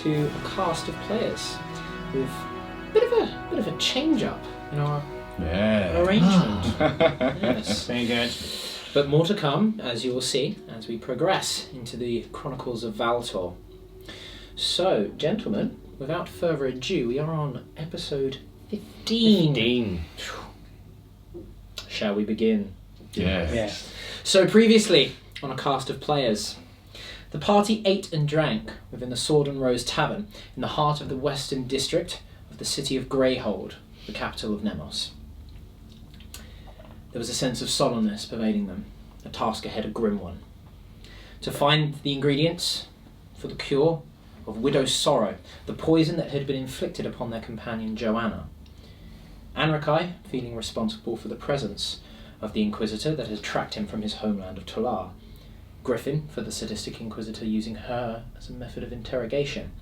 to a cast of players with a bit of a change-up in our arrangement. Yes. Very good. But more to come, as you will see, as we progress into the Chronicles of Valtor. So, gentlemen, without further ado, we are on episode 15. Shall we begin? Yes. So previously, on a cast of players, the party ate and drank within the Sword and Rose Tavern in the heart of the western district of the city of Greyhold, the capital of Nemos. There was a sense of solemnness pervading them, a task ahead a grim one. To find the ingredients for the cure of widow's sorrow, the poison that had been inflicted upon their companion Joanna. Anrakai, feeling responsible for the presence of the Inquisitor that had tracked him from his homeland of Tolar. Griffin, for the sadistic Inquisitor using her as a method of interrogation.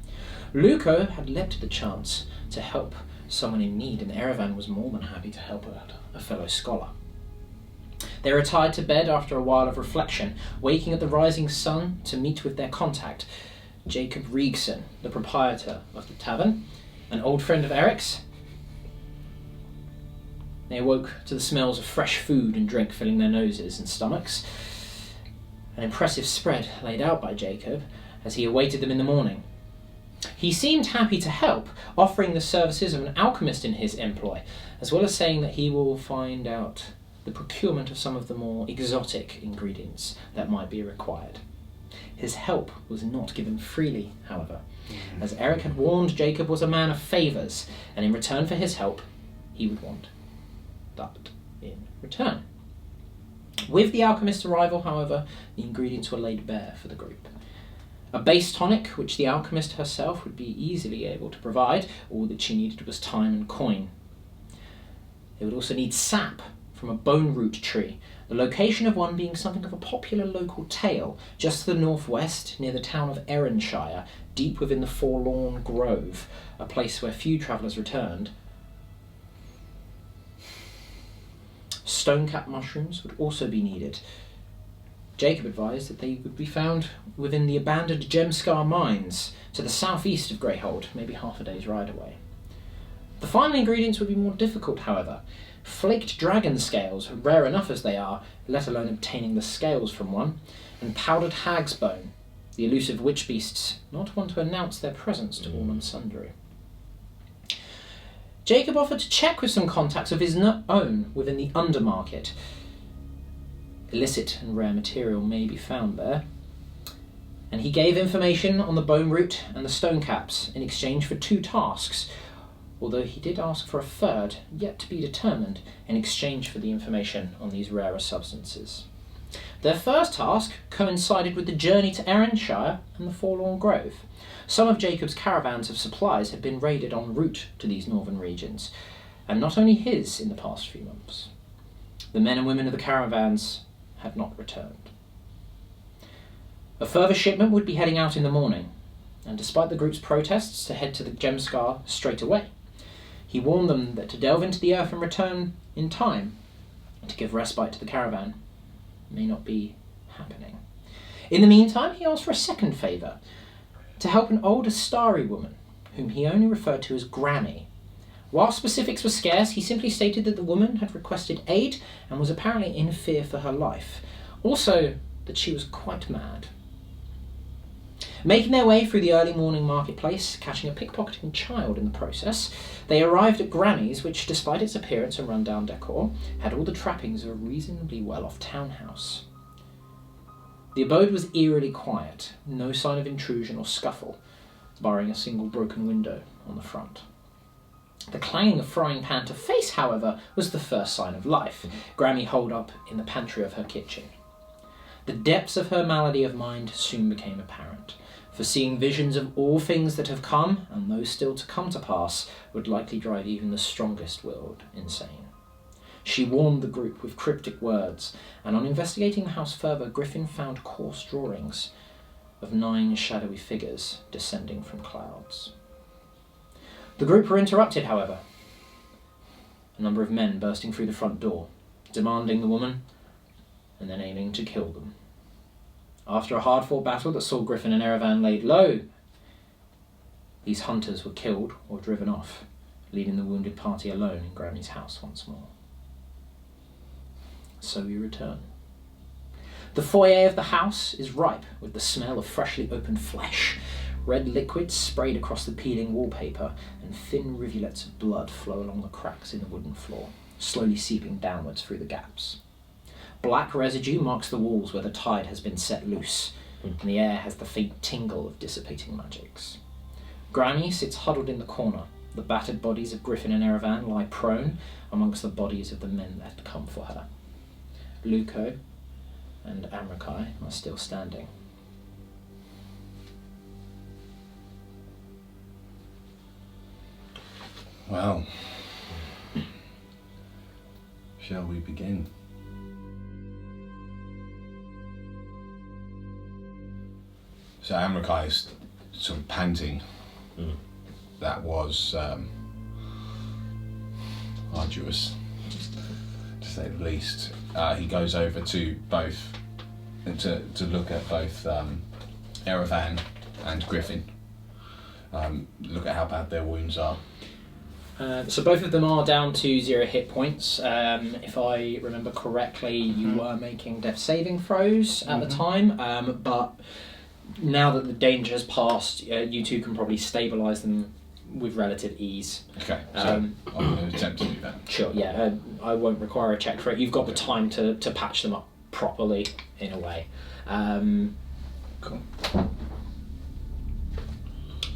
Luco had leapt at the chance to help someone in need, and Erevan was more than happy to help out a fellow scholar. They retired to bed after a while of reflection, waking at the rising sun to meet with their contact, Jacob Riegson, the proprietor of the tavern, an old friend of Eric's. They awoke to the smells of fresh food and drink filling their noses and stomachs. An impressive spread laid out by Jacob as he awaited them in the morning. He seemed happy to help, offering the services of an alchemist in his employ, as well as saying that he will find out the procurement of some of the more exotic ingredients that might be required. His help was not given freely, however, as Eric had warned Jacob was a man of favours, and in return for his help, he would want that in return. With the alchemist's arrival, however, the ingredients were laid bare for the group. A base tonic, which the alchemist herself would be easily able to provide. All that she needed was time and coin. They would also need sap from a bone root tree, the location of one being something of a popular local tale, just to the northwest, near the town of Erenshire, deep within the Forlorn Grove, a place where few travellers returned. Stone-cap mushrooms would also be needed. Jacob advised that they would be found within the abandoned Gemscar mines, to the southeast of Greyhold, maybe half a day's ride away. The final ingredients would be more difficult, however. Flaked dragon scales, rare enough as they are, let alone obtaining the scales from one, and powdered hag's bone, the elusive witch beasts not one to announce their presence to all and sundry. Jacob offered to check with some contacts of his own within the undermarket. Illicit and rare material may be found there, and he gave information on the bone root and the stone caps in exchange for 2 tasks, although he did ask for a third, yet to be determined, in exchange for the information on these rarer substances. Their first task coincided with the journey to Erenshire and the Forlorn Grove. Some of Jacob's caravans of supplies had been raided en route to these northern regions, and not only his in the past few months. The men and women of the caravans had not returned. A further shipment would be heading out in the morning, and despite the group's protests to head to the Gemscar straight away, he warned them that to delve into the earth and return in time to give respite to the caravan may not be happening. In the meantime, he asked for a second favour, to help an old Astari woman, whom he only referred to as Granny. While specifics were scarce, he simply stated that the woman had requested aid and was apparently in fear for her life. Also, that she was quite mad. Making their way through the early morning marketplace, catching a pickpocketing child in the process, they arrived at Granny's, which, despite its appearance and run-down decor, had all the trappings of a reasonably well-off townhouse. The abode was eerily quiet, no sign of intrusion or scuffle, barring a single broken window on the front. The clanging of frying pan to face, however, was the first sign of life, Granny holed up in the pantry of her kitchen. The depths of her malady of mind soon became apparent, for seeing visions of all things that have come, and those still to come to pass, would likely drive even the strongest-willed insane. She warned the group with cryptic words, and on investigating the house further, Griffin found coarse drawings of 9 shadowy figures descending from clouds. The group were interrupted, however. A number of men bursting through the front door, demanding the woman, and then aiming to kill them. After a hard-fought battle that saw Griffin and Erevan laid low, These hunters were killed or driven off, leaving the wounded party alone in Grammy's house once more. So we return. The foyer of the house is ripe with the smell of freshly opened flesh. Red liquid sprayed across the peeling wallpaper, and thin rivulets of blood flow along the cracks in the wooden floor, slowly seeping downwards through the gaps. Black residue marks the walls where the tide has been set loose, and the air has the faint tingle of dissipating magics. Granny sits huddled in the corner. The battered bodies of Griffin and Erevan lie prone amongst the bodies of the men that had come for her. Luco and Amrakai are still standing. Well, shall we begin? So Amrakai is sort of panting. That was arduous, to say the least. He goes over to both, to look at both Erevan and Griffin. Look at how bad their wounds are. So both of them are down to 0 hit points. If I remember correctly, you were making death saving throws at the time, but now that the danger has passed, you two can probably stabilise them with relative ease. Okay, so I'm going to attempt to do that. Sure, yeah. I won't require a check for it. You've got the time to patch them up properly, in a way. Cool.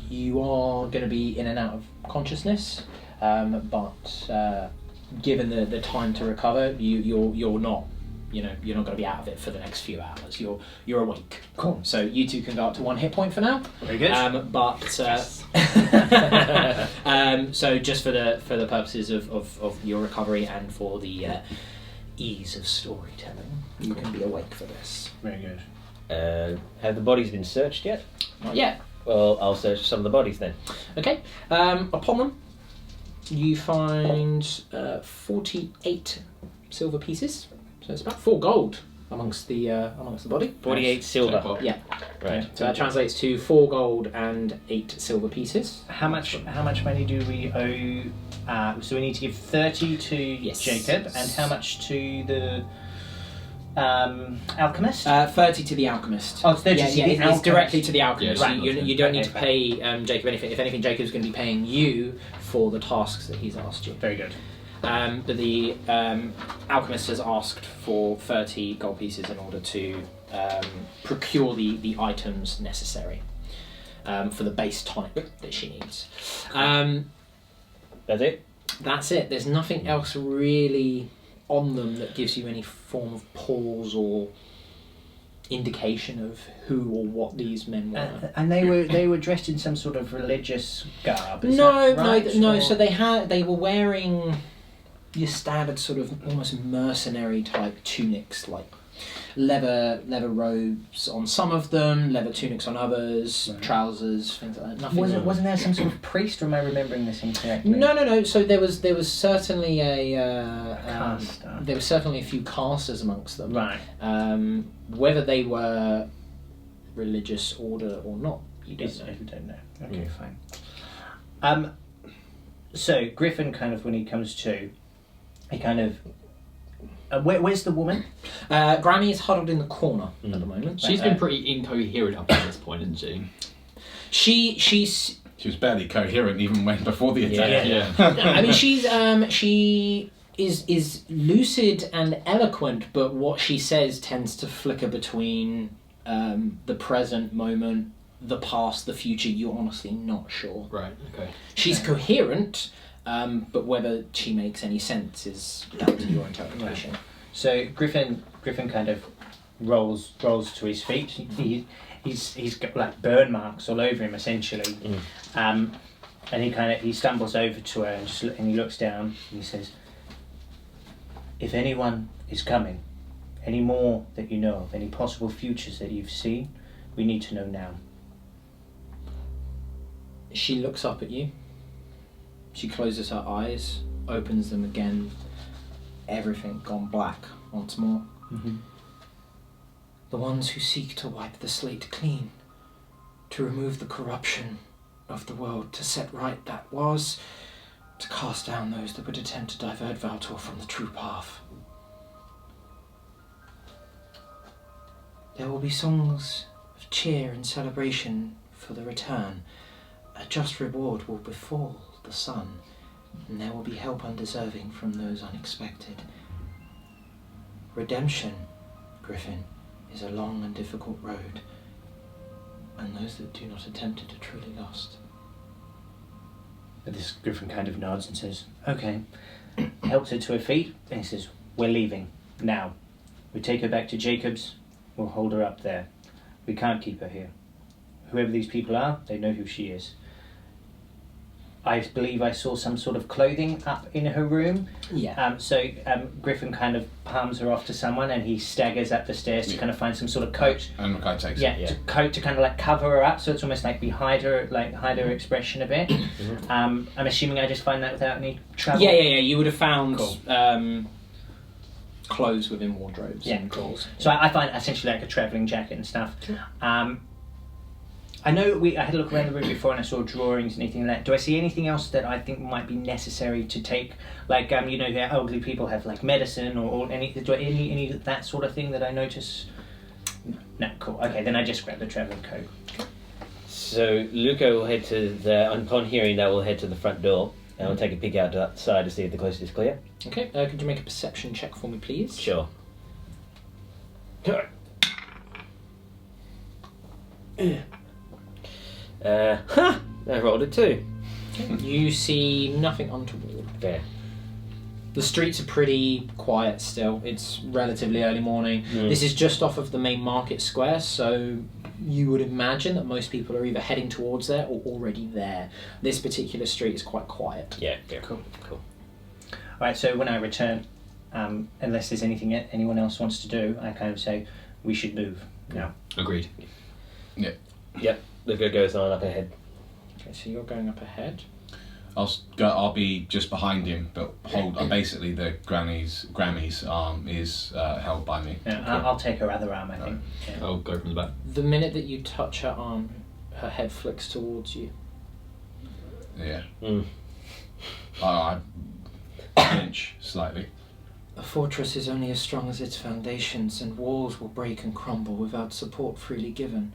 You are going to be in and out of consciousness, but given the time to recover, you're not. You're not going to be out of it for the next few hours. You're awake. Cool. So you two can go up to 1 hit point for now. Very good. So just for the purposes of your recovery and for the ease of storytelling, you can be awake for this. Very good. Have the bodies been searched yet? Not yet. Well, I'll search some of the bodies then. Okay. Upon them, you find 48 silver pieces. So it's about 4 gold amongst the body. 48 silver. Yeah. Right. So that translates to 4 gold and 8 silver pieces. How much money do we owe? So we need to give 30 to Jacob, and how much to the alchemist? 30 to the alchemist. Oh, it's 30 to the It's alchemist. directly to the alchemist. Yeah, Right. You don't need to pay Jacob anything. If anything, Jacob's going to be paying you for the tasks that he's asked you. Very good. But the alchemist has asked for 30 gold pieces in order to procure the items necessary for the base tonic that she needs. That's it? That's it. There's nothing else really on them that gives you any form of pause or indication of who or what these men were. And they were dressed in some sort of religious garb. Is No. that right? So they were wearing your standard sort of almost mercenary type tunics, like leather robes on some of them, leather tunics on others, trousers, things like that. Nothing. Wasn't there some sort of priest, or am I remembering this incorrectly? No. So there was certainly caster. there were certainly a few casters amongst them. Right. Whether they were religious order or not, you don't know. You don't know. Okay, fine. So Griffin kind of, when he comes to, he kind of. Where's the woman? Granny is huddled in the corner at the moment. She's been pretty incoherent up to this point, isn't she? She was barely coherent even before the attack. Yeah. I mean, she is lucid and eloquent, but what she says tends to flicker between the present moment, the past, the future. You're honestly not sure. Right. Okay. She's coherent, but whether she makes any sense is down to your interpretation. Right. So Griffin kind of rolls to his feet. He's got like burn marks all over him essentially, and he stumbles over to her and he looks down and he says, "If anyone is coming, any more that you know of, any possible futures that you've seen, we need to know now." She looks up at you. She closes her eyes, opens them again. Everything gone black once more. Mm-hmm. The ones who seek to wipe the slate clean, to remove the corruption of the world to set right that was, to cast down those that would attempt to divert Valtor from the true path. There will be songs of cheer and celebration for the return. A just reward will befall the sun, and there will be help undeserving from those unexpected. Redemption, Griffin, is a long and difficult road, and those that do not attempt it are truly lost. But this Griffin kind of nods and says, okay. Helps her to her feet, and he says, we're leaving, now. We take her back to Jacob's, we'll hold her up there. We can't keep her here. Whoever these people are, they know who she is. I believe I saw some sort of clothing up in her room. Yeah. So Griffin kind of palms her off to someone, and he staggers up the stairs to kind of find some sort of coat. And Mackay takes Yeah, it. coat to kind of like cover her up, so it's almost like we hide her expression a bit. I'm assuming I just find that without any trouble. Yeah. You would have found Cool. Clothes within wardrobes. Yeah, and cool. So I find essentially like a travelling jacket and stuff. I know I had a look around the room before and I saw drawings and anything like that. Do I see anything else that I think might be necessary to take? Like, elderly people have like medicine or any that sort of thing that I notice? No, cool. Okay, then I just grab the travelling coat. So Luca will head to upon hearing that, we'll head to the front door and we'll take a peek outside to see if the coast is clear. Okay, could you make a perception check for me, please? Sure. I rolled a 2. You see nothing untoward. Fair. The streets are pretty quiet still. It's relatively early morning. This is just off of the main market square, so you would imagine that most people are either heading towards there or already there. This particular street is quite quiet. Yeah, fair. Cool. Alright, so when I return, unless there's anything anyone else wants to do, I kind of say, we should move now. Agreed. Yep, Luca goes on up ahead. Okay, so you're going up ahead. I'll be just behind him, but basically the Grammy's arm is held by me. Yeah, I'll take her other arm, I think. Yeah. I'll go from the back. The minute that you touch her arm, her head flicks towards you. Yeah. I flinch slightly. A fortress is only as strong as its foundations, and walls will break and crumble without support freely given.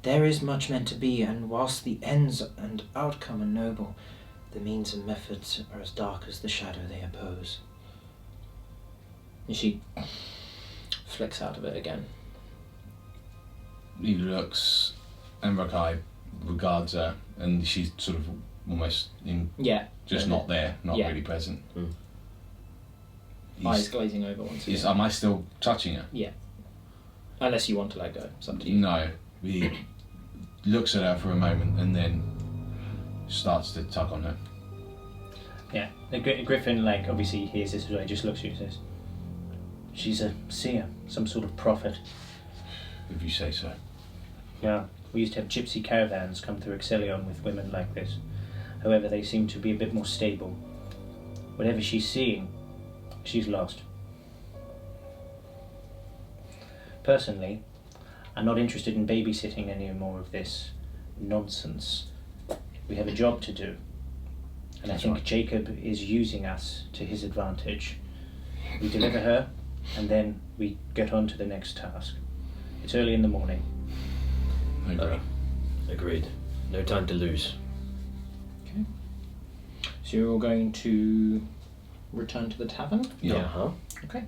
There is much meant to be, and whilst the ends and outcome are noble, the means and methods are as dark as the shadow they oppose. And she flicks out of it again. He looks, and Mackay regards her, and she's sort of almost not there, not really present. Eyes glazing over once again. Am I still touching her? Yeah. Unless you want to let go. It's up to you. No. He looks at her for a moment and then starts to tug on her. Yeah, Griffin, obviously hears this as well. He just looks at you and says, she's a seer, some sort of prophet. If you say so. Yeah, we used to have gypsy caravans come through Exelion with women like this. However, they seem to be a bit more stable. Whatever she's seeing, she's lost. Personally, I'm not interested in babysitting any more of this nonsense. We have a job to do. And I think Jacob is using us to his advantage. We deliver her, and then we get on to the next task. It's early in the morning. I agree. Agreed. No time to lose. Okay. So you're all going to return to the tavern? Yeah. Uh-huh. Okay.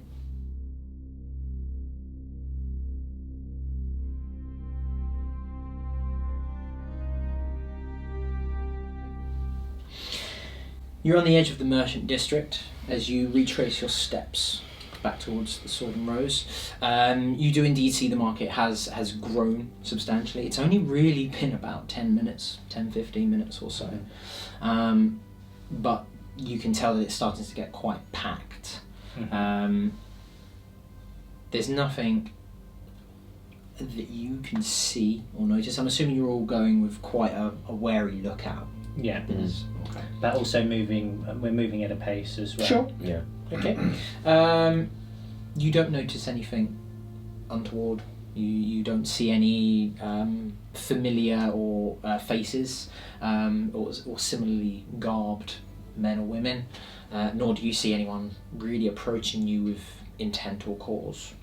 You're on the edge of the merchant district as you retrace your steps back towards the Sword and Rose. You do indeed see the market has grown substantially. It's only really been about 10 minutes, 10-15 minutes or so. But you can tell that it's starting to get quite packed. There's nothing that you can see or notice. I'm assuming you're all going with quite a wary look out. Yeah. Okay. But also we're moving at a pace as well. Sure. Yeah. Okay. You don't notice anything untoward You don't see any familiar or faces or similarly garbed men or women, nor do you see anyone really approaching you with intent or cause.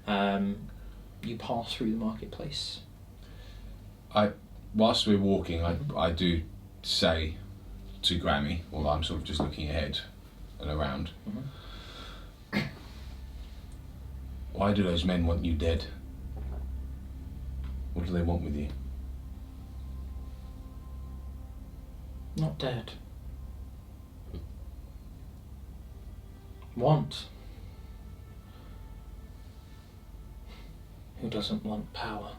You pass through the marketplace. Whilst we're walking, I do say to Granny, while I'm sort of just looking ahead and around, why do those men want you dead? What do they want with you? Not dead. Want. Who doesn't want power?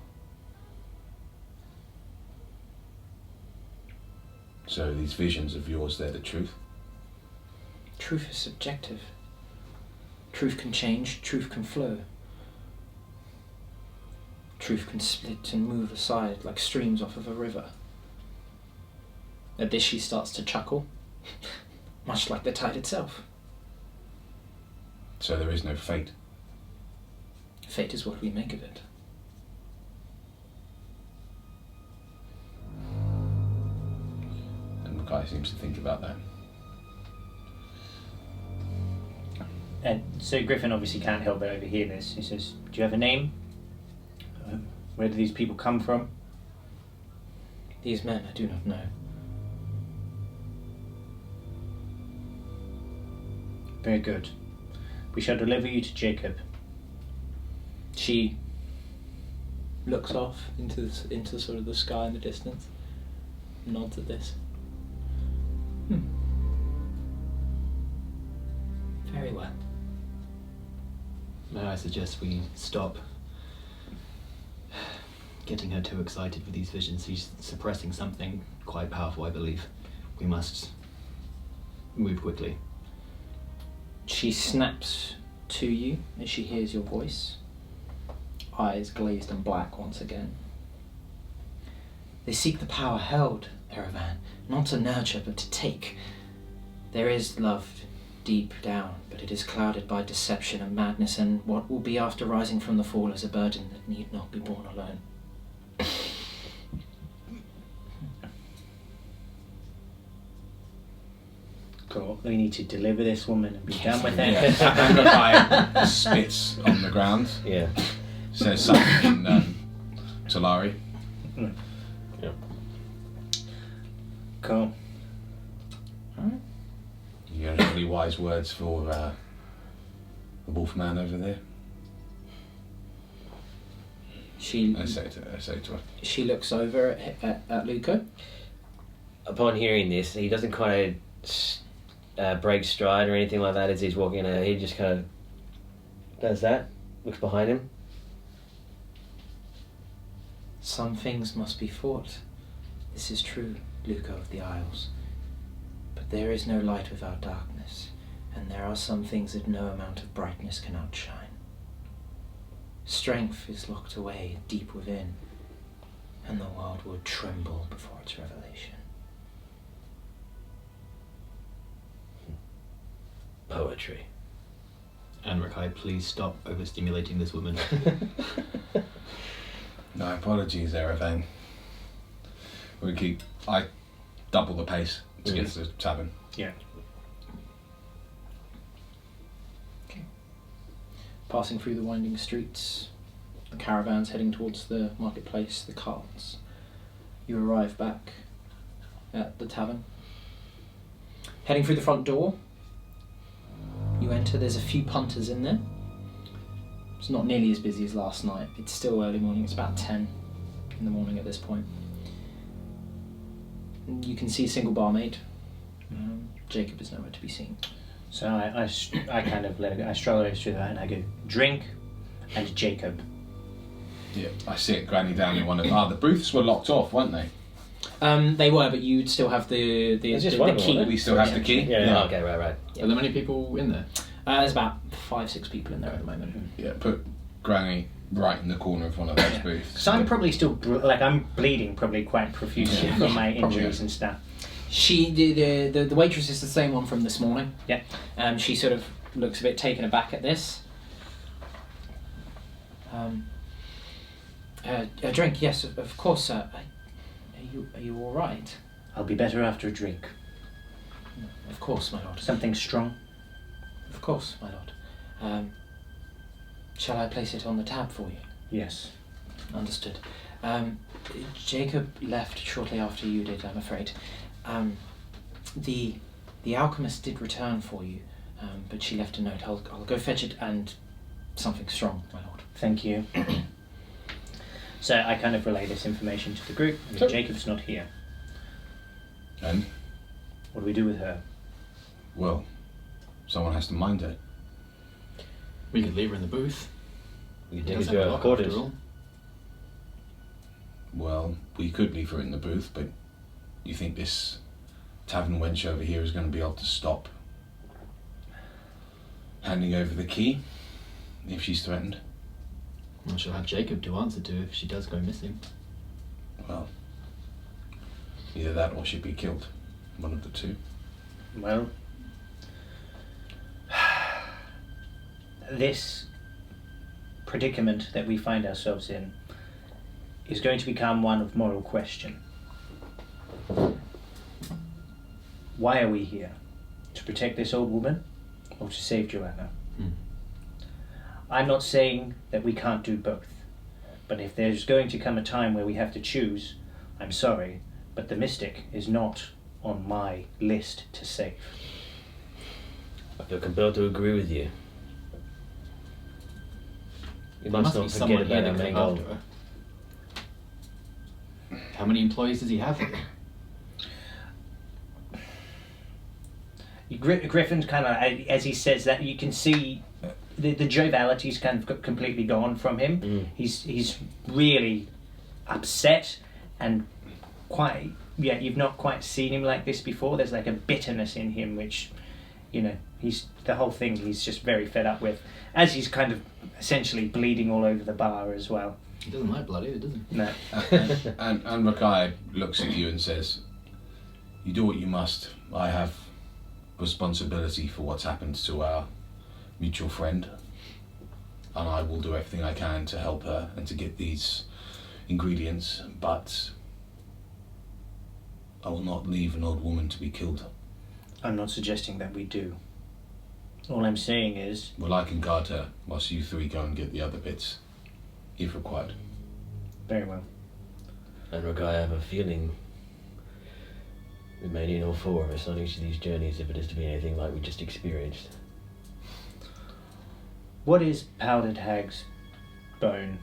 So these visions of yours, they're the truth? Truth is subjective. Truth can change, truth can flow. Truth can split and move aside like streams off of a river. At this she starts to chuckle, much like the tide itself. So there is no fate? Fate is what we make of it. And Mackay seems to think about that. And so Griffin obviously can't help but overhear this. He says, "Do you have a name? Where do these people come from?" These men I do not know. Very good. We shall deliver you to Jacob. She looks off into sort of the sky in the distance, nods at this. Very well. May I suggest we stop getting her too excited with these visions? She's suppressing something quite powerful, I believe. We must move quickly. She snaps to you as she hears your voice, eyes glazed and black once again. They seek the power held, Erevan, not to nurture but to take. There is love deep down, but it is clouded by deception and madness, and what will be after rising from the fall is a burden that need not be borne alone. Cool. We need to deliver this woman and be done with it. And Mackay spits on the ground. Yeah. Says something in Talari. Yeah. Cool. You have any wise words for the wolfman over there? I say to her. She looks over at Luca. Upon hearing this, he doesn't kind of break stride or anything like that as he's walking out. He just kind of does that, looks behind him. Some things must be fought. This is true, Luca of the Isles. But there is no light without darkness, and there are some things that no amount of brightness can outshine. Strength is locked away deep within, and the world would tremble before its revelation. Poetry. Anrakai, please stop overstimulating this woman. No apologies, Erevan. I double the pace to get to the tavern. Yeah. Okay. Passing through the winding streets, the caravans heading towards the marketplace, the carts. You arrive back at the tavern. Heading through the front door, you enter. There's a few punters in there. It's not nearly as busy as last night. It's still early morning. It's about 10 in the morning at this point. You can see a single barmaid. Jacob is nowhere to be seen. So I kind of let it go. I stroll over through that and I go, drink and Jacob. Yeah, I sit Granny down in one of the booths were locked off, weren't they? They were, but you'd still have the key. We still have the key. Yeah. Okay. Right. Are there many people in there? There's about 5-6 people in there at the moment. Yeah, put Granny right in the corner of one of those booths. So I'm probably still I'm bleeding probably quite profusely from my injuries and stuff. The waitress is the same one from this morning. Yeah. She sort of looks a bit taken aback at this. A drink, yes, of course, sir. Are you all right? I'll be better after a drink. Of course, my lord. Something strong? Of course, my lord. Shall I place it on the tab for you? Yes. Understood. Jacob left shortly after you did, I'm afraid. The alchemist did return for you, but she left a note. I'll go fetch it and something strong, my lord. Thank you. So I kind of relay this information to the group. I mean, Sure. Jacob's not here. And, What do we do with her? well, someone has to mind her. We could leave her in the booth. We It can take does it to have a our lock quarters. after all. Well, we could leave her in the booth, but you think this tavern wench over here is going to be able to stop handing over the key if she's threatened? Well, she'll have Jacob to answer to if she does go missing. Well, either that or she'd be killed. One of the two. Well, this predicament that we find ourselves in is going to become one of moral question. Why are we here? To protect this old woman or to save Joanna? I'm not saying that we can't do both, but if there's going to come a time where we have to choose, I'm sorry, but the mystic is not on my list to save. I feel compelled to agree with you. We There must be not forget someone here about our to main look goal. after her. How many employees does he have here? Griffin kind of, as he says that, you can see the joviality's kind of completely gone from him. He's really upset and quite, you've not quite seen him like this before. There's like a bitterness in him, which, he's the whole thing he's just very fed up with, as he's kind of essentially bleeding all over the bar as well. He doesn't like blood either, does he? No. And Rakai looks at you and says, "You do what you must. I have responsibility for what's happened to our mutual friend, and I will do everything I can to help her and to get these ingredients, but I will not leave an old woman to be killed. I'm not suggesting that we do. All I'm saying is, Well, I can guard her whilst you three go and get the other bits, if required." very well. And Rook, I have a feeling we may need all four of us on each of these journeys if it is to be anything like we just experienced. What is Powdered Hag's bone?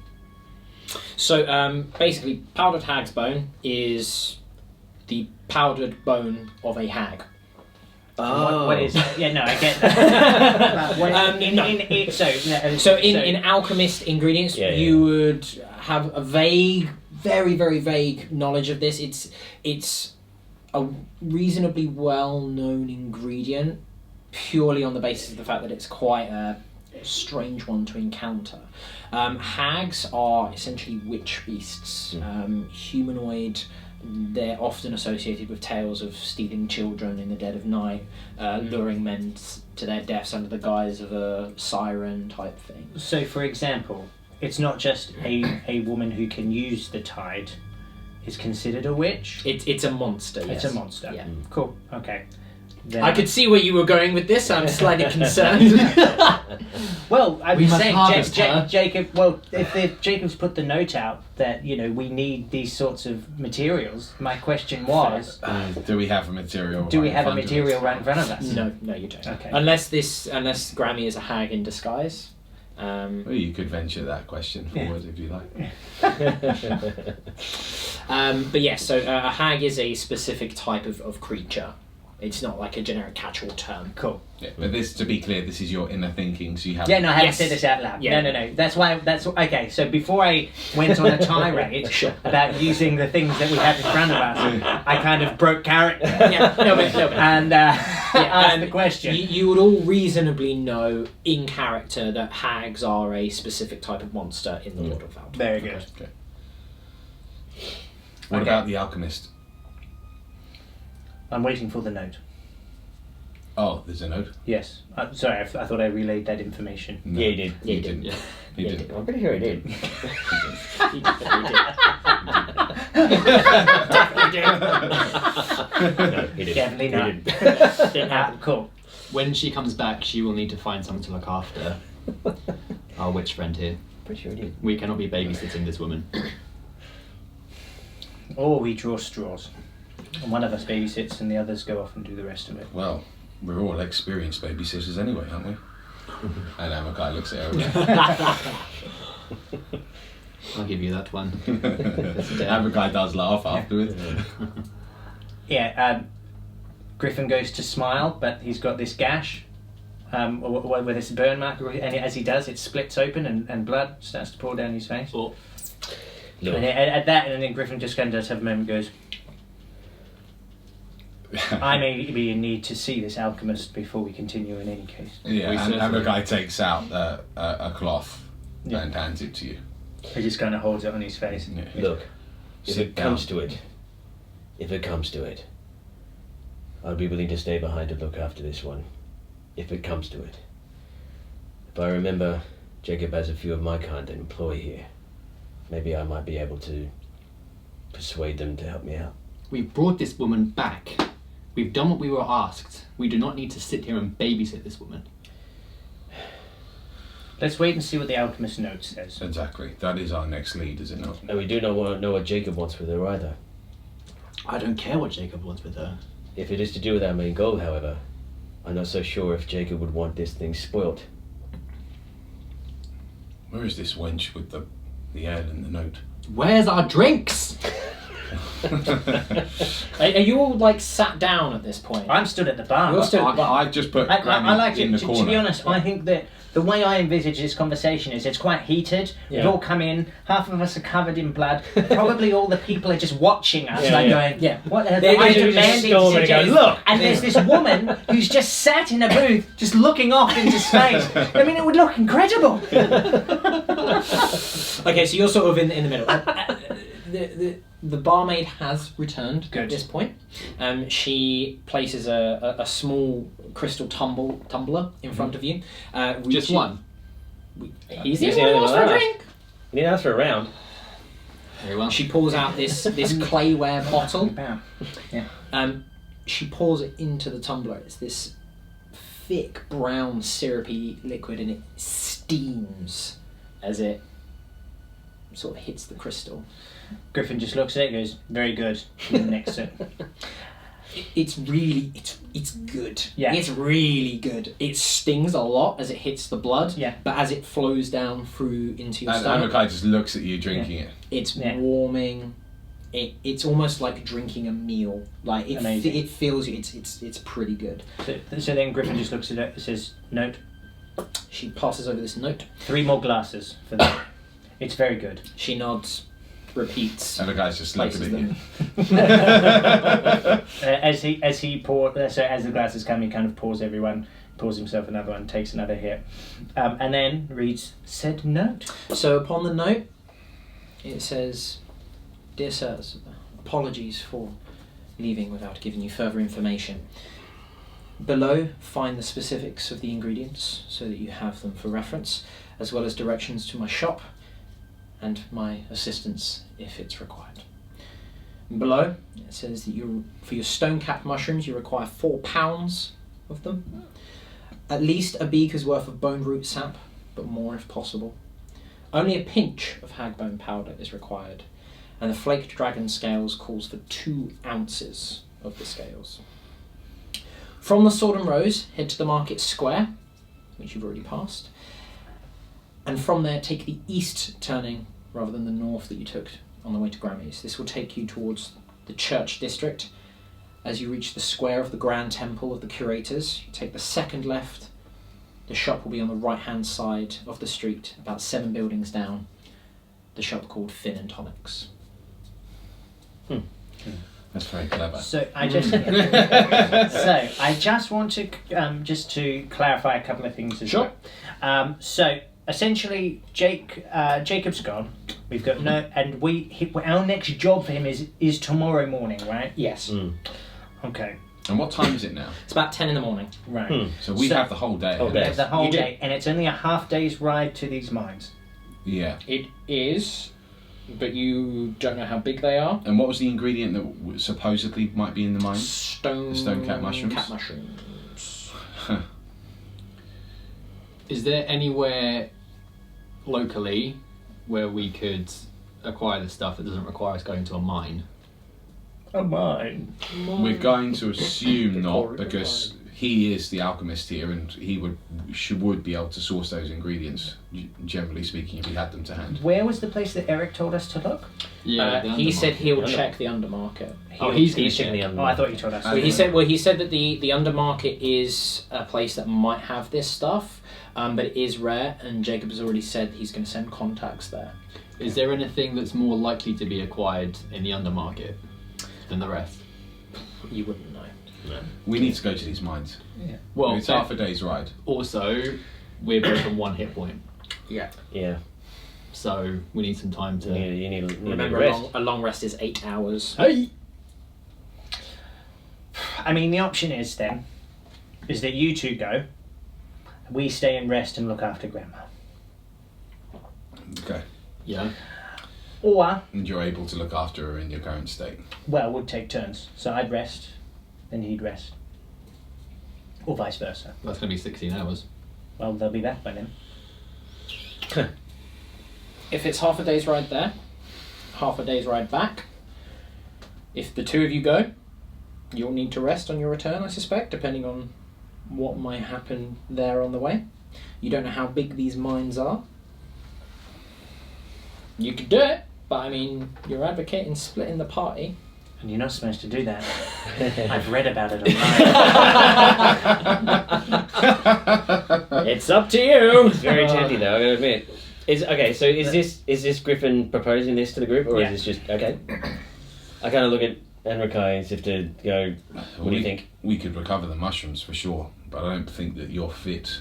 So basically, powdered hag's bone is the powdered bone of a hag. What is that? Yeah, no, I get that. In alchemist ingredients, Yeah, you would have a vague, very, very vague knowledge of this. It's a reasonably well-known ingredient, purely on the basis of the fact that it's quite a strange one to encounter. Hags are essentially witch beasts, humanoid. They're often associated with tales of stealing children in the dead of night, luring men to their deaths under the guise of a siren type thing. So, for example, it's not just a woman who can use the tide is considered a witch. It's a monster. It's Yes. a monster. Yeah. Cool. Okay. Then, I could see where you were going with this. I'm slightly concerned. Well, I We was must saying, harvest her. Jacob. Well, if Jacob's put the note out that we need these sorts of materials, my question was, Do we have a material? do we right in have a front of us? material right in front of us? No, you don't. Okay. Unless Grammy is a hag in disguise. Well, you could venture that question forward if you like. But yes, so a hag is a specific type of creature. It's not like a generic catch-all term. Cool. Yeah, but this, to be clear, this is your inner thinking, so you have. Yeah, no, I haven't Yes. said this out loud. Yeah. No. That's okay. So before I went on a tirade about using the things that we have in front of us, I kind of broke character Yeah, no, but and asked the question. You would all reasonably know in character that hags are a specific type of monster in the Lord of Valtor. Very good. Okay. What Okay. about the alchemist? I'm waiting for the note. Oh, there's a note. Yes. Sorry, I thought I relayed that information. No, Yeah, you did. You didn't. Yeah. You Yeah, did. I'm pretty sure he did. He did. No, he did. Definitely He not. didn't. Didn't happen. Cool. When she comes back, she will need to find someone to look after our witch friend here. Pretty sure he did. We cannot be babysitting this woman. Or we draw straws. And one of us babysits and the others go off and do the rest of it. Well, we're all experienced babysitters anyway, aren't we? And Amakai looks at her. I'll give you that one. Amakai does laugh afterwards. Yeah, Griffin goes to smile, but he's got this gash with this burn mark, and as he does, it splits open and blood starts to pour down his face. Or Look, And at that, and then Griffin just kind of does have a moment, goes, I may be in need to see this alchemist before we continue in any case. Yeah, We and certainly- Amakai takes out a cloth Yeah. and hands it to you. He just kind of holds it on his face. Yeah. look. If Sit it comes down. to it, I'll be willing to stay behind to look after this one. If it comes to it. If I remember, Jacob has a few of my kind that employ here. Maybe I might be able to persuade them to help me out. we brought this woman back. We've done what we were asked. We do not need to sit here and babysit this woman. Let's wait and see what the alchemist note says. Exactly. That is our next lead, is it not? And we do not want to know what Jacob wants with her either. I don't care what Jacob wants with her. If it is to do with our main goal, however, I'm not so sure if Jacob would want this thing spoilt. Where is this wench with the ale and the note? Where's our drinks? Are you all like sat down at this point? I'm stood at the bar. You're still at the bar. I just put I Granny like in it. the To corner. be honest, I think that the way I envisage this conversation is it's quite heated. We've Yeah. all come in, half of us are covered in blood. Probably all the people are just watching us, Yeah, like yeah. going, Yeah. what the They're hell? I'm just demanding storming to and going, do- "Look!" And there's this woman who's just sat in a booth, just looking off into space. I mean, it would look incredible. Okay, so you're sort of in the middle. The barmaid has returned Good. at this point. She places a small crystal tumbler in front of you. Just reaches- one. He's the He's only one the who only wants one for a left. drink. You need to ask for a round. Very well. She pours out this clayware bottle. Bam. She pours it into the tumbler. It's this thick brown syrupy liquid, and it steams as it sort of hits the crystal. Griffin just looks at it and goes, very good. And the next sip. It's really it's good. Yeah. It's really good. It stings a lot as it hits the blood. Yeah. But as it flows down through into your And stomach, Amakai just looks at you drinking it. it's Yeah. warming. It's almost like drinking a meal. Like Amazing. it feels you. It's pretty good. So then Griffin just looks at it and says, note, She passes over this note. 3 more glasses for that. It's very good. She nods, repeats. Amakai's just looking places at you. them. As he pours, so as the glasses come, he kind of pours himself another one, takes another hit, and then reads said note. So upon the note, it says, "Dear sirs, apologies for leaving without giving you further information. Below, find the specifics of the ingredients so that you have them for reference, as well as directions to my shop and my assistance if it's required." Below, it says that for your stone-capped mushrooms, you require 4 pounds of them. At least a beaker's worth of bone root sap, but more if possible. Only a pinch of hagbone powder is required, and the flaked dragon scales calls for 2 ounces of the scales. From the Sword and Rose, head to the market square, which you've already passed, and from there take the east turning rather than the north that you took on the way to Grammy's. This will take you towards the church district. As you reach the square of the Grand Temple of the Curators, you take the second left. The shop will be on the right-hand side of the street, about 7 buildings down. The shop called Finn and Tonics. That's very clever. So I just want to just to clarify a couple of things as Sure. well. So essentially, Jacob's gone. We've got our next job for him is tomorrow morning, right? Yes. Okay. And what time is it now? It's about 10 in the morning. Right. So we have the whole day. Whole We day. have the whole You do. day, and it's only a half day's ride to these mines. Yeah. It is, but you don't know how big they are. And what was the ingredient that supposedly might be in the mine? Stone cat mushrooms? Cat mushrooms. Is there anywhere locally where we could acquire the stuff that doesn't require us going to a mine? A mine. We're going to assume The not, corridor because he is the alchemist here, and he would be able to source those ingredients. Generally speaking, if he had them to hand. Where was the place that Eric told us to look? He said he'll Under- check the undermarket. He's gonna checking the check. under. Oh, I thought you told us. Uh, He said that the undermarket is a place that might have this stuff, but it is rare. And Jacob has already said he's going to send contacts there. Is there anything that's more likely to be acquired in the undermarket than the rest? You wouldn't know. We need to go to these mines. Well, It's half a day's ride. also, we're both on 1 hit point, Yeah. Yeah. so we need some time to. You need Remember, a rest. a long rest is 8 hours. Hey! I mean, the option is then, is that you two go, we stay and rest and look after Grandma. Okay. Yeah. Or, And you're able to look after her in your current state. well, we'd take turns. So I'd rest, then he'd rest. Or vice versa. That's going to be 16 hours. Well, they'll be back by then. If it's half a day's ride there, half a day's ride back, if the two of you go, you'll need to rest on your return, I suspect, depending on what might happen there on the way. You don't know how big these mines are. You could do it, but I mean, you're advocating splitting the party. And you're not supposed to do that. I've read about it online. It's up to you. It's very tempting though, I gotta admit. Is this Griffin proposing this to the group, or Yeah. is this just okay? I kind of look at Enrique as if to go. What do you think? We could recover the mushrooms for sure, but I don't think that you're fit,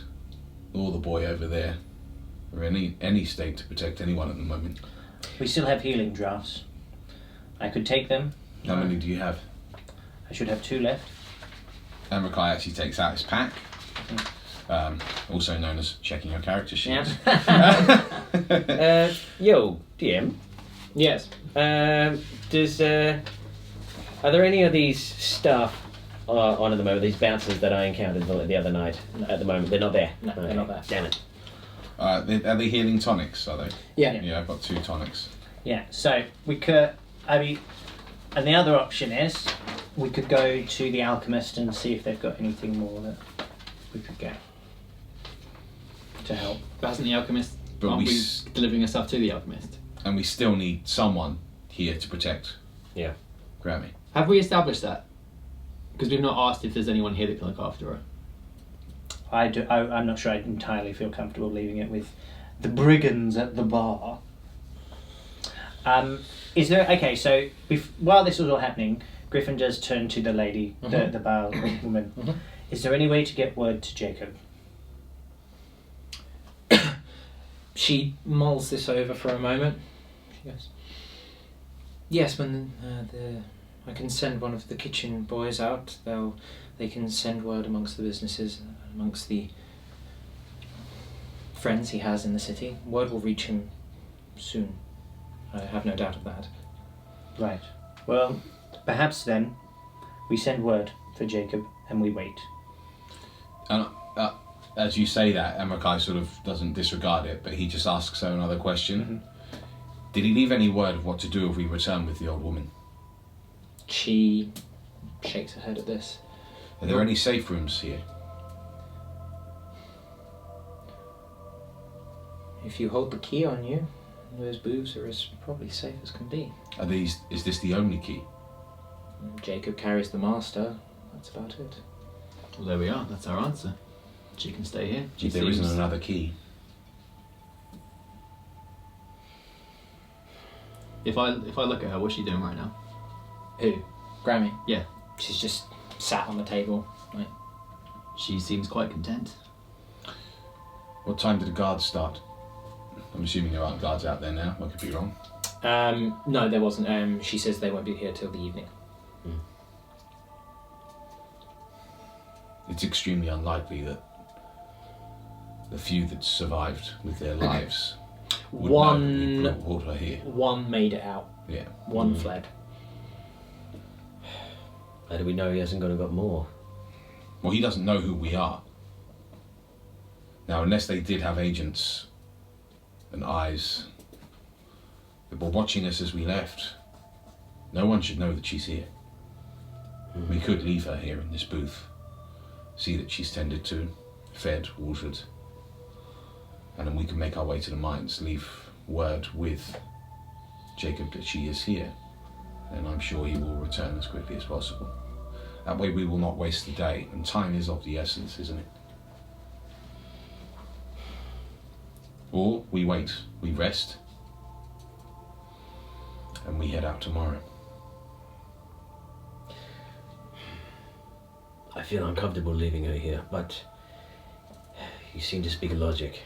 or the boy over there, or any state to protect anyone at the moment. We still have healing drafts. I could take them. How many do you have? I should have 2 left. Enrique actually takes out his pack, also known as checking your character sheet. Yo, DM. Yes. Does are there any of these stuff on at the moment? These bouncers that I encountered the other night. No. At the moment, they're not there. No, they're not there. Damn it. Are they healing tonics, are they? Yeah. Yeah, I've got 2 tonics. Yeah, so we could, and the other option is we could go to the alchemist and see if they've got anything more that we could get to help. But hasn't the alchemist? But aren't we we s- delivering us stuff to the alchemist? And we still need someone here to protect Yeah. Grammy. Have we established that? Because we've not asked if there's anyone here that can look after her. I'm not sure I entirely feel comfortable leaving it with the brigands at the bar. Is there, okay, so while this was all happening, Griffin does turn to the lady, Mhm. the bar woman. Mhm. Is there any way to get word to Jacob? She mulls this over for a moment. She goes, yes, when I can send one of the kitchen boys out, they can send word amongst the businesses, amongst the friends he has in the city. Word will reach him soon. I have no doubt of that. Right. Well, perhaps then we send word for Jacob and we wait. And as you say that, Enrique sort of doesn't disregard it, but he just asks her another question. Did he leave any word of what to do if we return with the old woman? She shakes her head at this. Are there any safe rooms here? If you hold the key on you, those booths are as probably safe as can be. Is this the only key? Jacob carries the master. That's about it. Well, there we are. That's our answer. She can stay here. She There seems- isn't another key. If I look at her, what's she doing right now? Who? Grammy? Yeah. She's just sat on the table. Like, She seems quite content. What time did the guards start? I'm assuming there aren't guards out there now. I could be wrong. no, there wasn't. She says they won't be here till the evening. it's extremely unlikely that the few that survived with their lives would know that we brought her here. One made it out. Yeah. One fled. How do we know he hasn't gone and got more? Well, he doesn't know who we are. Now, unless they did have agents and eyes that were watching us as we left, no one should know that she's here. We could leave her here in this booth, see that she's tended to, fed, watered, and then we can make our way to the mines, leave word with Jacob that she is here, and I'm sure he will return as quickly as possible. That way we will not waste the day, and time is of the essence, isn't it? Or we wait, we rest, and we head out tomorrow. I feel uncomfortable leaving her here, but you seem to speak logic.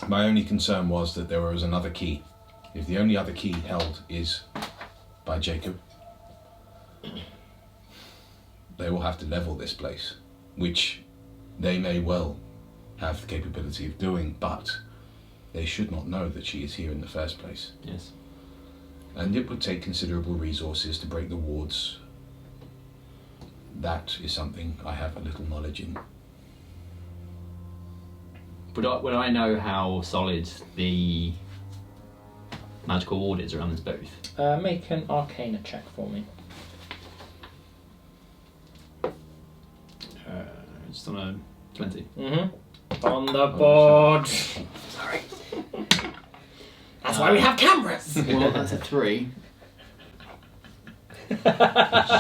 My only concern was that there was another key. If the only other key held is by Jacob, they will have to level this place, which they may well have the capability of doing, but they should not know that she is here in the first place. Yes. And it would take considerable resources to break the wards. That is something I have a little knowledge in. Would I know how solid the magical ward is around this booth? Make an Arcana check for me. Just on a 20. On the board. Sorry. That's why we have cameras. Well, that's a 3. Shut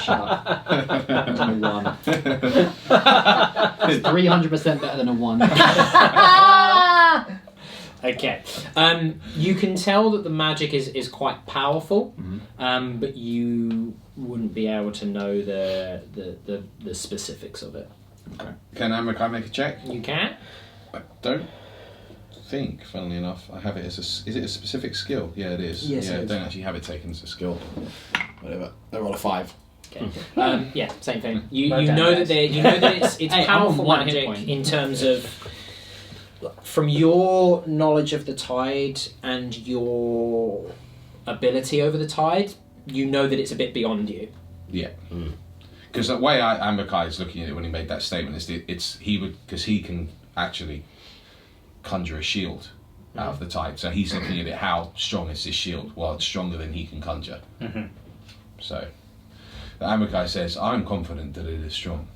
up. That's a 1. It's 300% better than a 1. Okay. You can tell that the magic is quite powerful, but you wouldn't be able to know the specifics of it. Okay. Can I make a check? You can? I don't think, funnily enough, I have it as is it a specific skill? Yeah, it is. Yes, yeah, it I is. don't actually have it taken as a skill. Whatever. I roll a 5. Okay. Yeah, same thing. You Well done, know that guys. it's Hey, I'm on powerful 1 hit magic point. in terms of from your knowledge of the tide and your ability over the tide. You know that it's a bit beyond you. Yeah. Because the way Amberkai is looking at it when he made that statement is because he can actually conjure a shield out of the tide. So he's looking at it, how strong is this shield? Well, it's stronger than he can conjure. So the Amberkai says, I'm confident that it is strong.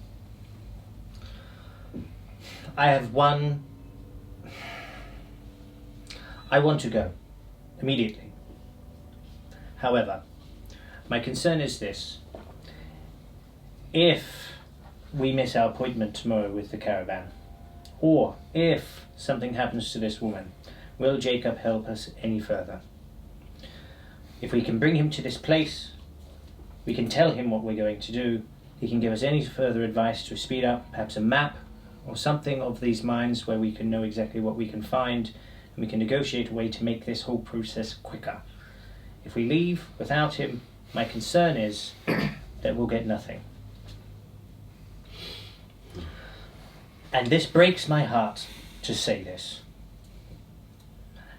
I have one. I want to go immediately. However, my concern is this. If we miss our appointment tomorrow with the caravan, or if something happens to this woman, will Jacob help us any further? If we can bring him to this place, we can tell him what we're going to do. He can give us any further advice to speed up, perhaps a map or something of these mines where we can know exactly what we can find, and we can negotiate a way to make this whole process quicker. If we leave without him, my concern is that we'll get nothing. And this breaks my heart to say this,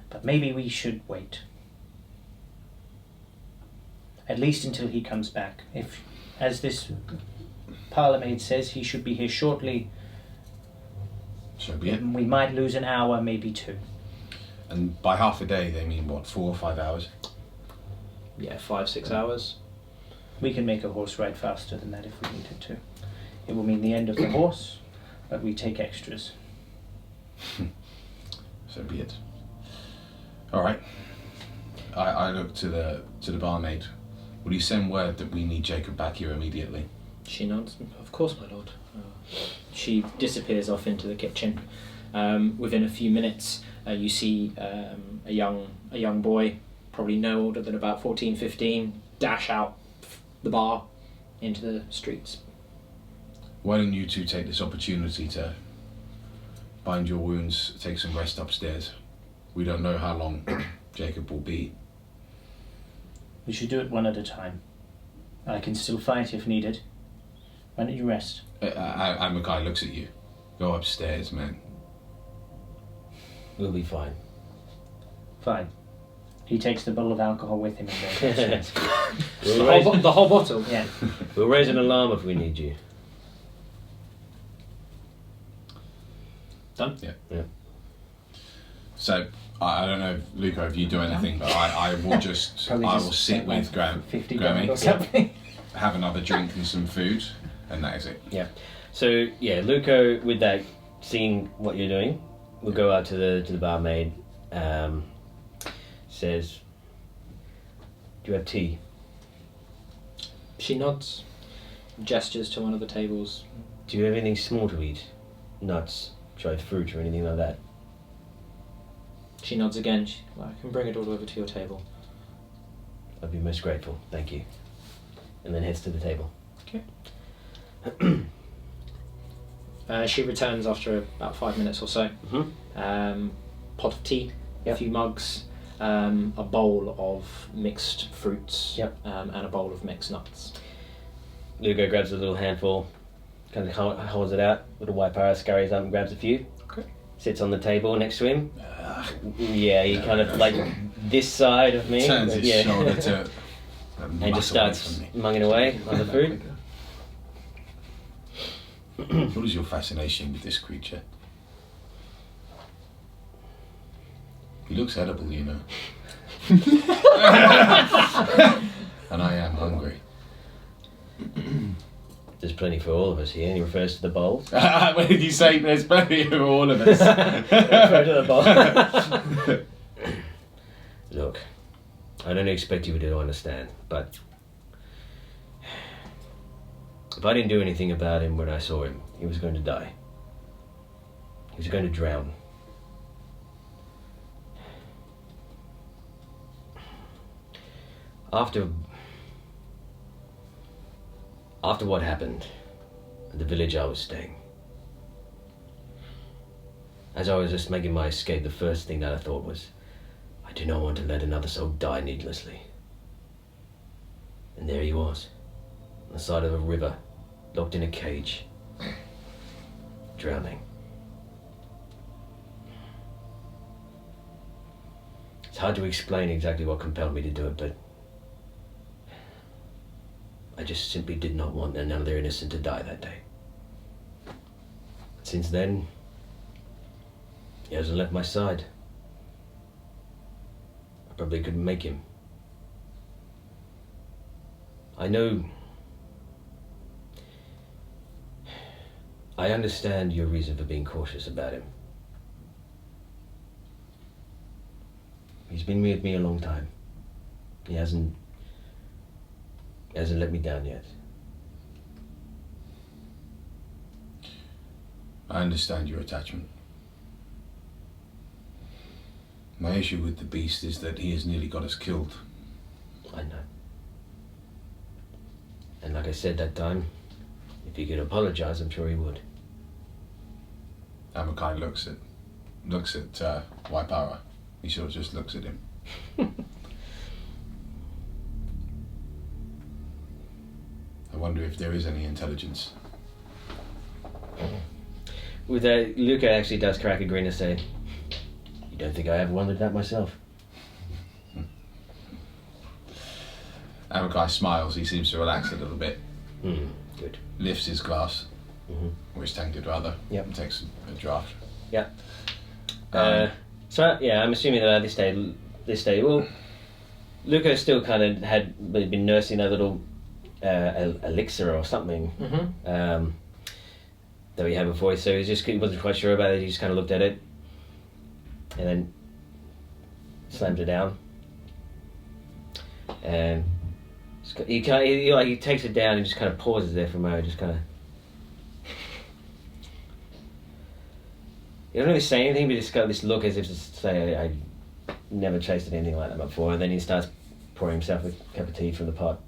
but maybe we should wait. At least until he comes back. If, as this parlourmaid says, he should be here shortly, So be it. we might lose an hour, maybe 2. And by half a day, they mean what, 4 or 5 hours? Yeah, 5-6 hours. We can make a horse ride faster than that if we needed to. It will mean the end of the horse, but we take extras. So be it. All right. I look to the barmaid. Will you send word that we need Jacob back here immediately? She nods. Of course, my lord. She disappears off into the kitchen. Within a few minutes, you see a young boy, probably no older than about 14, 15, dash out the bar into the streets. Why don't you two take this opportunity to bind your wounds, take some rest upstairs? We don't know how long Jacob will be. We should do it one at a time. I can still fight if needed. When did you rest? And Mackay looks at you. Go upstairs, man. We'll be fine. Fine. He takes the bottle of alcohol with him and goes upstairs. The whole bottle? Yeah. We'll raise an alarm if we need you. Done? Yeah. So, I don't know, Luca, if you do anything, but I will just, Probably I just will sit like with 50 Grammy, grand or something. have another drink and some food, and that is it. Yeah. So yeah, Luco, with that, seeing what you're doing, will go out to the barmaid. Says, "Do you have tea?" She nods, gestures to one of the tables. Do you have anything small to eat? Nuts, dried fruit, or anything like that? She nods again. I can bring it all over to your table. I'd be most grateful, thank you. And then heads to the table. Okay. She returns after about 5 minutes or so. Mm-hmm. Pot of tea, a few mugs, a bowl of mixed fruits, and a bowl of mixed nuts. Lugo grabs a little handful, kind of holds it out. Little white parrot scurries up and grabs a few. Okay. Sits on the table next to him. Yeah, he kind of like this side of me. Turns his shoulder to... And just starts mugging away on the food. What is your fascination with this creature? He looks edible, you know. And I am hungry. There's plenty for all of us here, and he refers to the bowls. When did you say there's plenty for all of us? Refer to the bowl. Look, I don't expect you to understand, but if I didn't do anything about him when I saw him, he was going to die. He was going to drown. After what happened at the village I was staying, as I was just making my escape, the first thing that I thought was, I do not want to let another soul die needlessly. And there he was, on the side of a river, locked in a cage, drowning. It's hard to explain exactly what compelled me to do it, but I just simply did not want another innocent to die that day. Since then, he hasn't left my side. I probably couldn't make him. I know... I understand your reason for being cautious about him. He's been with me a long time. He hasn't let me down yet. I understand your attachment. My issue with the beast is that he has nearly got us killed. I know. And like I said that time, if he could apologize, I'm sure he would. Amakai looks at Waipara. He sort of just looks at him. I wonder if there is any intelligence. With that, Luca actually does crack a grin and say, "You don't think I ever wondered that myself?" Amakai smiles. He seems to relax a little bit. Good. Lifts his glass, or his tankard rather, and takes a draught. Yeah. So yeah, I'm assuming that this day, well, Luca still kind of had been nursing that little elixir or something that we had before, so he wasn't quite sure about it. He just kind of looked at it and then slams it down, and he takes it down and just kind of pauses there for a moment, just kind of. He doesn't really say anything, but he's got this look as if to say, I never tasted anything like that before. And then he starts pouring himself a cup of tea from the pot.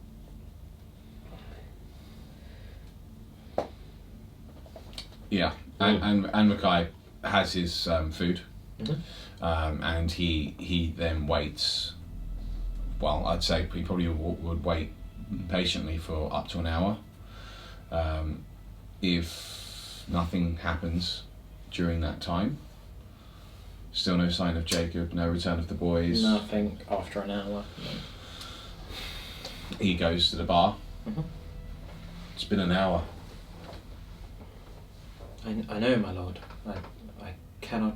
Yeah, and Mackay has his food, and he then waits. Well, I'd say he probably would wait patiently for up to an hour, If nothing happens during that time, still no sign of Jacob, no return of the boys. Nothing after an hour. He goes to the bar. Mhm. It's been an hour. I know, my lord. I cannot.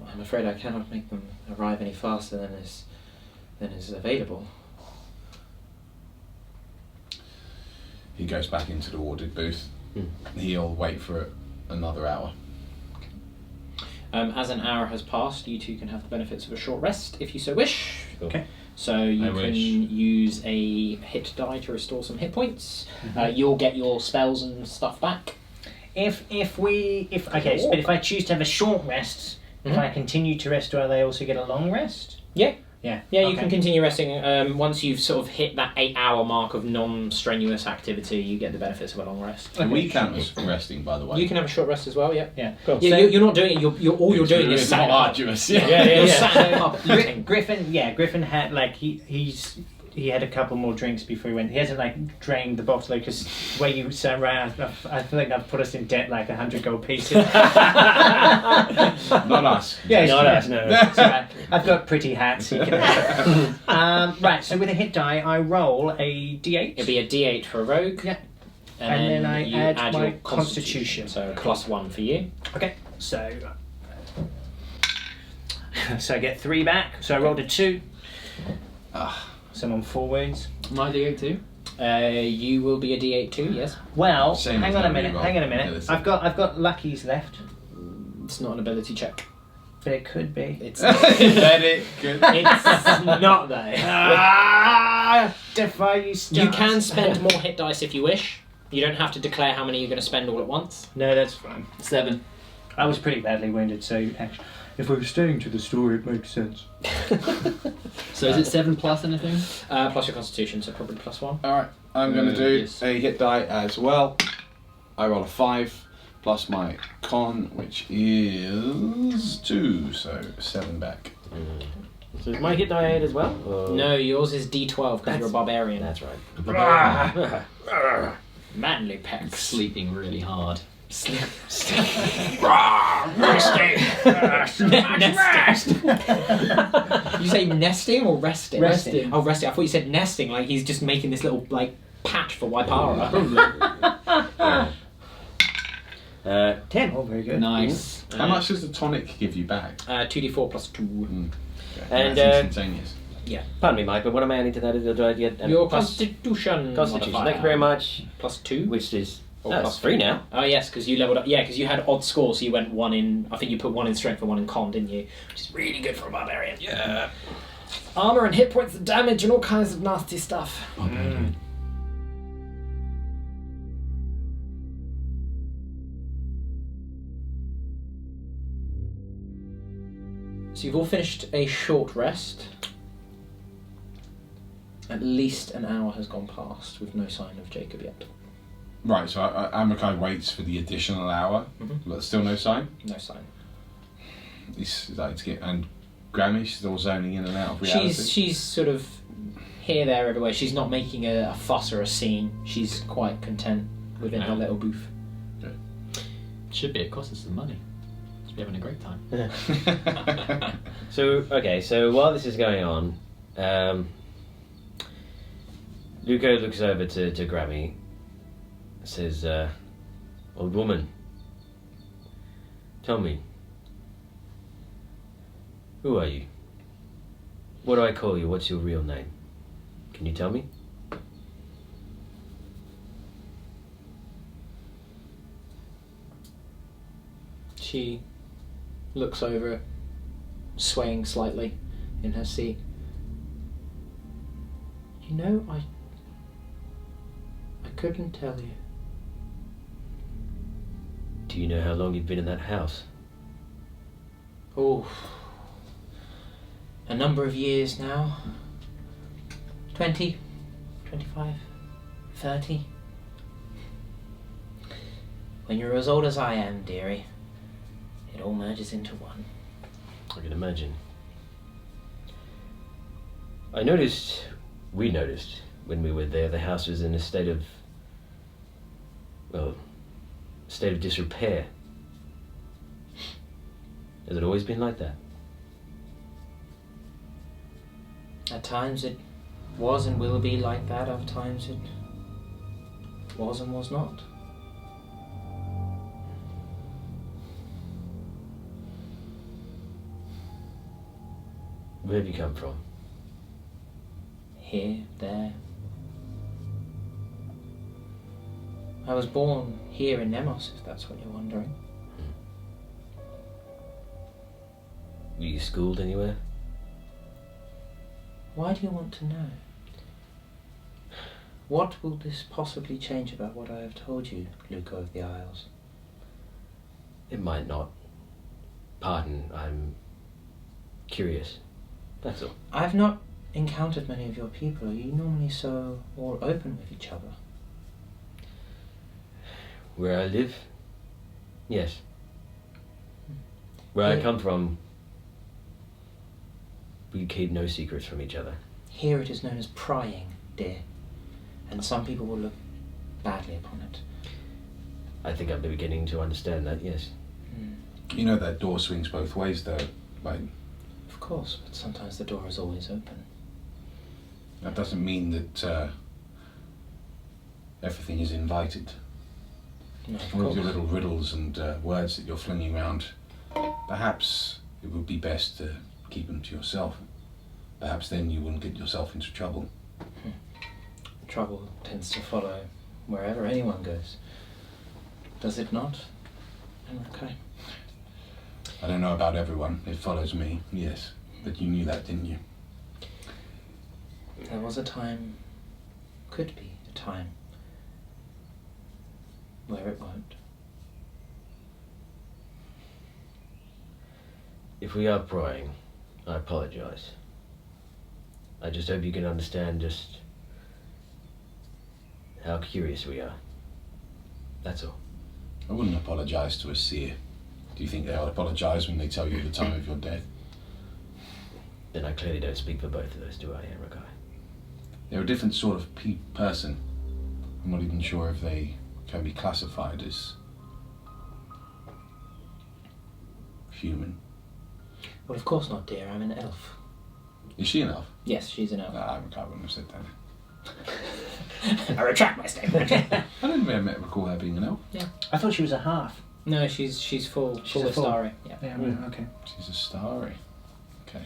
I'm afraid I cannot make them arrive any faster than is available. He goes back into the warded booth. He'll wait for another hour. As an hour has passed, you two can have the benefits of a short rest if you so wish. Cool. Okay. So you I can wish. use a hit die to restore some hit points. You'll get your spells and stuff back. But if I choose to have a short rest, if I continue to rest, do they also get a long rest? Yeah. Yeah. Yeah, you Okay. can continue resting. Once you've sort of hit that 8-hour mark of non-strenuous activity, you get the benefits of a long rest. And we count as resting, by the way. You can have a short rest as well. Yeah. Yeah. Cool. So- Yeah, you're not doing it. You're doing is It's sat not in a pub. arduous. You're Yeah. sat in a pub. eating. Griffin had like he had a couple more drinks before he went. He hasn't like drained the bottle because the way you sat around, I think I've put us in debt like 100 gold pieces. Not us. Yeah, Not us, no. It's all right. I've got pretty hats. You can right, so with a hit die, I roll a d8. It'll be a D8 for a rogue. Yeah. And, And then I you add my your constitution. So +1 for you. Okay, so I get 3 back. So I rolled a 2. So I'm on 4 wounds. My D8 too. You will be a D8 too. Yes. Well, Same hang as on a how we minute. roll. Hang on a Yeah, minute. that's I've got luckies left, It's not an ability check. but it could be. It's Let it. Good. it's not though. Defy you, stars. You can spend more hit dice if you wish. You don't have to declare how many you're going to spend all at once. No, that's fine. 7. I was pretty badly wounded, so actually, if we're staying to the story, it makes sense. So is it 7 plus anything? Plus your constitution, so probably +1. Alright, I'm going to do Yes. a hit die as well. I roll a 5 plus my con, which is 2, so 7 back. So is my hit die 8 as well? Or- No, yours is D12 because you're a barbarian. That's right. Manly pecs. Sleeping really hard. You say nesting or resting? Resting. Oh, resting. I thought you said nesting, like he's just making this little like patch for Waipara. 10. Oh, very good. Nice. How much does the tonic give you back? 2d4 plus 2. Okay, And, that's instantaneous. Pardon me, Mike, but what am I adding to that? Do I get Your plus- constitution. Constitution. modifier. Thank you very much. Plus 2. Which is Or that's plus 3 now. Oh yes, because you leveled up. Yeah, because you had odd scores, so you went 1 in. I think you put 1 in strength and 1 in con, didn't you? Which is really good for a barbarian. Yeah. Armor and hit points and damage and all kinds of nasty stuff. So you've all finished a short rest. At least an hour has gone past with no sign of Jacob yet. Right, so Amakai waits for the additional hour, but still no sign. No sign. He's like to get, and Grammy's still zoning in and out of reality. She's sort of here, there, everywhere. She's not making a fuss or a scene. She's quite content within her little booth. Should be. It costs us some money. Should be having a great time. So while this is going on, Luco looks over to Grammy, says, "Old woman, tell me, who are you? What do I call you? What's your real name? Can you tell me?" She looks over, swaying slightly in her seat. You know, I couldn't tell you. Do you know how long you've been in that house? Oh, a number of years now. 20, 25, 30. When you're as old as I am, dearie, it all merges into one. I can imagine. We noticed when we were there, the house was in a state of well, state of disrepair. Has it always been like that? At times it was and will be like that, other times it was and was not. Where have you come from? Here, there. I was born here in Nemos, if that's what you're wondering. Were you schooled anywhere? Why do you want to know? What will this possibly change about what I have told you, Luco of the Isles? It might not. Pardon, I'm curious. That's all. I've not encountered many of your people. Are you normally so all open with each other? Where I live? Yes. Where I Yeah. come from, we keep no secrets from each other. Here it is known as prying, dear. And some people will look badly upon it. I think I'm beginning to understand that, yes. You know that door swings both ways, though, right? Of course, but sometimes the door is always open. That doesn't mean that everything is invited. No, of All of course. your little riddles and words that you're flinging around, perhaps it would be best to keep them to yourself. Perhaps then you wouldn't get yourself into trouble. Trouble tends to follow wherever anyone goes. Does it not? Okay. I don't know about everyone. It follows me, yes. But you knew that, didn't you? There was a time, could be a time, where it won't. If we are prying, I apologize. I just hope you can understand just how curious we are. That's all. I wouldn't apologise to a seer. Do you think they'll apologise when they tell you the time of your death? Then I clearly don't speak for both of us, do I, Enrico? They're a different sort of person. I'm not even sure if they can be classified as human. Well, of course not, dear. I'm an elf. Is she an elf? Yes, she's an elf. I wouldn't have said that. I retract my statement. I didn't recall her being an elf. I thought she was a half. No, she's full. She's full a full. starry. Yeah. Yeah, okay. She's a starry. Okay.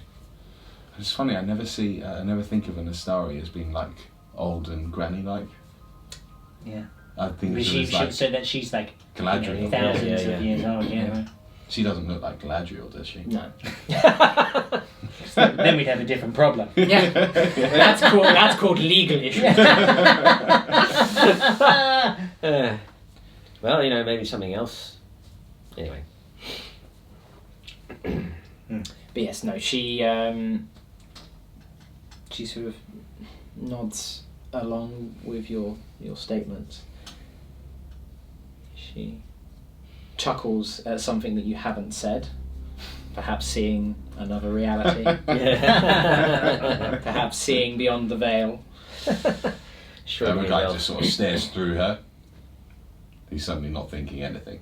It's funny, I never think of an Astari as being like old and granny-like. Yeah. I think But of her she as should like say that she's like Galadriel. thousands Yeah. of years old, yeah. She doesn't look like Galadriel, does she? No. Then we'd have a different problem. Yeah. Well, that's called legal issue. Well, maybe something else. Anyway. But yes, no, she sort of nods along with your statements. She chuckles at something that you haven't said, perhaps seeing another reality, perhaps seeing beyond the veil. Sure. The guy just sort of stares through her. He's suddenly not thinking anything.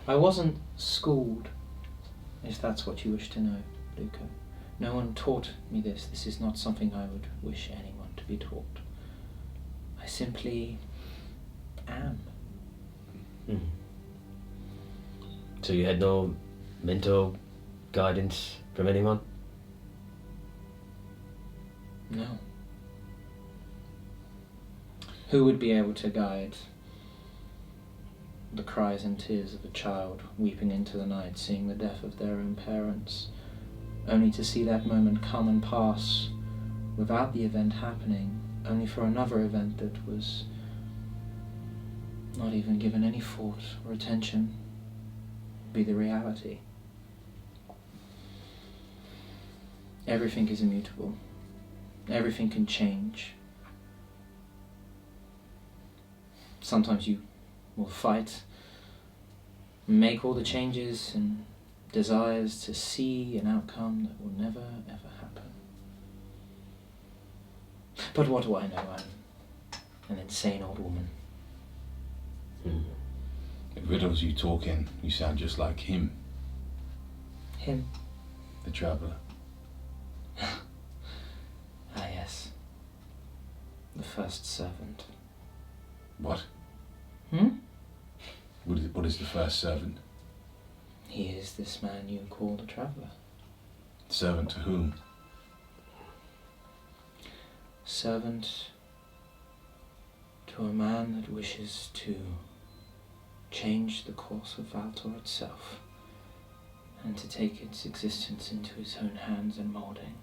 I wasn't schooled, if that's what you wish to know, Luca. No one taught me this. This is not something I would wish anyone to be taught. I simply am. So you had no mental guidance from anyone? No. Who would be able to guide the cries and tears of a child weeping into the night, seeing the death of their own parents, only to see that moment come and pass without the event happening, only for another event that was not even given any thought or attention be the reality? Everything is immutable. Everything can change. Sometimes you will fight, make all the changes and desires to see an outcome that will never ever happen. But what do I know? I'm An insane old woman. The riddles you talk in, you sound just like him, Him? the traveller. Ah, yes. The first servant. What? Hmm? What is the first servant? He is this man you call the traveller. Servant to whom? Servant to a man that wishes to change the course of Valtor itself, and to take its existence into his own hands and moulding.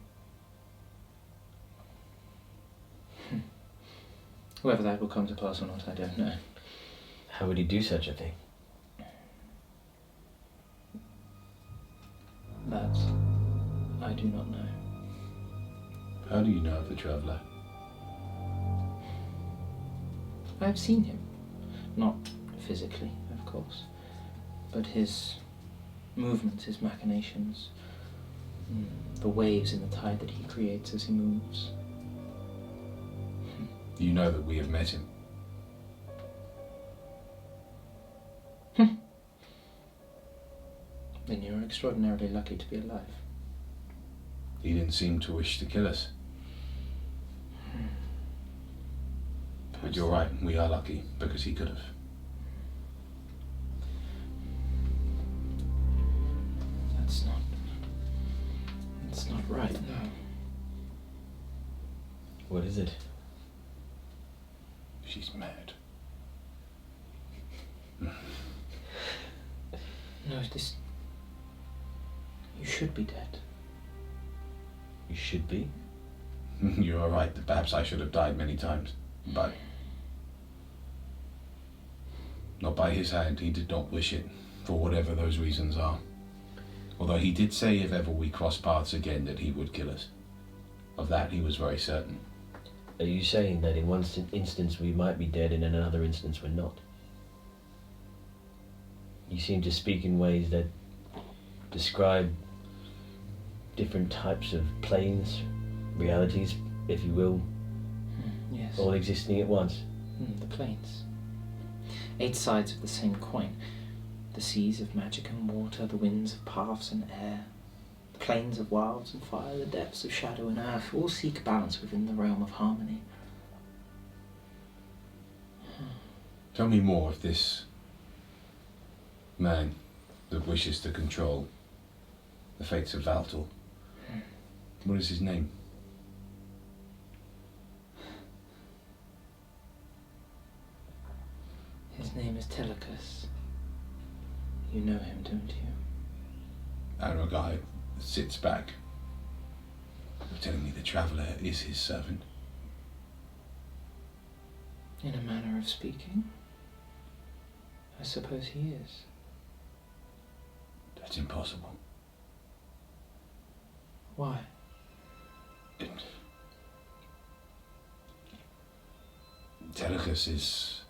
Whether that will come to pass or not, I don't know. How would he do such a thing? That I do not know. How do you know of the traveller? I have seen him. Not physically, of course, but his movements, his machinations, the waves in the tide that he creates as he moves. You know that we have met him. Then you're extraordinarily lucky to be alive. He didn't seem to wish to kill us. But you're right, we are lucky, because he could have. That's not right, no. What is it? She's mad. No, this... You should be dead. You should be? You are right that perhaps I should have died many times, but not by his hand. He did not wish it, for whatever those reasons are. Although he did say if ever we cross paths again that he would kill us. Of that he was very certain. Are you saying that in one instance we might be dead and in another instance we're not? You seem to speak in ways that describe different types of planes, realities, if you will, Yes. all existing at once. The planes. 8 sides of the same coin. The seas of magic and water, the winds of paths and air, the plains of wilds and fire, the depths of shadow and earth, all seek balance within the realm of harmony. Tell me more of this man that wishes to control the fates of Valtor. What is his name? His name is Telecus. You know him, don't you? Aragai sits back. You're telling me the traveller is his servant? In a manner of speaking, I suppose he is. That's impossible. Why? Telecus is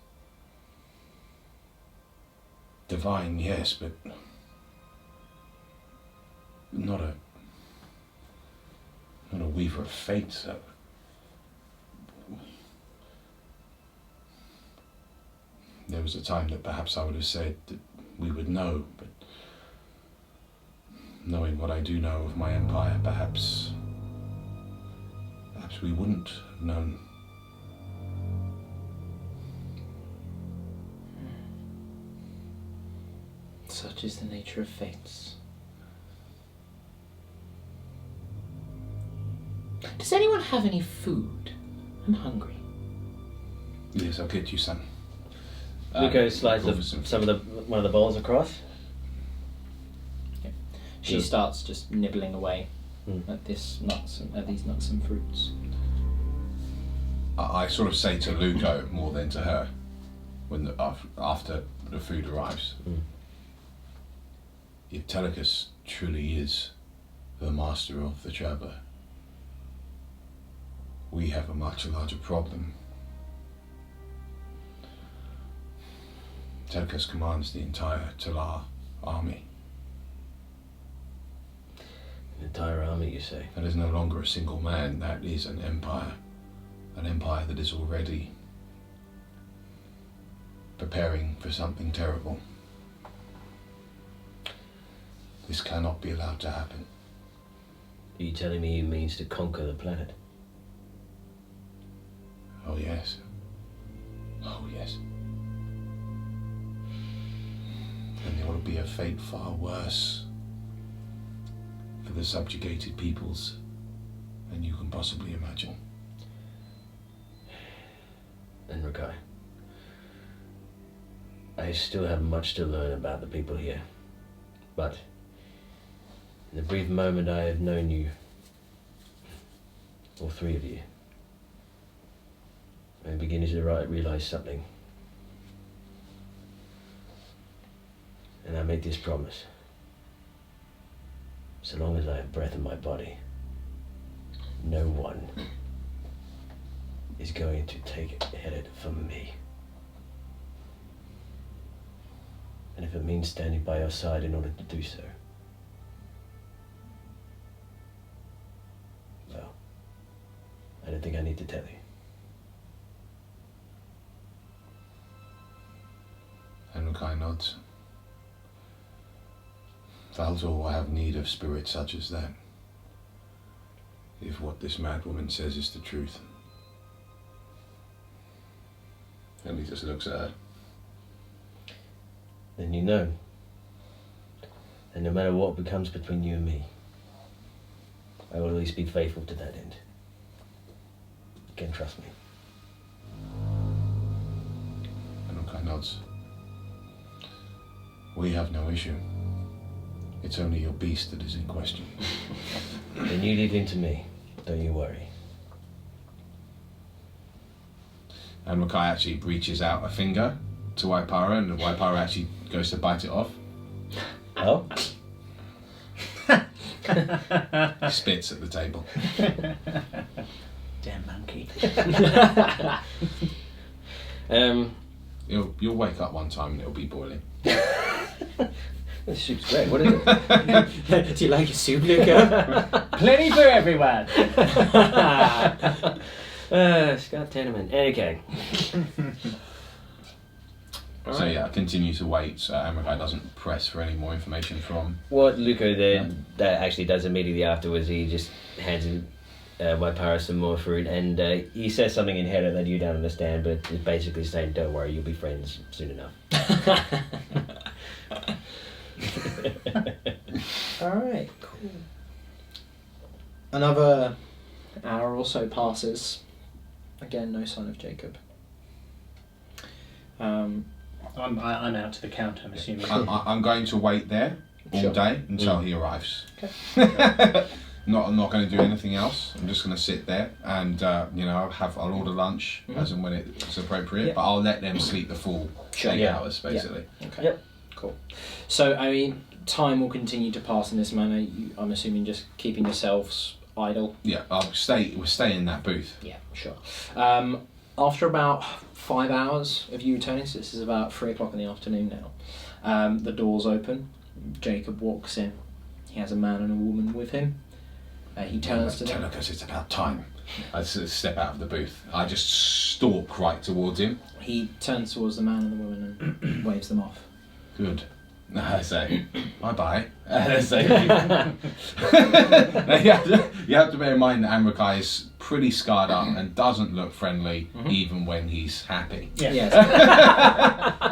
divine, yes, but not a weaver of fate. So there was a time that perhaps I would have said that we would know, but knowing what I do know of my empire, perhaps we wouldn't have known. Such is the nature of fates. Does anyone have any food? I'm hungry. Yes, I'll get you some. Nico slides go for one of the bowls across. She Good. starts just nibbling away at these nuts and fruits. I sort of say to Luco more than to her when after the food arrives. If Telecus truly is the master of the traveller, we have a much larger problem. Telecus commands the entire Talar army. An entire army, you say? That is no longer a single man, that is an empire. An empire that is already preparing for something terrible. This cannot be allowed to happen. Are you telling me he means to conquer the planet? Oh yes. Oh yes. And there will be a fate far worse for the subjugated peoples than you can possibly imagine. And Rakai, I still have much to learn about the people here. But in the brief moment I have known you, all three of you, I'm beginning to realize something. And I make this promise. So long as I have breath in my body, no one is going to take it from me. And if it means standing by your side in order to do so, well, I don't think I need to tell you. And Rukai nods. Valtor will have need of spirits such as that, if what this mad woman says is the truth. And he just looks at her. Then you know. And no matter what becomes between you and me, I will at least be faithful to that end. You can trust me. And Rukai nods. We have no issue. It's only your beast that is in question. Then you leave him to me. Don't you worry. And Rukai actually reaches out a finger to Waipara, and Waipara actually goes to bite it off. Oh? He spits at the table. Damn monkey. You'll wake up one time and it'll be boiling. This soup's great. What is it? Do you like your soup, Luca? Plenty for everyone. Scott Tenement. Okay. So yeah, I continue to wait. Amakai doesn't press for any more information from... What Luca then that actually does immediately afterwards, he just hands him Waipara some more fruit, and he says something in Hera that you don't understand, but it's basically saying, don't worry, you'll be friends soon enough. Alright, cool. Another hour or so passes. Again, no sign of Jacob. I'm out to the counter, I'm assuming. I'm going to wait there all Sure. day until he arrives. Okay. I'm not going to do anything else. I'm just going to sit there and I'll order lunch as and when it's appropriate. Yeah. But I'll let them sleep the full Sure. 8 Yeah. hours basically. Okay. Yep. Cool. So, I mean, time will continue to pass in this manner. I'm assuming just keeping yourselves idle. Yeah, We'll stay in that booth. Yeah, sure. After about 5 hours of you returning, so this is about 3 o'clock in the afternoon now, the doors open. Jacob walks in. He has a man and a woman with him. He turns to them. Telecus, it's about time. I just step out of the booth. I just stalk right towards him. He turns towards the man and the woman and waves them off. Good. I say, bye-bye. I say, you have to bear in mind that Amrakai is pretty scarred up and doesn't look friendly even when he's happy. Yeah. Yes.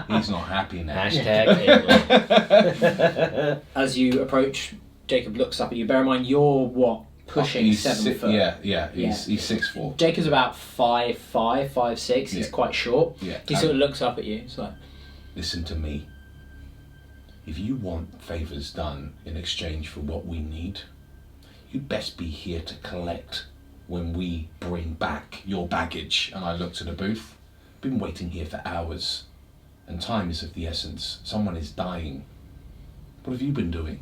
He's not happy now. Hashtag Hitler. As you approach, Jacob looks up at you. Bear in mind, you're what? Pushing He's 7 foot. Yeah, he's 6'4". Jacob's about 5'5", 5'6". He's Yeah. quite short. Yeah. He sort of looks up at you. It's like, Listen to me. If you want favours done in exchange for what we need, you'd best be here to collect when we bring back your baggage. And I look to the booth. Been waiting here for hours, and time is of the essence. Someone is dying. What have you been doing?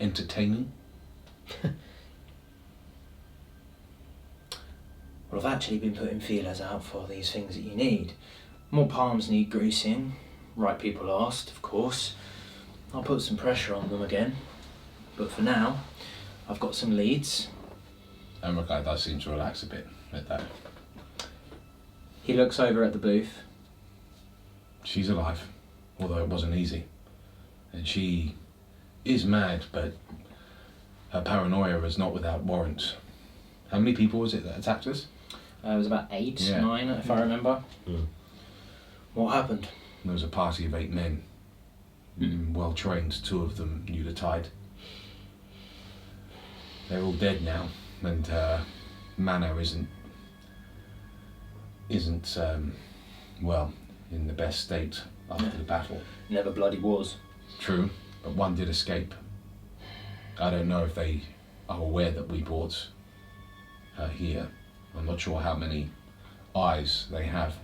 Entertaining? well, I've actually been putting feelers out for these things that you need. More palms need greasing. Right people asked, of course. I'll put some pressure on them again. But for now, I've got some leads. Amrakai does seem to relax a bit at that. He looks over at the booth. She's alive, although it wasn't easy. And she is mad, but her paranoia is not without warrant. How many people was it that attacked us? It was about 8, Yeah. 9, if I remember. Mm. What happened? There was a party of 8 men, well trained. 2 of them knew the tide. They're all dead now, and Manor isn't well in the best state after the battle. Never bloody was. True, but one did escape. I don't know if they are aware that we brought her here. I'm not sure how many eyes they have,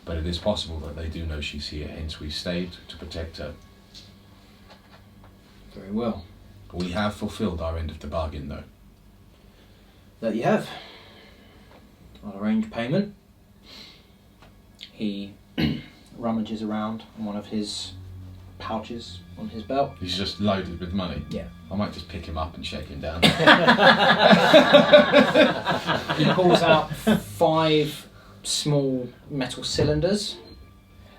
but it is possible that they do know she's here, hence we stayed to protect her. Very well. We have fulfilled our end of the bargain, though. That you have. I'll arrange payment. He rummages around in one of his pouches on his belt. He's just loaded with money. Yeah. I might just pick him up and shake him down. He pulls out 5 small metal cylinders.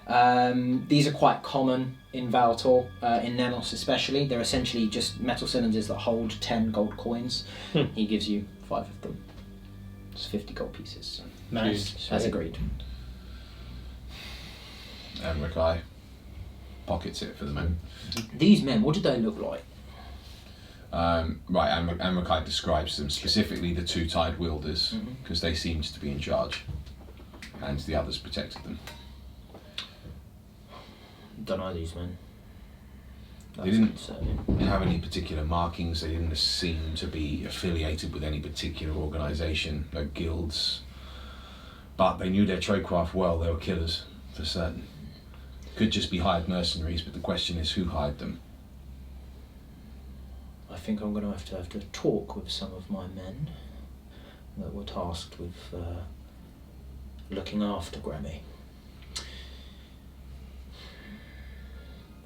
These are quite common in Valtor, in Nemos especially. They're essentially just metal cylinders that hold 10 gold coins. He gives you 5 of them. It's 50 gold pieces. Nice. As agreed. And Rikai pockets it for the men. These men, what did they look like? Right, and Rikai describes them, specifically the 2 tide wielders, because they seemed to be in charge, and the others protected them. Don't know these men. They didn't concerning. have any particular markings. They didn't seem to be affiliated with any particular organisation, no guilds. But they knew their tradecraft well. They were killers, for certain. Could just be hired mercenaries, but the question is who hired them. I think I'm going to have to talk with some of my men that were tasked with looking after Grammy.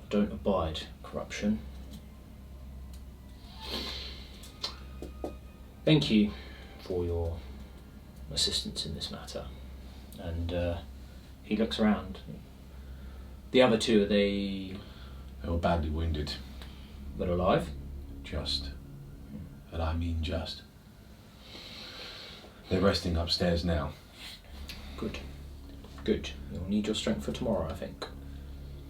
I don't abide corruption. Thank you for your assistance in this matter. And he looks around. The other 2, are they They were badly wounded. but alive? Just. And I mean just. They're resting upstairs now. Good. Good. You'll need your strength for tomorrow, I think.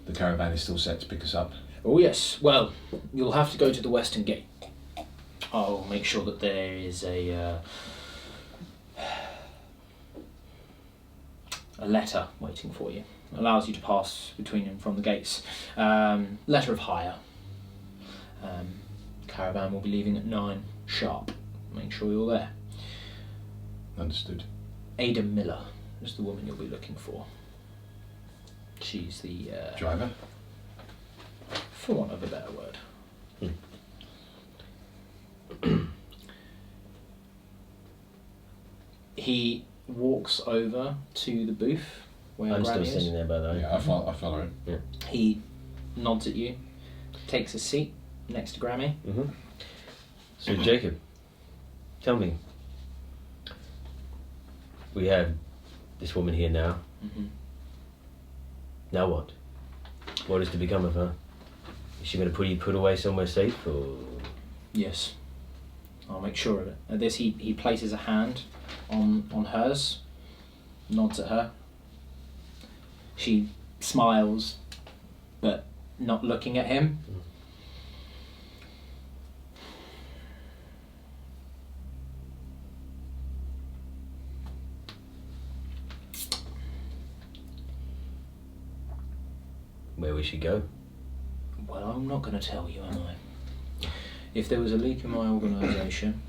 The caravan is still set to pick us up. Oh yes, well, you'll have to go to the western gate. I'll make sure that there is a letter waiting for you. Allows you to pass between and from the gates. Letter of hire. Caravan will be leaving at 9 sharp. Make sure you're there. Understood. Ada Miller is the woman you'll be looking for. She's the Driver? for want of a better word. He walks over to the booth where I'm still Granny sitting is. there, by the way. Yeah, I follow him. He nods at you, takes a seat next to Grammy. Mm-hmm. So, Jacob, tell me. We have this woman here now. Mm-hmm. Now what? What is to become of her? Is she going to be put away somewhere safe, or...? Yes, I'll make sure of it. At this, he places a hand on hers, nods at her. She smiles, but not looking at him. Where will she go? Well, I'm not going to tell you, am I? If there was a leak in my organisation,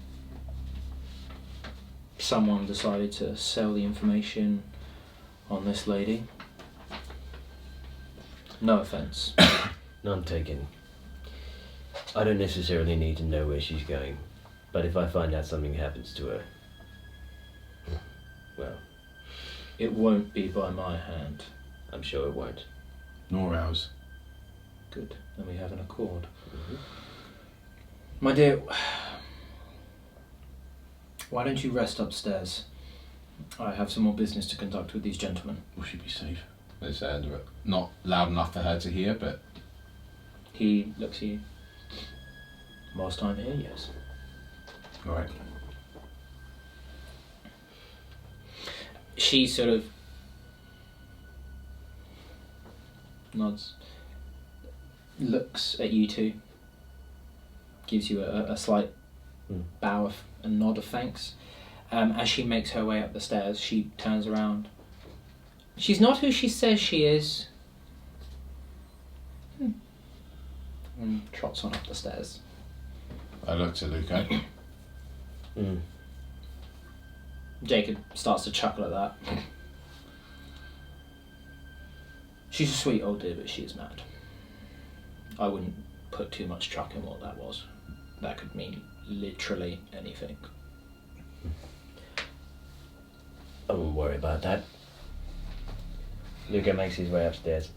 someone decided to sell the information on this lady. No offence. None taken. I don't necessarily need to know where she's going, but if I find out something happens to her, well, It won't be by my hand. I'm sure it won't. Nor ours. Good. Then we have an accord. My dear, why don't you rest upstairs? I have some more business to conduct with these gentlemen. Will she be safe? It's not loud enough for her to hear, but He looks at you. Whilst I'm here, yes. all right. She sort of nods, looks at you two, gives you a slight bow and nod of thanks. As she makes her way up the stairs, she turns around. She's not who she says she is. And trots on up the stairs. I look to Luca. Jacob starts to chuckle at that. She's a sweet old dear, but she is mad. I wouldn't put too much truck in what that was. That could mean literally anything. I wouldn't worry about that. Luca makes his way upstairs.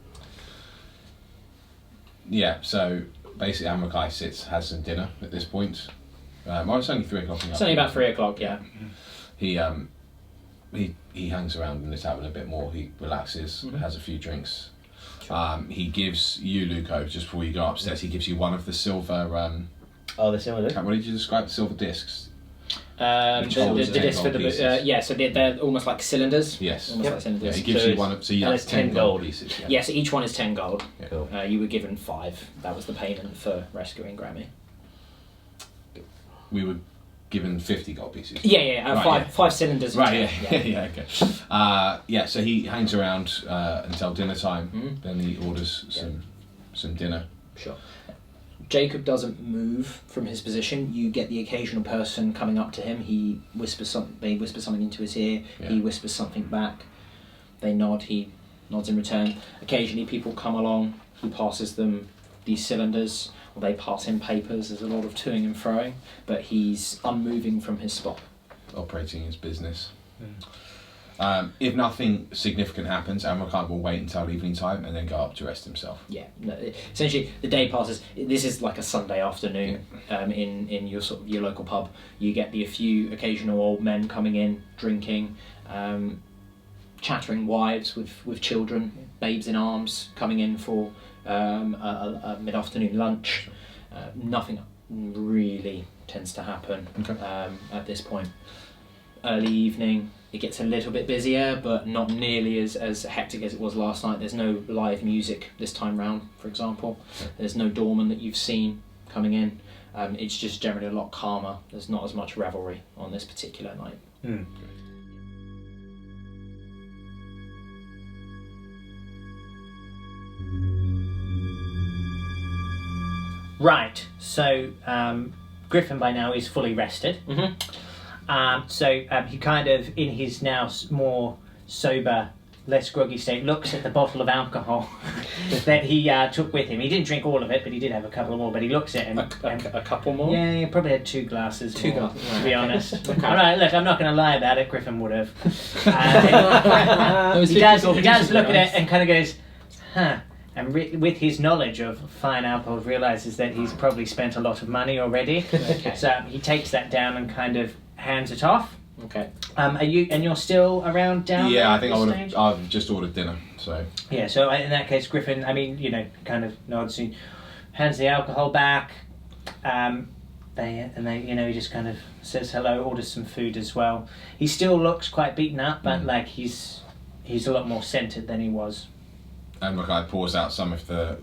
Yeah, so basically Amrakai has some dinner at this point. Well, it's only 3 o'clock in the It's only about afternoon. 3 o'clock, yeah. He hangs around in the tavern a bit more. He relaxes, has a few drinks. He gives you, Luco, just before you go upstairs, he gives you one of the silver... Oh, the silver. what did you describe? The silver discs? The disc for the pieces. yeah, so they're almost like cylinders. Yes. Almost like cylinders. Yeah, he gives So you one of... So you that's have 10 10 gold gold. pieces. Yeah. Yes, each one is 10 gold. Cool. You were given 5. That was the payment for rescuing Grammy. We were given 50 gold pieces. Yeah, Right, five cylinders. in Right, total, yeah, okay. So he hangs around until dinner time. Mhm. Then he orders some dinner. Sure. Jacob doesn't move from his position. You get the occasional person coming up to him. He whispers something. They whisper something into his ear. Yeah. He whispers something back. They nod. He nods in return. Occasionally, people come along. He passes them these cylinders, or they pass him papers. There's a lot of toing and froing, but he's unmoving from his spot. Operating his business. If nothing significant happens, Amrakai will wait until evening time and then go up to rest himself. Yeah, no, essentially the day passes. This is like a Sunday afternoon in your sort of your local pub. You get a few occasional old men coming in, drinking, chattering wives with children, babes in arms, coming in for a mid-afternoon lunch. Nothing really tends to happen at this point. Early evening, it gets a little bit busier, but not nearly as hectic as it was last night. There's no live music this time round, for example. There's no doorman that you've seen coming in. It's just generally a lot calmer. There's not as much revelry on this particular night. Right, so Griffin by now is fully rested. So he kind of, in his now more sober, less groggy state, looks at the bottle of alcohol that he took with him. He didn't drink all of it, but he did have a couple more. But he looks at it and A couple more? yeah, he probably had 2 glasses. Two more, glasses, to be right, honest. okay. All right, look, I'm not going to lie about it. Griffin would have. was He does 50 look at right? it and kind of goes, huh. And with his knowledge of fine alcohol, realizes that he's probably spent a lot of money already. Okay. So he takes that down and kind of hands it off. Okay. You're still around down? Yeah, there I at think this I would stage? have. I've just ordered dinner, so Yeah, so in that case, Griffin, kind of nods, he hands the alcohol back. He just kind of says hello, orders some food as well. He still looks quite beaten up, but like he's a lot more centered than he was. Amrakai pours out some of the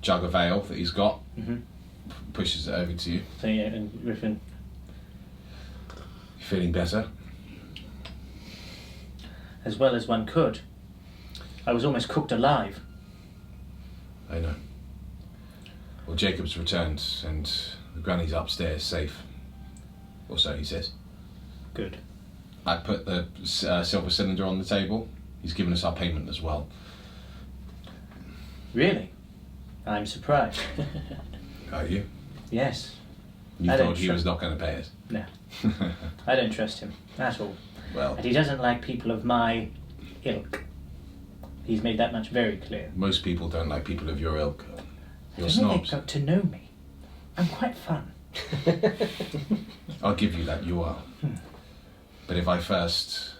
jug of ale that he's got, pushes it over to you. So yeah, and Griffin, You feeling better? as well as one could. I was almost cooked alive. I know. Well, Jacob's returned and the granny's upstairs safe. Or so he says. Good. I put the silver cylinder on the table. He's given us our payment as well. Really? I'm surprised. Are you? Yes. You I don't thought he trust- was not going to pay us? No. I don't trust him at all. Well, And he doesn't like people of my ilk. He's made that much very clear. most people don't like people of your ilk. You're I think they've snobs. got to know me. I'm quite fun. I'll give you that, you are. But if I first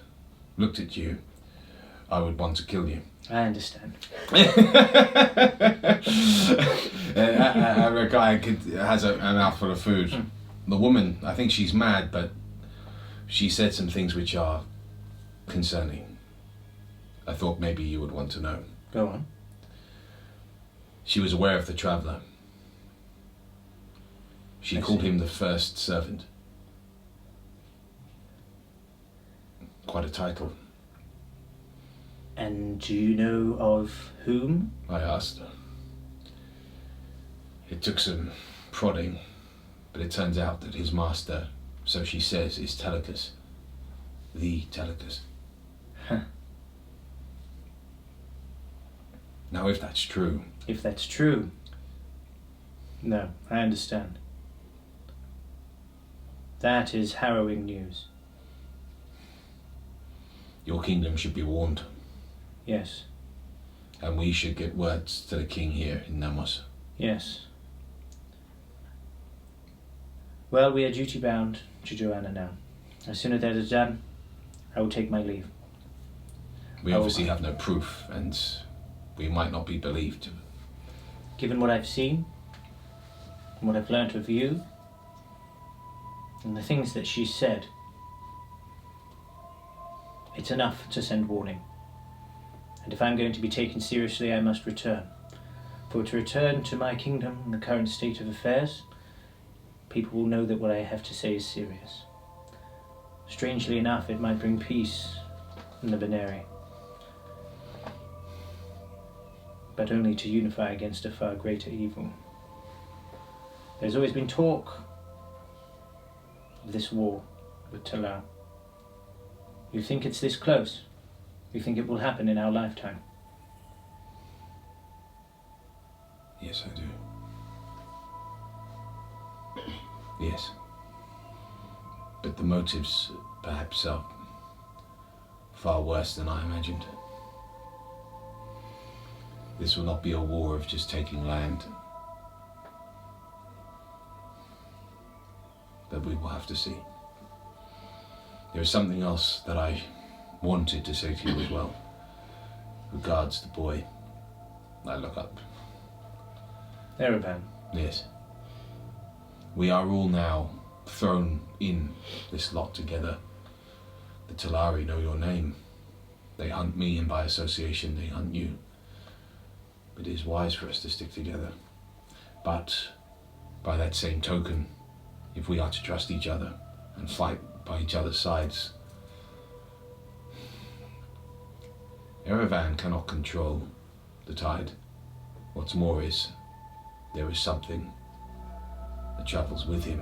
looked at you I would want to kill you. I understand. A guy has a mouthful of food. The woman, I think she's mad, but she said some things which are concerning. I thought maybe you would want to know. Go on. She was aware of the traveller. She called him the first servant. Quite a title. And do you know of whom? I asked her. It took some prodding, but it turns out that his master, so she says, is Telecus. The Telecus. Huh. Now, if that's true... If that's true... No, I understand. That is harrowing news. Your kingdom should be warned. Yes. And we should get words to the king here in Namos. Yes. Well, we are duty bound to Joanna now. As soon as that is done, I will take my leave. We obviously have no proof, and we might not be believed. Given what I've seen, and what I've learnt of you, and the things that she said, it's enough to send warning. And if I'm going to be taken seriously, I must return. For to return to my kingdom in the current state of affairs, people will know that what I have to say is serious. Strangely enough, it might bring peace in the Veneri, but only to unify against a far greater evil. There's always been talk of this war with Talau. You think it's this close? You think it will happen in our lifetime? Yes, I do. Yes. But the motives, perhaps, are far worse than I imagined. This will not be a war of just taking land. But we will have to see. There is something else that I wanted to say to you as well. Regards the boy. I look up. Erevan. Yes. We are all now thrown in this lot together. The Talari know your name. They hunt me, and by association they hunt you. It is wise for us to stick together. But by that same token, if we are to trust each other and fight by each other's sides, Erevan cannot control the tide. What's more is, there is something that travels with him,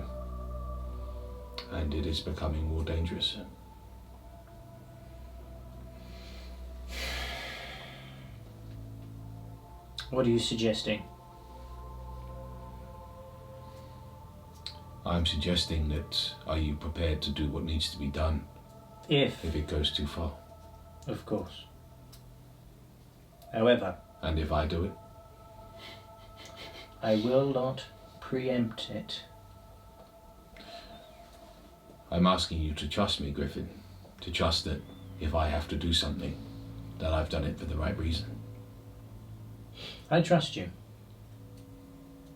and it is becoming more dangerous. What are you suggesting? I'm suggesting that, are you prepared to do what needs to be done If it goes too far? of course. However, And if I do it? I will not preempt it. I'm asking you to trust me, Griffin. To trust that if I have to do something, that I've done it for the right reason. I trust you.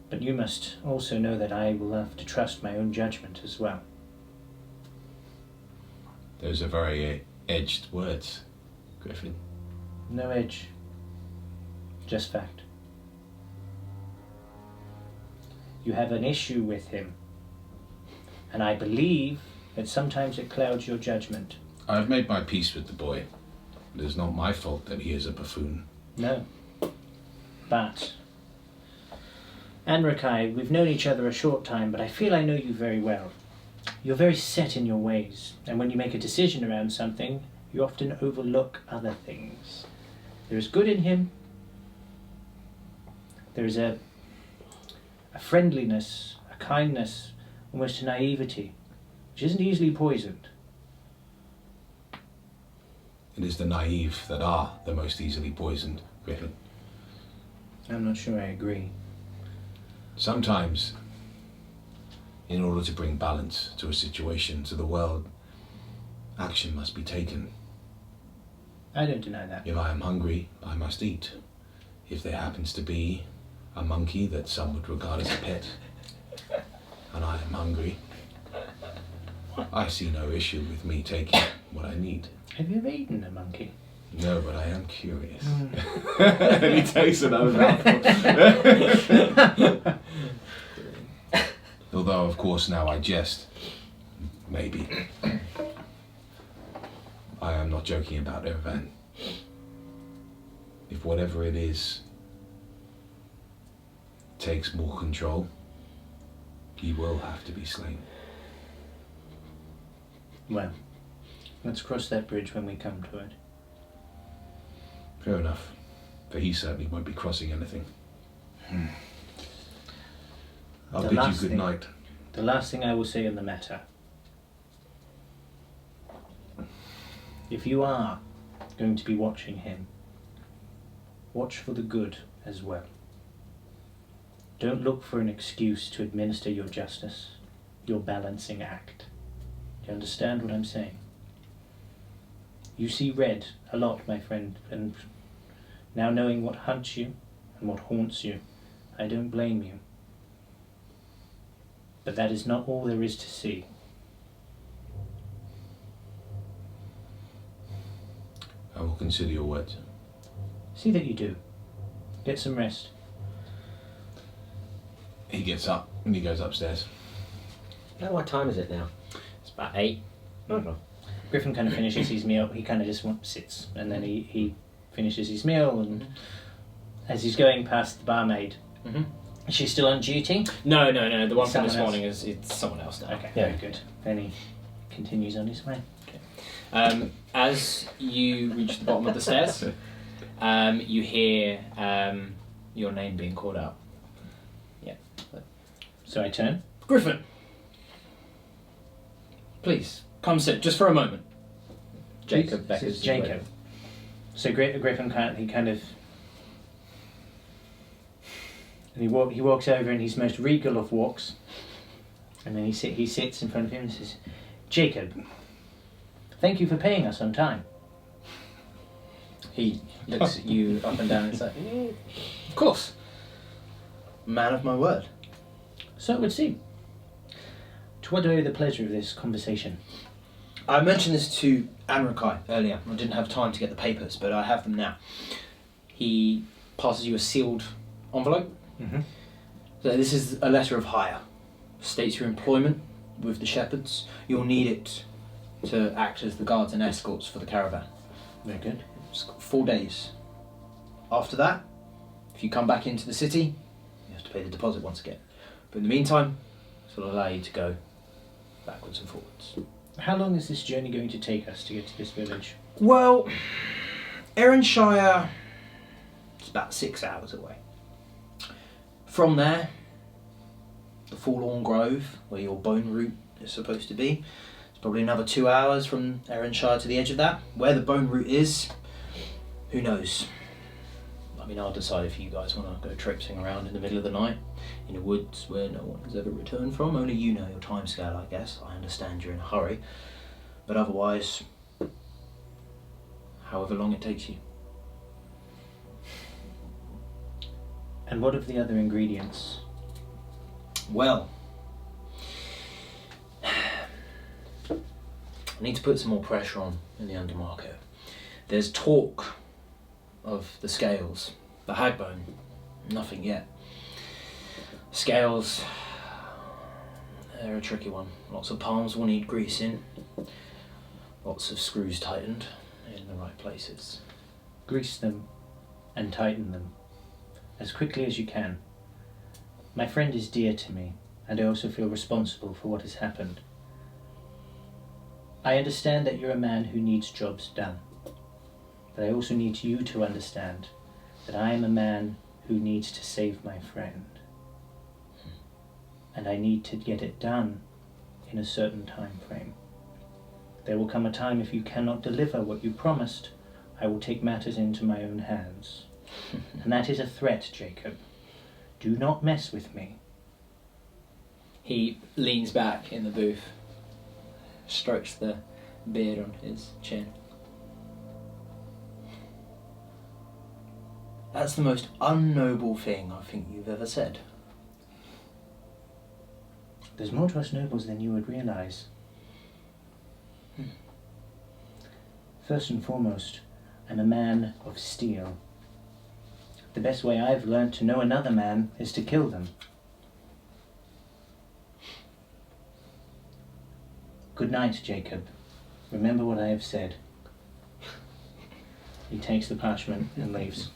But you must also know that I will have to trust my own judgment as well. Those are very edged words, Griffin. No edge. Just fact. You have an issue with him. And I believe that sometimes it clouds your judgment. I've made my peace with the boy. It is not my fault that he is a buffoon. No. But Anrakai, we've known each other a short time, but I feel I know you very well. You're very set in your ways, and when you make a decision around something, you often overlook other things. There is good in him. There is a friendliness, a kindness, almost a naivety, which isn't easily poisoned. It is the naive that are the most easily poisoned, Griffin. I'm not sure I agree. Sometimes, in order to bring balance to a situation, to the world, action must be taken. I don't deny that. If I am hungry, I must eat. If there happens to be a monkey that some would regard as a pet, and I am hungry, I see no issue with me taking what I need. Have you ever eaten a monkey? No, but I am curious. And he takes another mouthful. Although, of course, now I jest. Maybe. I am not joking about Erevan. If whatever it is takes more control, he will have to be slain. Well, let's cross that bridge when we come to it. Fair enough. For he certainly won't be crossing anything. I'll The bid you last good thing- night. The last thing I will say on the matter. If you are going to be watching him, watch for the good as well. Don't look for an excuse to administer your justice, your balancing act. Do you understand what I'm saying? You see red a lot, my friend, and now knowing what hunts you and what haunts you, I don't blame you. But that is not all there is to see. I will consider your words. See that you do. Get some rest. He gets up and he goes upstairs. Now, what time is it now? It's about 8. Okay. Griffin kind of finishes his meal. He kind of just sits, and then he finishes his meal, and as he's going past the barmaid, Mm-hmm. is she still on duty? No. The one from this Someone else. morning it's someone else now. Okay, Yeah. very good. Then he continues on his way. As you reach the bottom of the stairs, you hear your name being called out. So I turn. Griffin! Please, come sit, just for a moment. Jacob This beckons is you away. Jacob. So Griffin kind of. And he walks over in his most regal of walks, and then he sits in front of him and says, "Jacob, thank you for paying us on time." He looks at you up and down and says, Of course. Man of my word. So it would seem. To what do I owe the pleasure of this conversation? I mentioned this to Amrakai earlier. I didn't have time to get the papers, but I have them now. He passes you a sealed envelope. Mm-hmm. So this is a letter of hire. States your employment with the shepherds. You'll need it to act as the guards and escorts for the caravan. Very good. It's got 4 days. After that, if you come back into the city, you have to pay the deposit once again. But in the meantime, this will allow you to go backwards and forwards. How long is this journey going to take us to get to this village? Well, Erenshire is about 6 hours away. From there, the Forlorn Grove, where your bone route is supposed to be, it's probably another 2 hours from Erenshire to the edge of that. Where the bone route is, who knows? I mean, I'll decide if you guys want to go traipsing around in the middle of the night in the woods where no one has ever returned from. Only you know your timescale, I guess. I understand you're in a hurry. But otherwise, however long it takes you. And what of the other ingredients? Well, I need to put some more pressure on in the undermarket. There's talk of the scales, the hagbone, nothing yet. Scales, they're a tricky one. Lots of palms will need greasing, lots of screws tightened in the right places. Grease them and tighten them as quickly as you can. My friend is dear to me, and I also feel responsible for what has happened. I understand that you're a man who needs jobs done, but I also need you to understand that I am a man who needs to save my friend. And I need to get it done in a certain time frame. There will come a time if you cannot deliver what you promised, I will take matters into my own hands. And that is a threat, Jacob. Do not mess with me. He leans back in the booth, strokes the beard on his chin. That's the most unnoble thing I think you've ever said. There's more to us nobles than you would realise. First and foremost, I'm a man of steel. The best way I've learned to know another man is to kill them. Good night, Jacob. Remember what I have said. He takes the parchment and leaves.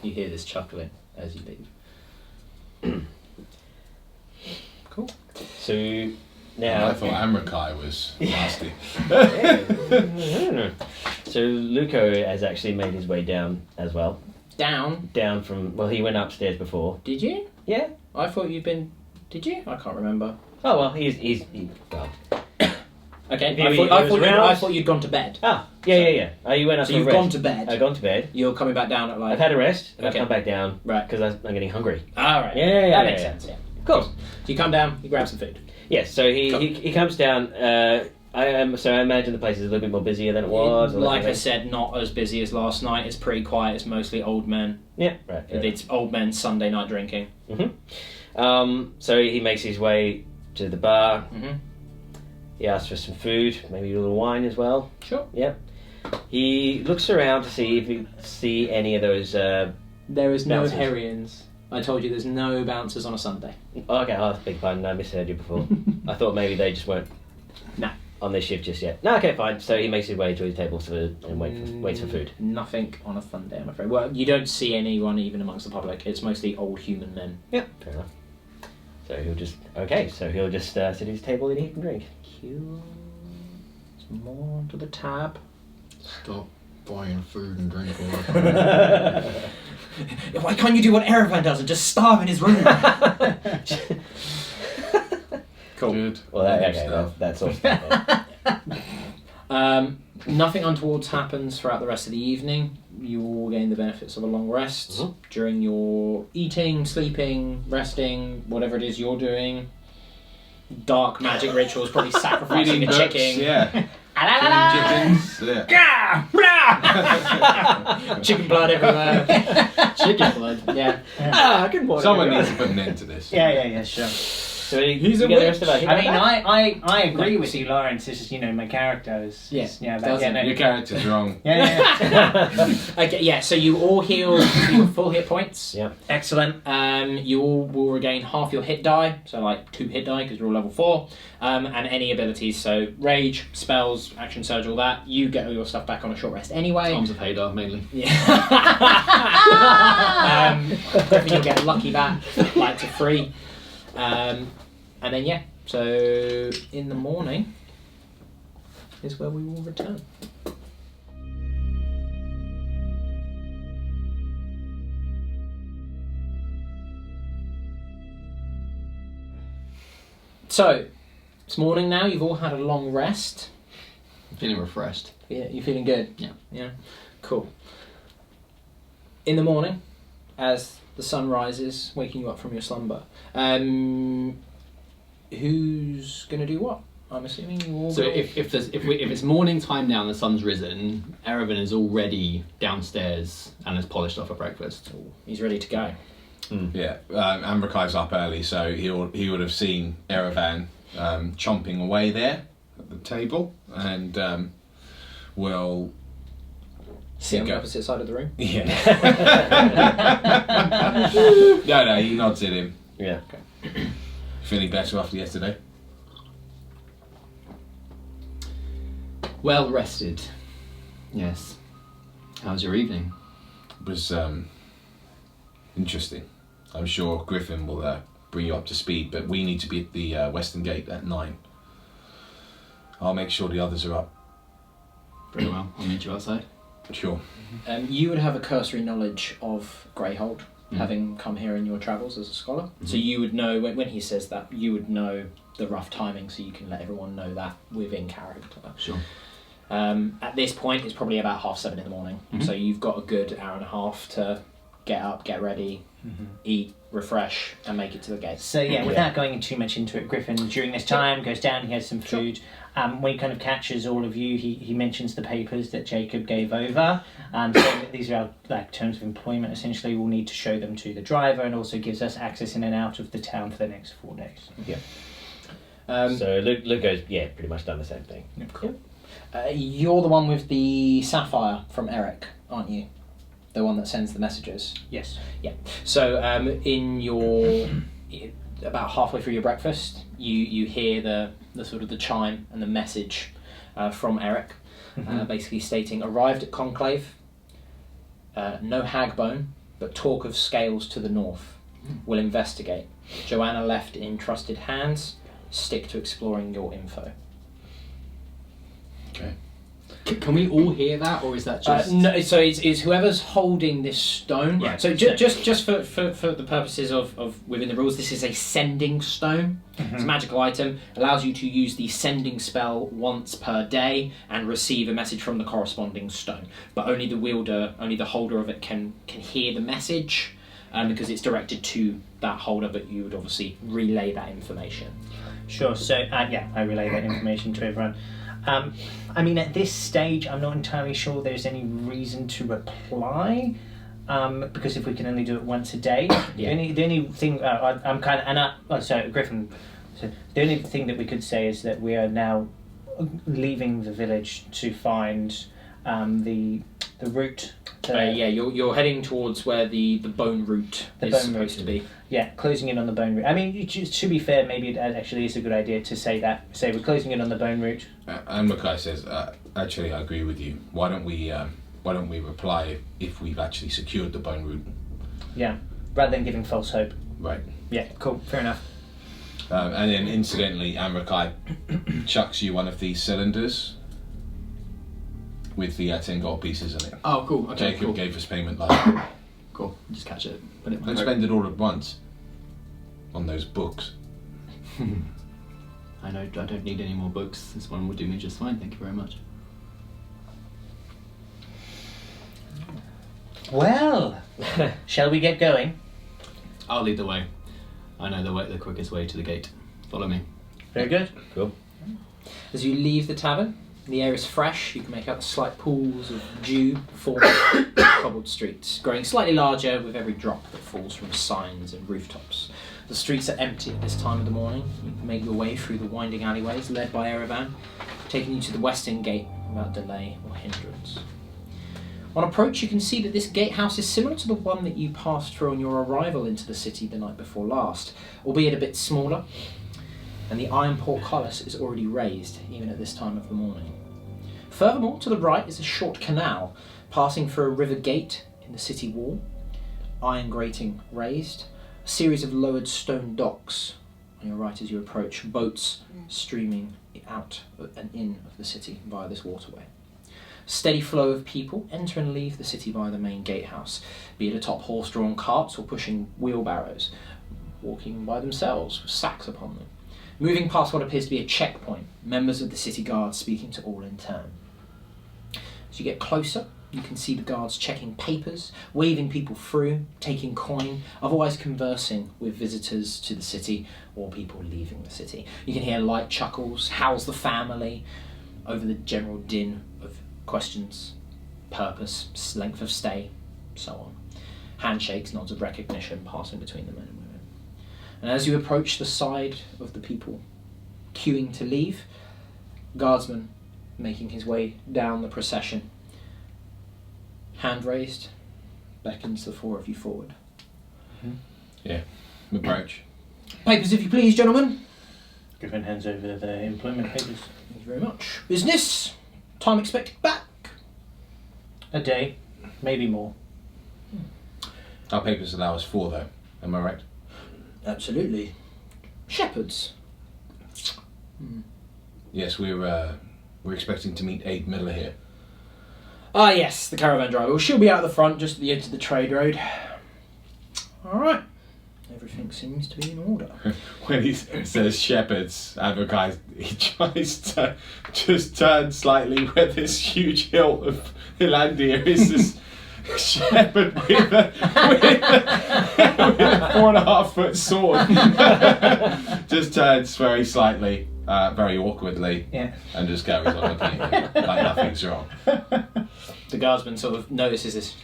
You hear this chuckling as you leave. Cool. So I now, thought Amrakai was nasty. so Luco has actually made his way down as well. Down? Down from, well, he went upstairs before. Did you? Yeah. I thought you'd been... Did you? I can't remember. Oh well, well. Okay, He I was around. thought you'd gone to bed. Ah, yeah. Oh, you went up So for a you've rest. gone to bed. I've gone to bed. You're coming back down at like... I've had a rest. And I've Okay. come back down. Right. Because I'm getting hungry. All right. Yeah, That makes yeah. sense, yeah. Of course. So you come down, you grab some food. Yes. So Cool. he comes down. I imagine the place is a little bit more busier than it was. or Like I that said, not as busy as last night. It's pretty quiet. It's mostly old men. yeah. Right. It's old men Sunday night drinking. So he makes his way to the bar. Mm-hmm. He asks for some food, maybe a little wine as well. Sure. Yep. He looks around to see if he see any of those. There is no Bouncers. Herrians. I told you there's no bouncers on a Sunday. Okay, big pardon. I misheard you before. I thought maybe they just weren't No. on their shift just yet. No, okay, fine. So he makes his way to his table and waits for food. Nothing on a Sunday, I'm afraid. Well, you don't see anyone even amongst the public. It's mostly old human men. Yep, fair enough. So he'll just sit at his table and eat and drink. Cue more to the tab. Stop buying food and drink all the time. Why can't you do what Erevan does and just starve in his room? Cool. Good. Well, that's all. Nothing untoward happens throughout the rest of the evening. You all gain the benefits of a long rest. Mhm. During your eating, sleeping, resting, whatever it is you're doing. Dark magic rituals, probably sacrificing Reading a books, chicken. yeah. Ah-la-la-la! Chickens, yeah. Chicken blood everywhere. Chicken blood. Yeah. Good morning. Someone everyone. needs to put an end to this. Yeah, sure. So He's a get the witch. rest of that. I mean, I agree with you, Lawrence. It's just, my character is... Your character's wrong. Yeah. Okay, yeah, so you all heal your full hit points. Yeah. Excellent. You all will regain half your hit die, so like 2 hit die because you're all level 4. And any abilities, so rage, spells, action surge, all that. You get all your stuff back on a short rest anyway. Arms of Hadar, mainly. Yeah. Definitely you'll get lucky back, like to 3. And then yeah, so in the morning is where we will return. So, it's morning now, you've all had a long rest. Feeling refreshed. Yeah, you feeling good? Yeah. Yeah, cool. In the morning, as the sun rises, waking you up from your slumber, who's going to do what? I'm assuming you all So go- if it's morning time now and the sun's risen, Erevan is already downstairs and has polished off a breakfast. he's ready to go. Yeah, Amrakai's up early, so he would have seen Erevan chomping away there at the table, and will Sit on the go. opposite side of the room. Yeah. No, he nods at him. Yeah. Feeling better after yesterday? Well rested. Yes. How's your evening? It was interesting. I'm sure Griffin will bring you up to speed, but we need to be at the Western Gate at 9. I'll make sure the others are up. Very well. I'll meet you outside. Sure. You would have a cursory knowledge of Greyhold, having come here in your travels as a scholar. So you would know, when he says that, you would know the rough timing, so you can let everyone know that within character. Sure. At this point, it's probably about 7:30 in the morning, so you've got a good hour and a half to get up, get ready, eat, refresh, and make it to the gate. So without going too much into it, Griffin during this time goes down, he has some food. When he kind of catches all of you, he mentions the papers that Jacob gave over, saying that these are like terms of employment. Essentially, we'll need to show them to the driver, and also gives us access in and out of the town for the next 4 days. So Luke goes, pretty much done the same thing. Cool. You're the one with the sapphire from Eric, aren't you? The one that sends the messages. Yes. Yeah. So in your about halfway through your breakfast, you hear the sort of the chime and the message from Eric, basically stating, arrived at Conclave, no hag bone, but talk of scales to the north. Will investigate. Joanna left in trusted hands. Stick to exploring your info. Okay. Can we all hear that, or is that just... No, so it's whoever's holding this stone. Right. So just for the purposes of within the rules, this is a sending stone. It's a magical item. Allows you to use the sending spell once per day and receive a message from the corresponding stone. But only the wielder, only the holder of it can hear the message, because it's directed to that holder, but you would obviously relay that information. Sure, so I relay that information to everyone. I mean, at this stage, I'm not entirely sure there's any reason to reply, because if we can only do it once a day, the only thing I'm kind of Griffin. So the only thing that we could say is that we are now leaving the village to find the route. You're heading towards where the bone route is supposed to be. Yeah, closing in on the bone route. I mean, to be fair, maybe it actually is a good idea to say that. Say we're closing in on the bone route. And Mackay says, actually, I agree with you. Why don't we reply if we've actually secured the bone route? Yeah, rather than giving false hope. Right. Yeah, cool, fair enough. And then incidentally, Amrakai chucks you one of these cylinders with the 10 gold pieces in it. Oh, cool. Okay, Jacob cool. gave us payment last week. Cool. Just catch it. Put it in my Don't coat. spend it all at once on those books. I know. I don't need any more books. This one will do me just fine. Thank you very much. Well, shall we get going? I'll lead the way. I know the quickest way to the gate. Follow me. Very good. Cool. As you leave the tavern, the air is fresh. You can make out the slight pools of dew forming cobbled streets, growing slightly larger with every drop that falls from signs and rooftops. The streets are empty at this time of the morning. You can make your way through the winding alleyways led by Erevan, taking you to the western gate without delay or hindrance. On approach, you can see that this gatehouse is similar to the one that you passed through on your arrival into the city the night before last, albeit a bit smaller, and the iron portcullis is already raised, even at this time of the morning. Furthermore, to the right is a short canal, passing through a river gate in the city wall, iron grating raised, a series of lowered stone docks on your right as you approach, boats streaming out and in of the city via this waterway. A steady flow of people enter and leave the city via the main gatehouse, be it atop horse-drawn carts or pushing wheelbarrows, walking by themselves with sacks upon them. Moving past what appears to be a checkpoint, members of the city guard speaking to all in turn. As you get closer, you can see the guards checking papers, waving people through, taking coin, otherwise conversing with visitors to the city or people leaving the city. You can hear light chuckles, how's the family, over the general din of questions, purpose, length of stay, so on. Handshakes, nods of recognition passing between the men and women. And as you approach the side of the people queuing to leave, guardsman making his way down the procession, hand raised, beckons the four of you forward. Yeah. Approach. Papers, if you please, gentlemen. Griffin hands over the employment papers. Thank you very much. Business. Time expected back. A day, maybe more. Our papers allow us 4, though. Am I right? Absolutely. Shepherds. Yes, we're expecting to meet Aid Miller here. Ah, yes, the caravan driver. Well, she'll be out the front, just at the edge of the trade road. All right. Everything seems to be in order. When he says shepherds, Amrakai, he tries to just turn slightly where this huge hilt of Hilandia is. shepherd with a 4.5-foot sword just turns very slightly, very awkwardly, and just carries on looking at him like nothing's wrong. The guardsman sort of notices this.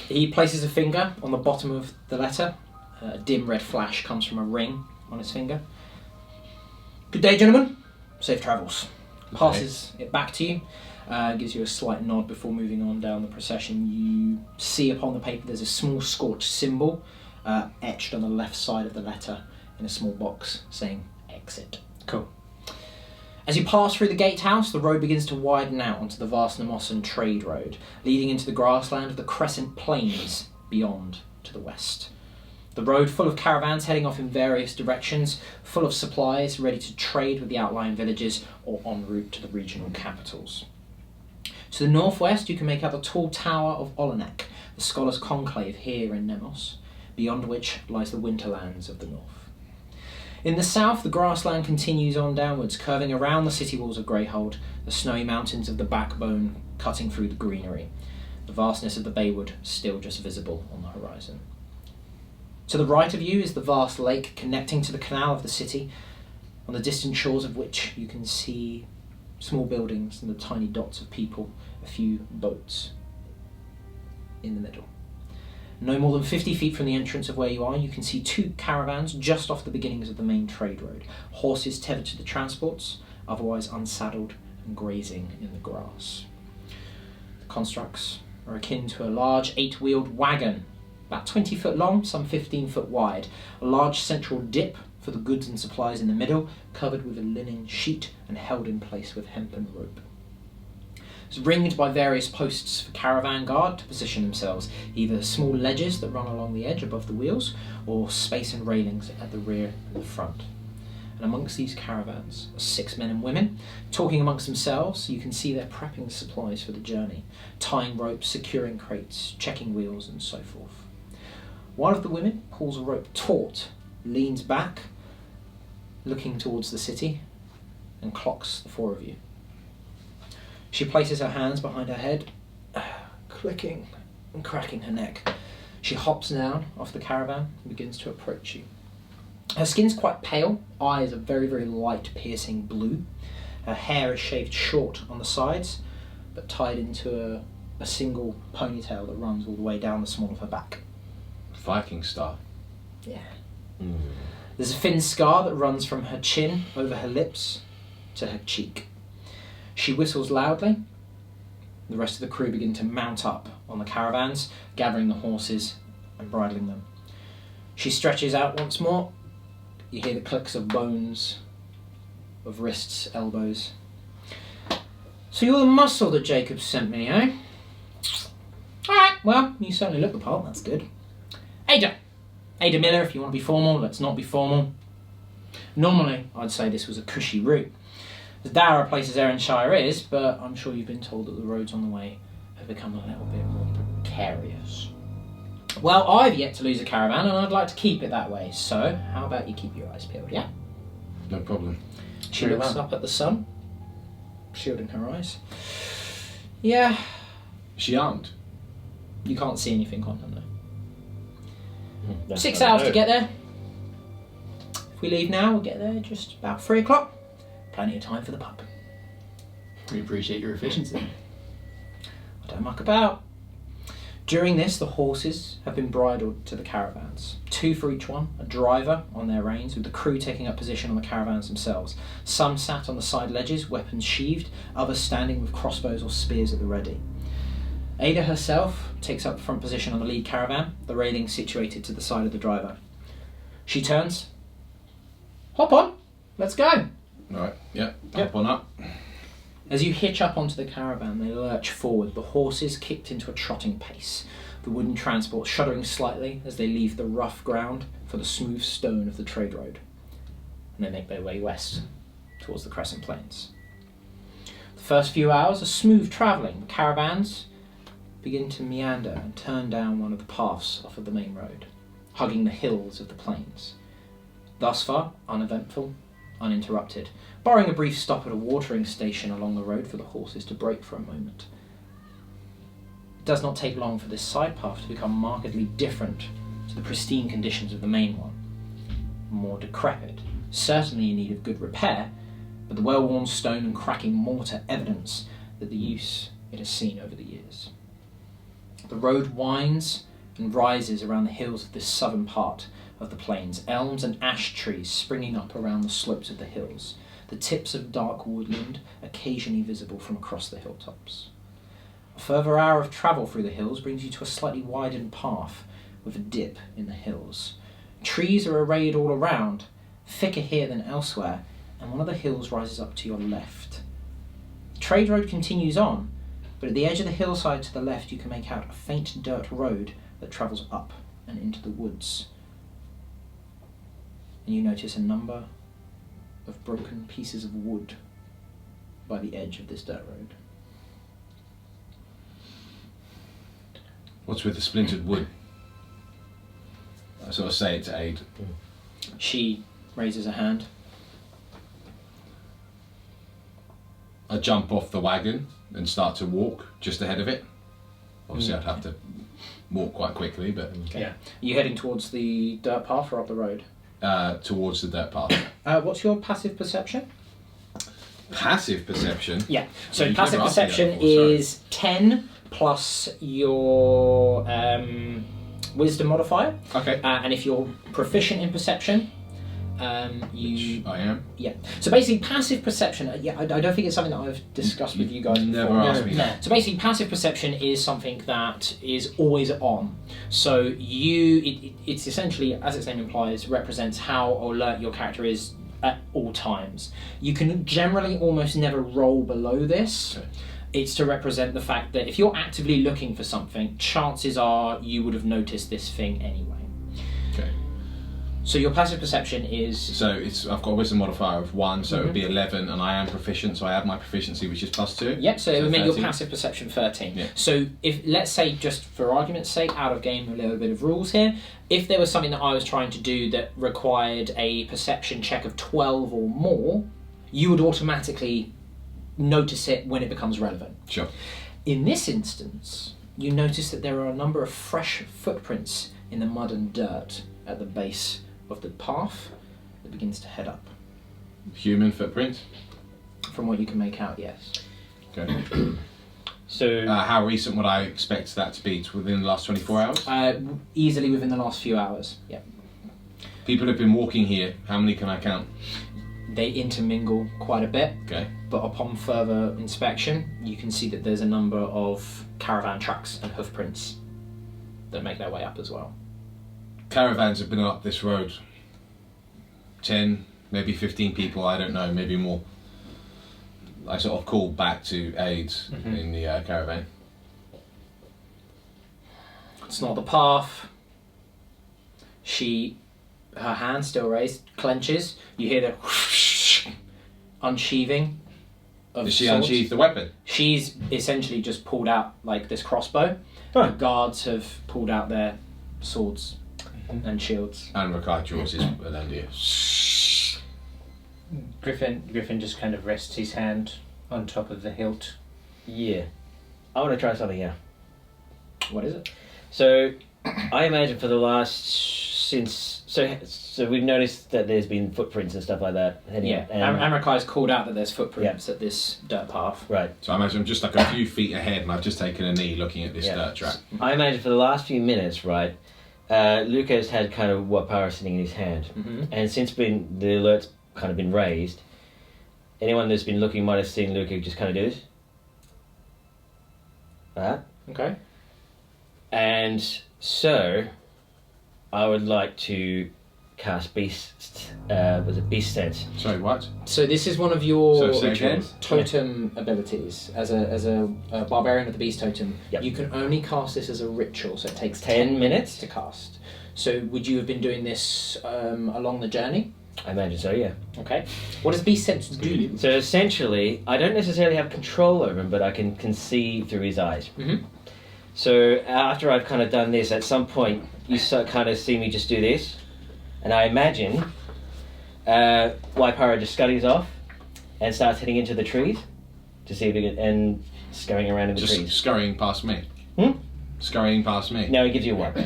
He places a finger on the bottom of the letter. A dim red flash comes from a ring on his finger. Good day, gentlemen. Safe travels. Passes it back to you. Gives you a slight nod before moving on down the procession. You see upon the paper there's a small scorched symbol etched on the left side of the letter in a small box saying exit. Cool. As you pass through the gatehouse, the road begins to widen out onto the vast Namosan trade road, leading into the grassland of the Crescent Plains beyond to the west. The road full of caravans heading off in various directions, full of supplies ready to trade with the outlying villages or en route to the regional capitals. To the northwest, you can make out the tall tower of Olenek, the scholars' conclave here in Nemos, beyond which lies the winterlands of the north. In the south, the grassland continues on downwards, curving around the city walls of Greyhold, the snowy mountains of the backbone cutting through the greenery, the vastness of the Baywood still just visible on the horizon. To the right of you is the vast lake connecting to the canal of the city, on the distant shores of which you can see small buildings and the tiny dots of people, a few boats in the middle. No more than 50 feet from the entrance of where you are, you can see 2 caravans just off the beginnings of the main trade road, horses tethered to the transports, otherwise unsaddled and grazing in the grass. The constructs are akin to a large 8-wheeled wagon, about 20 foot long, some 15 foot wide, a large central dip for the goods and supplies in the middle, covered with a linen sheet and held in place with hempen rope. It's ringed by various posts for caravan guard to position themselves, either small ledges that run along the edge above the wheels, or space and railings at the rear and the front. And amongst these caravans are 6 men and women, talking amongst themselves. You can see they're prepping the supplies for the journey, tying ropes, securing crates, checking wheels, and so forth. One of the women pulls a rope taut, leans back, looking towards the city, and clocks the 4 of you. She places her hands behind her head, clicking and cracking her neck. She hops down off the caravan and begins to approach you. Her skin's quite pale, eyes are very, very light, piercing blue. Her hair is shaved short on the sides, but tied into a single ponytail that runs all the way down the small of her back. Viking style. Yeah. There's a thin scar that runs from her chin over her lips to her cheek. She whistles loudly. The rest of the crew begin to mount up on the caravans, gathering the horses and bridling them. She stretches out once more. You hear the clicks of bones, of wrists, elbows. So you're the muscle that Jacob sent me, eh? Alright, well, you certainly look the part, that's good. Ada Miller, if you want to be formal, let's not be formal. Normally, I'd say this was a cushy route. As dour a place as Erenshire is, but I'm sure you've been told that the roads on the way have become a little bit more precarious. Well, I've yet to lose a caravan, and I'd like to keep it that way, so how about you keep your eyes peeled, yeah? No problem. She looks up at the sun, shielding her eyes. Yeah. Is she armed? You can't see anything on her, no. 6 I don't hours to know. get there. If we leave now, we'll get there just about 3 o'clock. Plenty of time for the pub. We appreciate your efficiency. I don't muck about. During this, the horses have been bridled to the caravans. 2 for each one, a driver on their reins, with the crew taking up position on the caravans themselves. Some sat on the side ledges, weapons sheathed, others standing with crossbows or spears at the ready. Ada herself takes up the front position on the lead caravan, the railing situated to the side of the driver. She turns. Hop on, let's go. Right, yeah, Yep. up on up. As you hitch up onto the caravan, they lurch forward, the horses kicked into a trotting pace, the wooden transport shuddering slightly as they leave the rough ground for the smooth stone of the trade road. And they make their way west, towards the Crescent Plains. The first few hours are smooth travelling. The caravans begin to meander and turn down one of the paths off of the main road, hugging the hills of the plains. Thus far, uneventful, uninterrupted, barring a brief stop at a watering station along the road for the horses to break for a moment. It does not take long for this side path to become markedly different to the pristine conditions of the main one. More decrepit, certainly in need of good repair, but the well-worn stone and cracking mortar evidence that the use it has seen over the years. The road winds and rises around the hills of this southern part of the plains, elms and ash trees springing up around the slopes of the hills, the tips of dark woodland occasionally visible from across the hilltops. A further hour of travel through the hills brings you to a slightly widened path with a dip in the hills. Trees are arrayed all around, thicker here than elsewhere, and one of the hills rises up to your left. The trade road continues on, but at the edge of the hillside to the left you can make out a faint dirt road that travels up and into the woods. And you notice a number of broken pieces of wood by the edge of this dirt road. What's with the splintered wood? I sort of say it to Aid. She raises a hand. I jump off the wagon and start to walk just ahead of it. Obviously, I'd have to walk quite quickly, but Okay. Are you heading towards the dirt path or up the road? towards the dirt path. What's your passive perception? Passive perception. Yeah. So You've passive never asked me that perception before, sorry. is 10 plus your wisdom modifier. Okay. And if you're proficient in perception, you... Which I am. Yeah. So basically, passive perception. I don't think it's something that I've discussed with you guys Never before. asked me that. So basically, passive perception is something that is always on. So it's essentially, as its name implies, represents how alert your character is at all times. You can generally almost never roll below this. Okay. It's to represent the fact that if you're actively looking for something, chances are you would have noticed this thing anyway. Okay. So your passive perception is... So I've got a wisdom modifier of 1, so it would be 11, and I am proficient, so I add my proficiency, which is +2. Yep, so it would make your 13. passive perception 13. Yeah. So if, let's say, just for argument's sake, out of game, a little bit of rules here, if there was something that I was trying to do that required a perception check of 12 or more, you would automatically notice it when it becomes relevant. Sure. In this instance, you notice that there are a number of fresh footprints in the mud and dirt at the base of the path that begins to head up. Human footprint. From what you can make out, yes. Okay. So How recent would I expect that to be? Within the last 24 hours? Easily within the last few hours, yeah. People have been walking here. How many can I count? They intermingle quite a bit, Okay. but upon further inspection, you can see that there's a number of caravan tracks and hoofprints that make their way up as well. Caravans have been up this road. 10, maybe 15 people, I don't know, maybe more. I sort of called back to aid in the caravan. It's not the path. Her hand still raised, clenches. You hear the unsheathing of Did she swords. unsheath the weapon? She's essentially just pulled out like this crossbow. The guards have pulled out their swords and shields. And Rakai draws his Alandia. Griffin just kind of rests his hand on top of the hilt. Yeah. I want to try something here. What is it? So, I imagine for the last... So we've noticed that there's been footprints and stuff like that. Yeah, Amrakai's called out that there's footprints at this dirt path. Right. So I imagine I'm just like a few feet ahead and I've just taken a knee looking at this dirt track. I imagine for the last few minutes, right, Lucas had kind of Wapara sitting in his hand. Mm-hmm. And since the alert's kind of been raised, anyone that's been looking might have seen Luca just kind of do this. Like that. Okay. And so, I would like to cast Beast Sense. Sorry, what? So this is one of your So say again? totem abilities. As a barbarian with the beast totem, Yep. you can only cast this as a ritual, so it takes 10 minutes to cast. So would you have been doing this along the journey? I imagine so, yeah. Okay. What does beast sense do? So essentially, I don't necessarily have control over him, but I can see through his eyes. Mm-hmm. So after I've kind of done this, at some point you kind of see me just do this, and I imagine Waipara just scuttles off and starts heading into the trees to see if he can, and scurrying around in the Just trees. scurrying past me. Hmm? Scurrying past me. No, he gives you a wipe.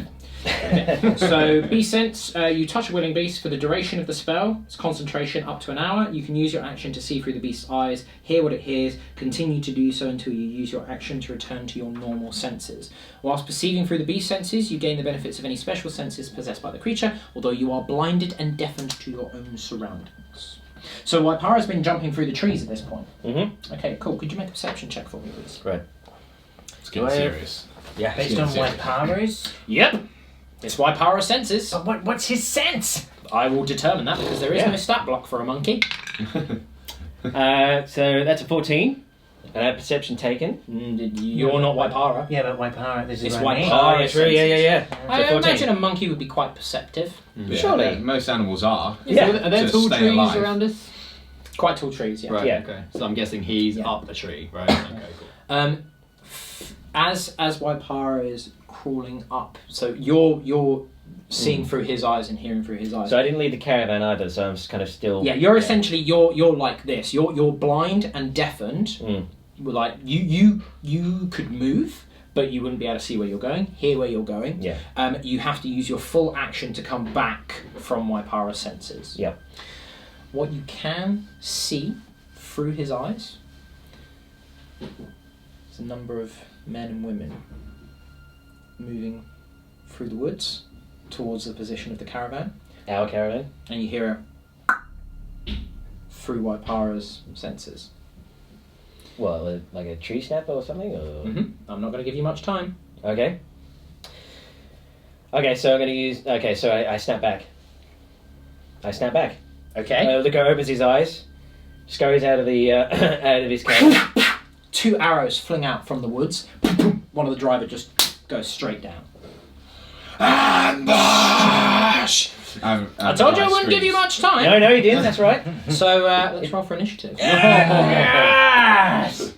So, beast sense, you touch a willing beast for the duration of the spell. It's concentration up to an hour. You can use your action to see through the beast's eyes, hear what it hears, continue to do so until you use your action to return to your normal senses. Whilst perceiving through the beast senses, you gain the benefits of any special senses possessed by the creature, although you are blinded and deafened to your own surroundings. So, Waipara's been jumping through the trees at this point. Mm-hmm. Okay, cool. Could you make a perception check for me, please? Right. It's getting serious. Yeah. Based on Waipara's? Yep. It's Waipara's senses. But what's his sense? I will determine that because there is no stat block for a monkey. So that's a 14. And I have perception taken. You're not Waipara. Yeah, but Waipara, this is It's what I mean. Waipara. Oh, yeah, true. Yeah. I So 14. imagine a monkey would be quite perceptive. Yeah, Surely. yeah, most animals are. Yeah. Are there To tall stay trees alive. around us? Quite tall trees, yeah. Right. Yeah. Okay. So I'm guessing he's Yeah. up a tree. Right. Okay. Cool. As Waipara is crawling up, so you're seeing through his eyes and hearing through his eyes. So I didn't lead the caravan either, so I'm just kind of still... Yeah, you're essentially you're like this. You're blind and deafened. Mm. Like you could move, but you wouldn't be able to see where you're going, hear where you're going. Yeah. You have to use your full action to come back from Waipara's senses. Yeah. What you can see through his eyes is a number of men and women moving through the woods towards the position of the caravan, Our caravan? and you hear it through Waipara's senses. Well, like a tree snap or something? Or... I'm not going to give you much time. Okay. Okay, so I'm going to use... Okay, so I snap back. Okay. The guy opens his eyes, scurries out of the out of his cave. 2 arrows fling out from the woods. One of the driver just goes straight down. Ambush! I told you I wouldn't give you much time. No, you didn't. That's right. So let's roll for initiative. Yes!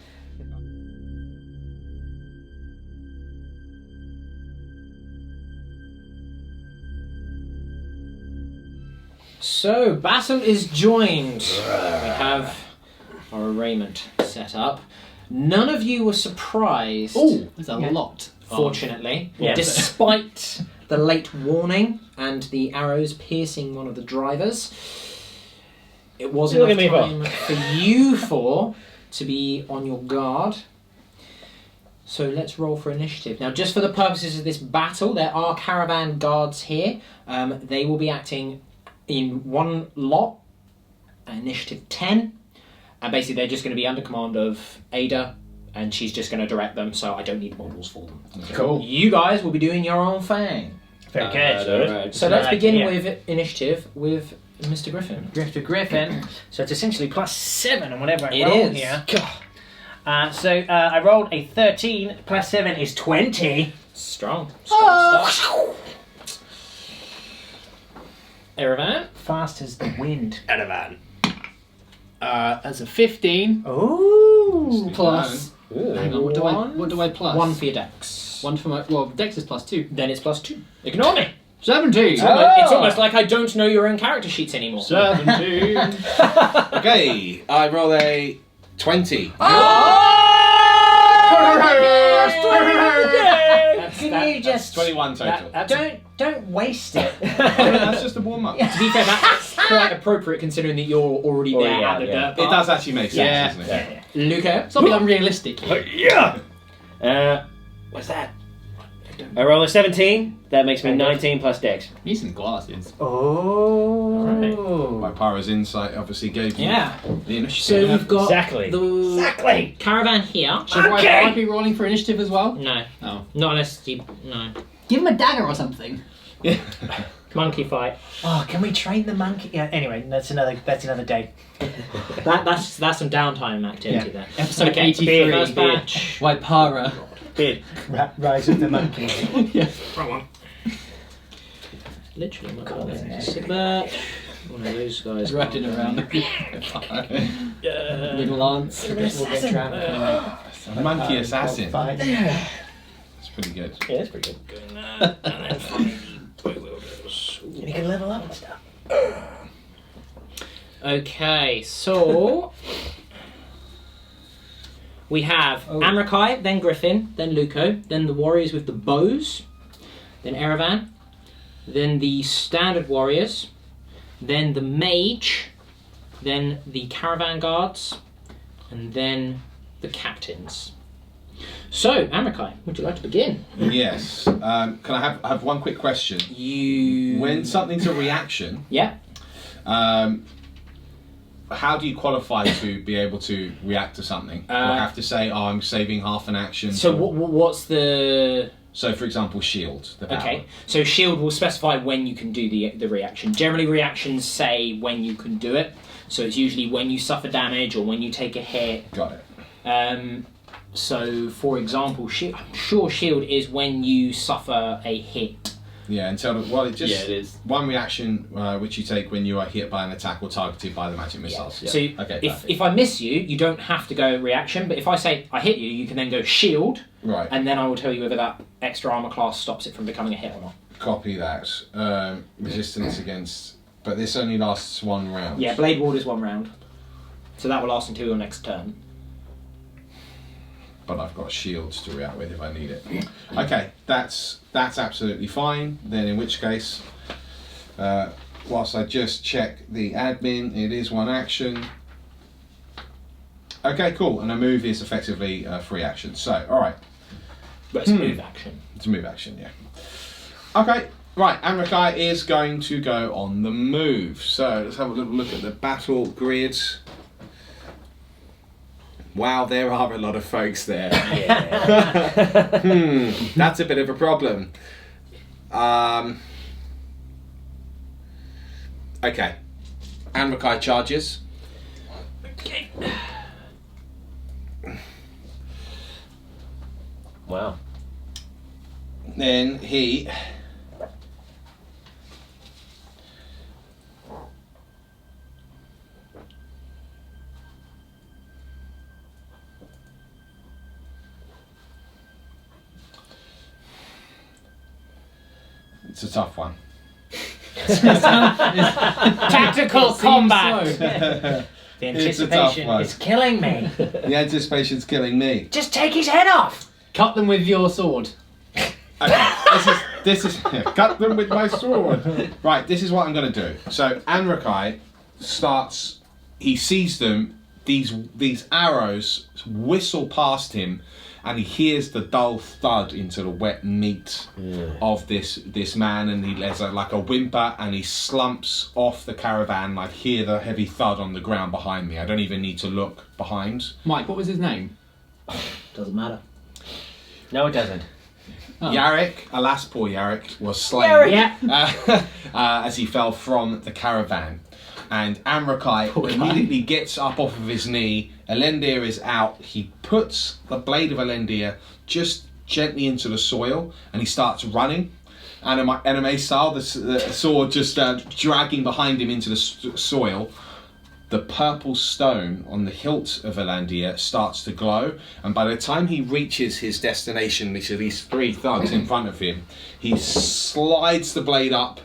So battle is joined. We have our arraignment set up. None of you were surprised. There's a lot. Fortunately, Yeah. despite the late warning and the arrows piercing one of the drivers, it was Look enough at me, time for you four to be on your guard. So let's roll for initiative. Now, just for the purposes of this battle, there are caravan guards here. They will be acting in one lot, initiative 10. And basically, they're just going to be under command of Ada, and she's just going to direct them, so I don't need models for them. Cool. You guys will be doing your own thing. Very good. Right. So let's begin Yeah. with initiative with Mr. Griffin. Griffin. So it's essentially +7 on whatever I It roll is. here. So I rolled a 13, +7 is 20. Strong start. Erevan. Fast as the wind. Erevan. That's a 15 Ooh. plus. Ooh. Hang on. What do I plus? 1 for your dex. One for my. Well, Dex is +2. Then it's +2. Ignore me. 17. It's almost like I don't know your own character sheets anymore. 17. Okay, I roll a 20. Can you just 21 total. don't waste it? That's just a warm up. To be fair, that's quite appropriate considering that you're already there Already at out, the yeah. dirt It park. does actually make sense, doesn't it? Luca. It's not be unrealistic. Yeah. What's that? I roll a 17. That makes me 19 plus Dex. Need some glasses. Oh. My Pyro's insight obviously gave you Yeah. the So initiative. we've got Exactly. the caravan here. Should Okay. I be rolling for initiative as well? No. Oh. Not unless you... No. Give him a dagger or something. Monkey fight. Oh, can we train the monkey? Yeah. Anyway, that's another day. That's some downtime activity there. Episode Okay, 83. first batch. Waipara. Beard. Rise of the monkey. Yeah. Wrong one. Literally, my God. Sit back. One of those guys. Running around. Little Lance. Monkey assassin. Fight. That's pretty good. Yeah, that's pretty good. And you can level up and stuff. Okay, so we have Amrakai, then Griffin, then Luco, then the warriors with the bows, then Erevan, then the standard warriors, then the mage, then the caravan guards, and then the captains. So, Amrakai, would you like to begin? Yes. Can I have one quick question? When something's a reaction, Yeah. how do you qualify to be able to react to something? Do I have to say, "Oh, I'm saving half an action"? So, what's the... So, for example, shield. The power. Okay, so shield will specify when you can do the reaction. Generally, reactions say when you can do it. So it's usually when you suffer damage or when you take a hit. Got it. So, for example, I'm sure shield is when you suffer a hit. Yeah, it is one reaction which you take when you are hit by an attack or targeted by the magic missiles. Yeah. So if I miss you, you don't have to go reaction, but if I say I hit you, you can then go shield, right? And then I will tell you whether that extra armor class stops it from becoming a hit or not. Copy that. Resistance against, but this only lasts 1 round. Yeah, Blade Ward is 1 round, so that will last until your next turn. But I've got shields to react with if I need it. Okay, that's absolutely fine. Then in which case, whilst I just check the admin, it is 1 action. Okay, cool. And a move is effectively a free action. So, all right. But it's a move action. It's a move action, yeah. Okay, right. Amrakai is going to go on the move. So let's have a little look at the battle grid. Wow, there are a lot of folks there. Yeah. That's a bit of a problem. Okay. Amrakai charges. Okay. Wow. Then he... It's a tough one. Tactical combat! So. The anticipation is killing me. The anticipation's killing me. Just take his head off! Cut them with your sword. Okay, this is cut them with my sword. Right, this is what I'm going to do. So Amrakai starts. He sees them. These arrows whistle past him, and he hears the dull thud into the wet meat of this man, and he has like a whimper, and he slumps off the caravan. I hear the heavy thud on the ground behind me. I don't even need to look behind. Mike, what was his name? Doesn't matter. No, it doesn't. Oh. Yarrick, alas, poor Yarrick, was slain as he fell from the caravan. And Amrakai immediately gets up off of his knee. Elendir is out. He puts the blade of Elendir just gently into the soil, and he starts running. Anime style, the sword just dragging behind him into the soil. The purple stone on the hilt of Elendir starts to glow, and by the time he reaches his destination, which are these 3 thugs in front of him, he slides the blade up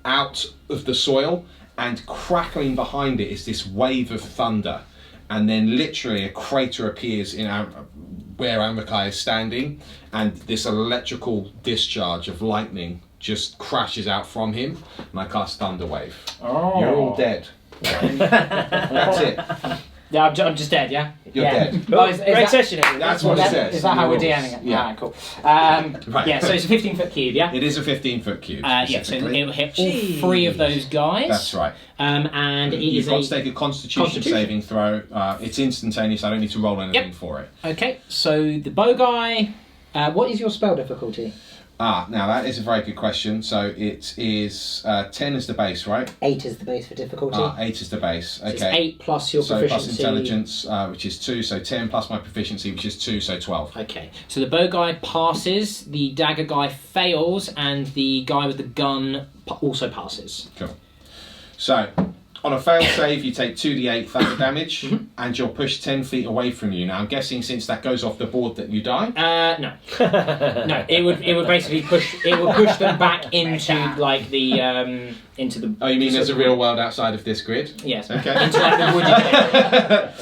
out of the soil, and crackling behind it is this wave of thunder, and then literally a crater appears in where Amrakai is standing, and this electrical discharge of lightning just crashes out from him, and I cast Thunder Wave. Oh. You're all dead. That's it. Yeah, I'm just dead, yeah? You're dead. Oh, Great session, everyone. That's what it says. Is that how we're Rules. DMing it? Yeah. Alright, cool. Right. Yeah, so it's a 15-foot cube, yeah? It is a 15-foot cube. Yeah, so specifically. it'll hit all 3 of those guys. That's right. And it You've is got to take a Constitution saving throw. It's instantaneous. I don't need to roll anything for it. Okay, so the bow guy... what is your spell difficulty? Now that is a very good question. So it is 10 is the base, right? 8 is the base for difficulty. 8 is the base. So Okay. it's 8 plus your So proficiency. plus intelligence, which is 2, so 10 plus my proficiency, which is 2, so 12. Okay, so the bow guy passes, the dagger guy fails, and the guy with the gun also passes. Cool. So, on a failed save, you take 2d8 thunder damage, and you're pushed 10 feet away from you. Now, I'm guessing since that goes off the board that you die. No. No, it would basically push them back into like the into the. Oh, you mean sort there's a of- real world outside of this grid? Yes. Okay. Into like the wooded area.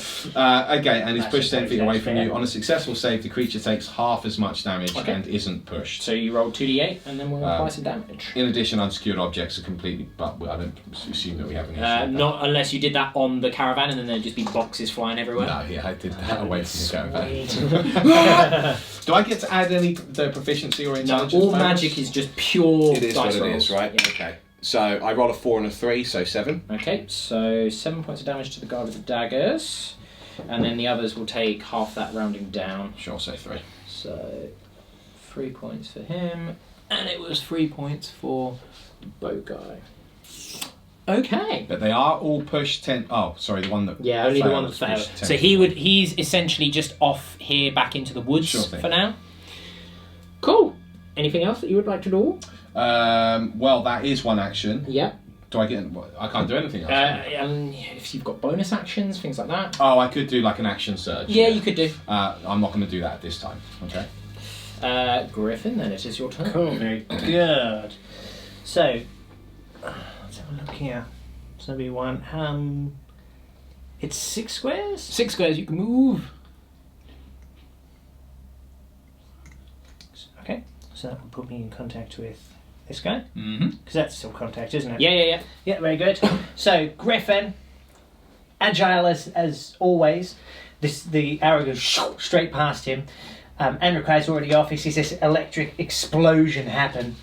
Okay, and it's That's pushed 10 feet okay, away that's from fair. you. On a successful save, the creature takes half as much damage Okay. and isn't pushed. So you roll 2d8, and then we'll apply some damage. In addition, unsecured objects are completely. But I don't assume that we have an issue. with that. Not unless you did that on the caravan, and then there'd just be boxes flying everywhere. No, yeah, I did that away from the Sweet. caravan. Do I get to add any the proficiency or No, intelligence? all bonus? magic is just pure It is dice what it rolls. is, right? Yeah. Okay. So I roll a 4 and a 3, so 7. Okay, so 7 points of damage to the guy with the daggers, and then the others will take half that rounding down. Sure, say 3. So 3 points for him, and it was 3 points for the bow guy. Okay. But they are all pushed 10. Oh, sorry, the one that. Yeah, only the one that failed failed. pushed 10. So he's essentially just off here back into the woods Sure thing. for now. Cool. Anything else that you would like to do? Well, that is one action. Yeah. Do I get? I can't do anything else. If you've got bonus actions, things like that. Oh, I could do like an action surge. Yeah, you could do. I'm not going to do that at this time. Okay. Griffin, then it is your turn. Cool, very good. So, let's have a look here. So we want, it's 6 squares? 6 squares, you can move. Okay, so that will put me in contact with this guy, Mm-hmm. because that's still contact, isn't it? Yeah. Yeah, very good. So, Griffin, agile as always, the arrow goes straight past him. Enricai's already off. He sees this electric explosion happen,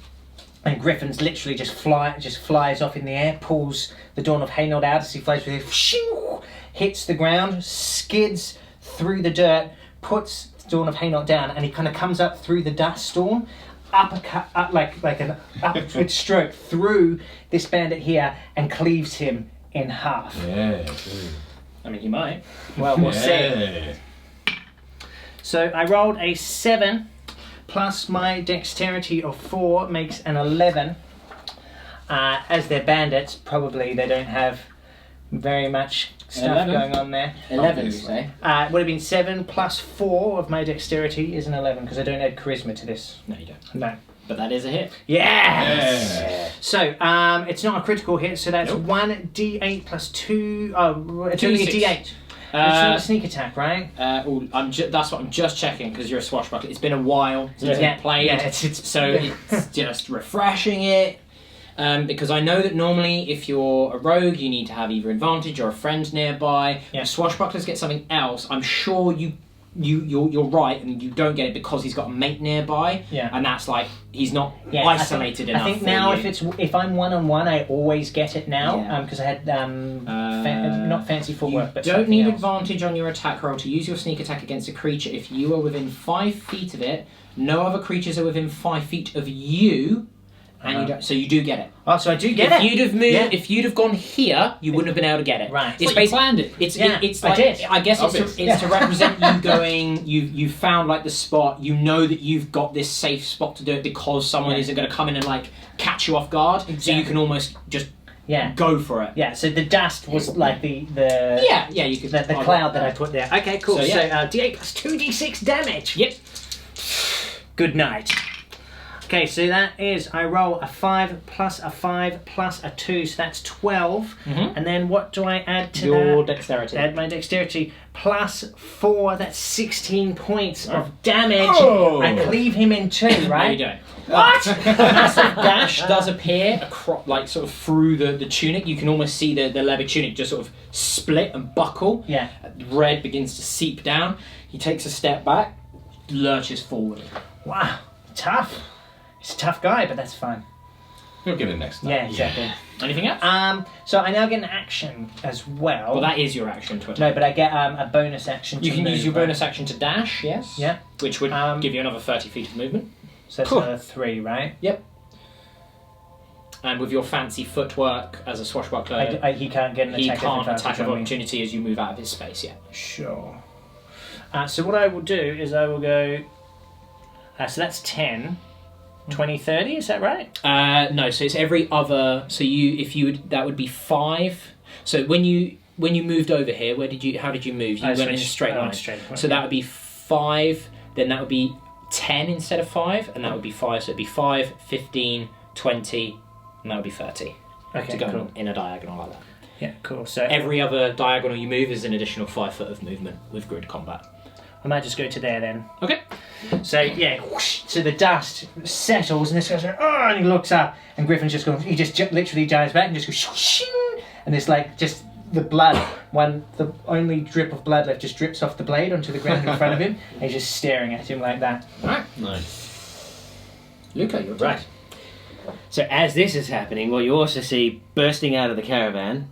and Griffin's literally just flies off in the air, pulls the Dawn of Haynod out as he flies with it, hits the ground, skids through the dirt, puts the Dawn of Haynod down, and he kind of comes up through the dust storm, uppercut, like an upward stroke through this bandit here, and cleaves him in half. Yeah. I mean, you might. Well, we'll see. Yeah. So I rolled a 7 plus my dexterity of 4 makes an 11. As they're bandits, probably they don't have very much stuff 11? going on there. 11, you say? It would have been 7 plus 4 of my dexterity is an 11 because I don't add charisma to this. No, you don't. No. But that is a hit. Yes! Yeah. So, it's not a critical hit, so that's Nope. 1d8 plus 2. Oh, it's only a 2d6. d8. It's not a sneak attack, right? That's what I'm just checking because you're a swashbuckler. It's been a while since Yeah. I've played, Yeah, it's so it's just refreshing it. Because I know that normally if you're a rogue, you need to have either advantage or a friend nearby. Yeah. If swashbucklers get something else, I'm sure you're right, and you don't get it because he's got a mate nearby. Yeah. And that's like he's not Yeah, isolated enough. I think for now you. if I'm 1-on-1, I always get it now Yeah. because I had not fancy footwork, You but don't something need else. advantage on your attack roll to use your sneak attack against a creature if you are within 5 feet of it. No other creatures are within 5 feet of you, and you don't, so you do get it. Oh, so I do get if it. you'd have moved, Yeah. if you'd have gone here, you wouldn't have been able to get it. Right. It's But you planned it. It's Yeah, it's I like did. I guess Obvious. it's to represent you going. You found like the spot. You know that you've got this safe spot to do it because someone Yeah. isn't going to come in and like catch you off guard. So you Exactly. can almost just Yeah. go for it. Yeah. So the dust was like the Yeah, you could. the cloud that I put there. Okay, cool. So, So, yeah. d8 plus 2d6 damage. Yep. Good night. Okay, so that is I roll a 5 plus a 5 plus a 2, so that's 12. Mhm. And then what do I add to Your that? dexterity. Add my dexterity plus 4. That's 16 points of damage. Oh. I cleave him in 2, No, you right? don't. What? A massive gash does appear across, like sort of through the tunic. You can almost see the leather tunic just sort of split and buckle. Yeah. Red begins to seep down. He takes a step back, lurches forward. Wow. Tough. He's a tough guy, but that's fine. You'll get it next time. Yeah, exactly. Anything else? So I now get an action as well. Well, that is your action to attack. No, but I get a bonus action to You can use move, your right? bonus action to dash, yes. Yeah. Which would Um, give you another 30 feet of movement. So that's Cool. another 3, right? And with your fancy footwork as a swashbuckler, He can't get an he attack can't of advantage attack of on me. opportunity as you move out of his space yet. Sure. So what I will do is I will go... so that's 10. 20, 30, is that right? No, so it's every other. So that would be 5. So when you moved over here, how did you move? You I went in a switched- straight I went line. straight, So yeah. that would be 5. Then that would be 10 instead of 5, and that would be 5. So it'd be 5, 15, 20, and that would be 30. Okay, to go cool. in a diagonal like that. Yeah, cool. So Every other diagonal you move is an additional 5 foot of movement with grid combat. I might just go to there then. Okay. So yeah, whoosh, so the dust settles, and this guy's like, oh, and he looks up, and Griffin's just going, he just literally dives back and just goes, shing, and it's like just the blood, the only drip of blood left just drips off the blade onto the ground in front of him, and he's just staring at him like that. Alright. Nice. Luca, you're Right. So as this is happening, what you also see bursting out of the caravan.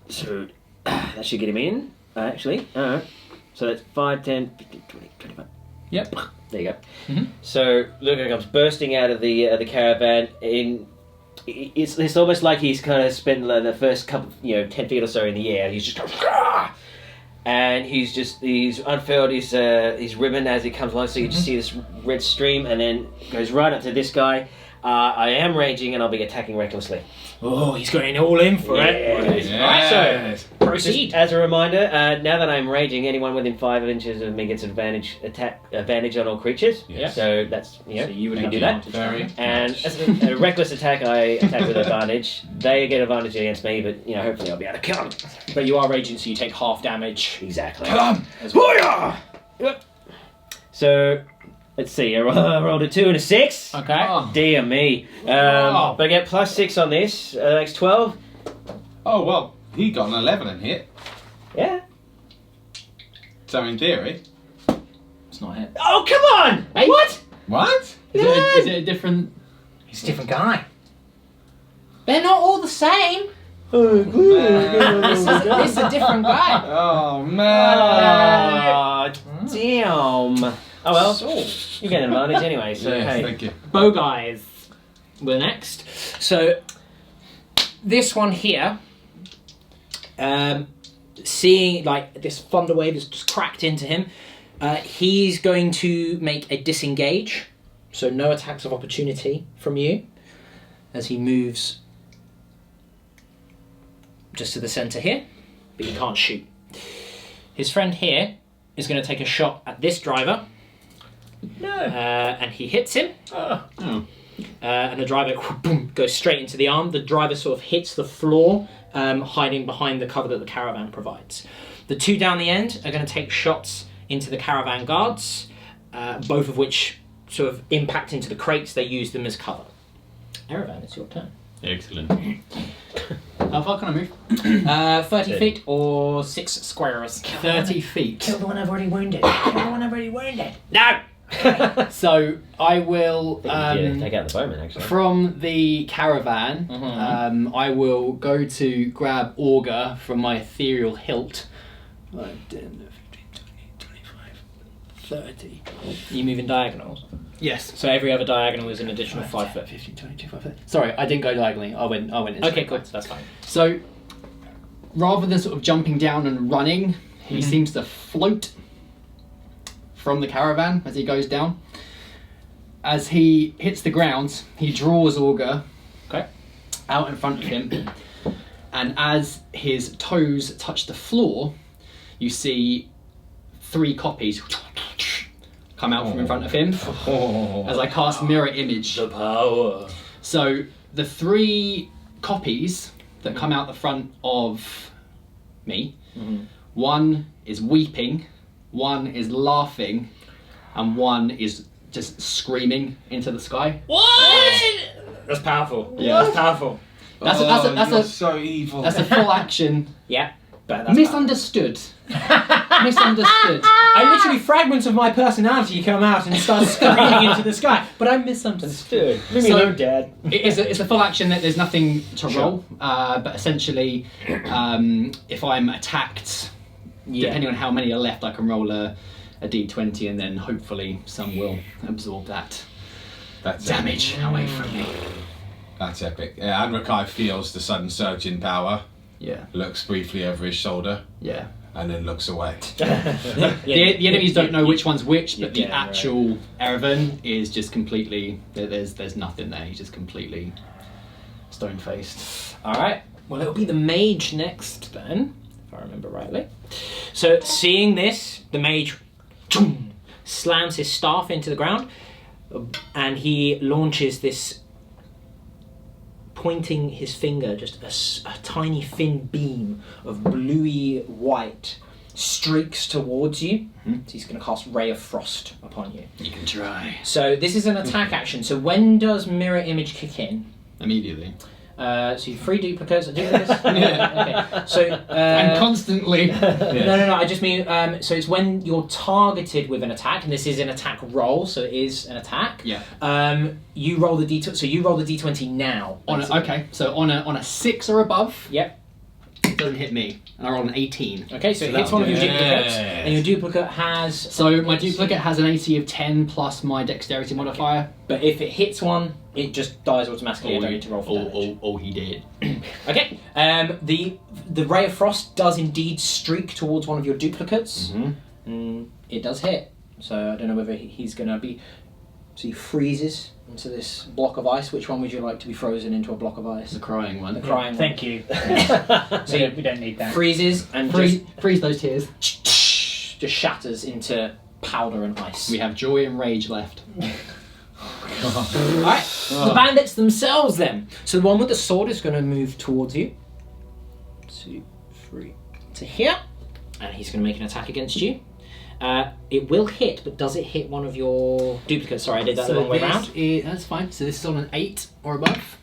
So that should get him in, actually. Alright. So that's 5, 10, 15, 20, 25. Yep. There you go. Mhm. So Luca comes bursting out of the caravan. It's almost like he's kind of spent the first couple, 10 feet or so in the air. He's just going, "Grah!" And he's unfurled his ribbon as he comes along, so you just see this red stream, and then goes right up to this guy. I am raging, and I'll be attacking recklessly. Oh, he's going all in for it. Yes. So, proceed. Just as a reminder, now that I'm raging, anyone within 5 inches of me gets advantage on all creatures. Yes. So that's So you would can have do the that. advantage. Very. And as a reckless attack, I attack with advantage. They get advantage against me, but hopefully I'll be able to kill them. But you are raging, so you take half damage. Exactly. Come. So let's see. I rolled a 2 and a 6. Okay. Oh. Dear me. Oh. But I get plus 6 on this. That makes 12. Oh well, he got an 11 and hit. Yeah. So in theory, It's not hit. Oh come on! Hey. What? what? Is it a different? He's a different guy. They're not all the same. Man. This is a different guy. Oh man. Oh, damn. Oh well, you get an advantage anyway, so Yes, hey. thank you. Bow guys were next. So this one here, seeing like this thunder wave has just cracked into him, he's going to make a disengage. So no attacks of opportunity from you as he moves just to the centre here, but he can't shoot. His friend here is going to take a shot at this driver. No. And he hits him. Oh. And the driver boom, goes straight into the arm. The driver sort of hits the floor, hiding behind the cover that the caravan provides. The two down the end are going to take shots into the caravan guards, both of which sort of impact into the crates. They use them as cover. Erevan, it's your turn. Excellent. How far can I move? 30 feet or 6 squares. 30 feet. Kill the one I've already wounded. Kill the one I've already wounded. No! So I will. Take out the bowman actually. From the caravan, I will go to grab Augur from my ethereal hilt. 5, 10, 15, 20, 25, 30. You move in diagonals. Yes. So every other diagonal is an additional 5 foot. 15, 20, 25, 30. Sorry, I didn't go diagonally. I went in Okay, straight cool. lines. That's fine. So, rather than sort of jumping down and running, he seems to float from the caravan as he goes down. As he hits the ground, he draws Augur out in front of him, and as his toes touch the floor, you see 3 copies come out from in front of him as I cast mirror image. The power. So the 3 copies that come out the front of me, one is weeping, one is laughing, and one is just screaming into the sky. What? That's powerful. Yeah. That's powerful. That's you're a so evil. that's a full action. Yeah. But that's Misunderstood. Misunderstood. I literally fragments of my personality come out and start screaming into the sky, but I'm misunderstood. Leave me So- alone, Dad. It's a full action that there's nothing to roll, but essentially, if I'm attacked, depending on how many are left, I can roll a d20, and then hopefully some will absorb that That's damage away from me. That's epic. Yeah, Anrakai feels the sudden surge in power, Yeah, looks briefly over his shoulder, yeah. and then looks away. The enemies don't know which one's which, but the Yeah, right. actual Erevan is just completely. There's nothing there. He's just completely stone faced. Alright, well it'll be the mage next then, if I remember rightly. So seeing this, the mage slams his staff into the ground and he launches this pointing his finger, just a tiny thin beam of bluey white streaks towards you. So he's going to cast Ray of Frost upon you. You can try. So this is an attack action. So when does Mirror Image kick in? Immediately. So you 3 duplicates. Okay. So And constantly. no. I just mean so it's when you're targeted with an attack, and this is an attack roll, so it is an attack. Yeah. You roll the d20. So you roll the d20 now. Okay. So on a 6 or above. Yep. It doesn't hit me, and I roll an 18. Okay, so it hits one of your duplicates, and your duplicate has. So my duplicate has an AC of 10 plus my dexterity modifier. But if it hits one, it just dies automatically. I don't need to roll for damage. He did. Okay. The Ray of Frost does indeed streak towards one of your duplicates. It does hit. So I don't know whether he's going to be. So he freezes into this block of ice. Which one would you like to be frozen into a block of ice? The crying one. The crying one. Thank you. So we don't need that. Freezes and Freeze those tears. just shatters into powder and ice. We have joy and rage left. Alright, the bandits themselves then. So the one with the sword is going to move towards you. 2, 3 to here. And he's going to make an attack against you. It will hit, but does it hit one of your duplicates? Sorry, I did that the wrong way around. That's fine. So this is on an 8 or above.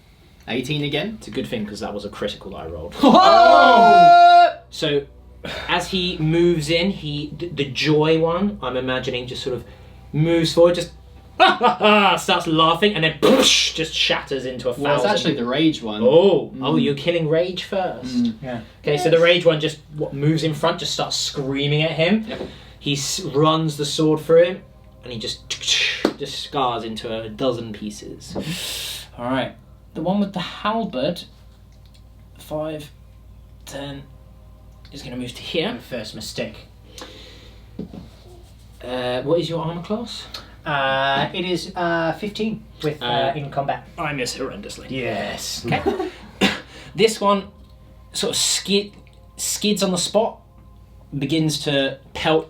18 again. It's a good thing because that was a critical that I rolled. Oh! So as he moves in, the joy one, I'm imagining, just sort of moves forward, just starts laughing, and then just shatters into a 1,000. Well, it's actually the rage one. Oh, you're killing rage first. Yeah. Okay, so the rage one just moves in front, just starts screaming at him. Yep. He runs the sword through him, and he just scars into a dozen pieces. All right, the one with the halberd, 5, 10, is going to move to here. First mistake. What is your armor class? It is 15 with in combat. I miss horrendously. Yes. Okay. This one sort of skids on the spot, begins to pelt,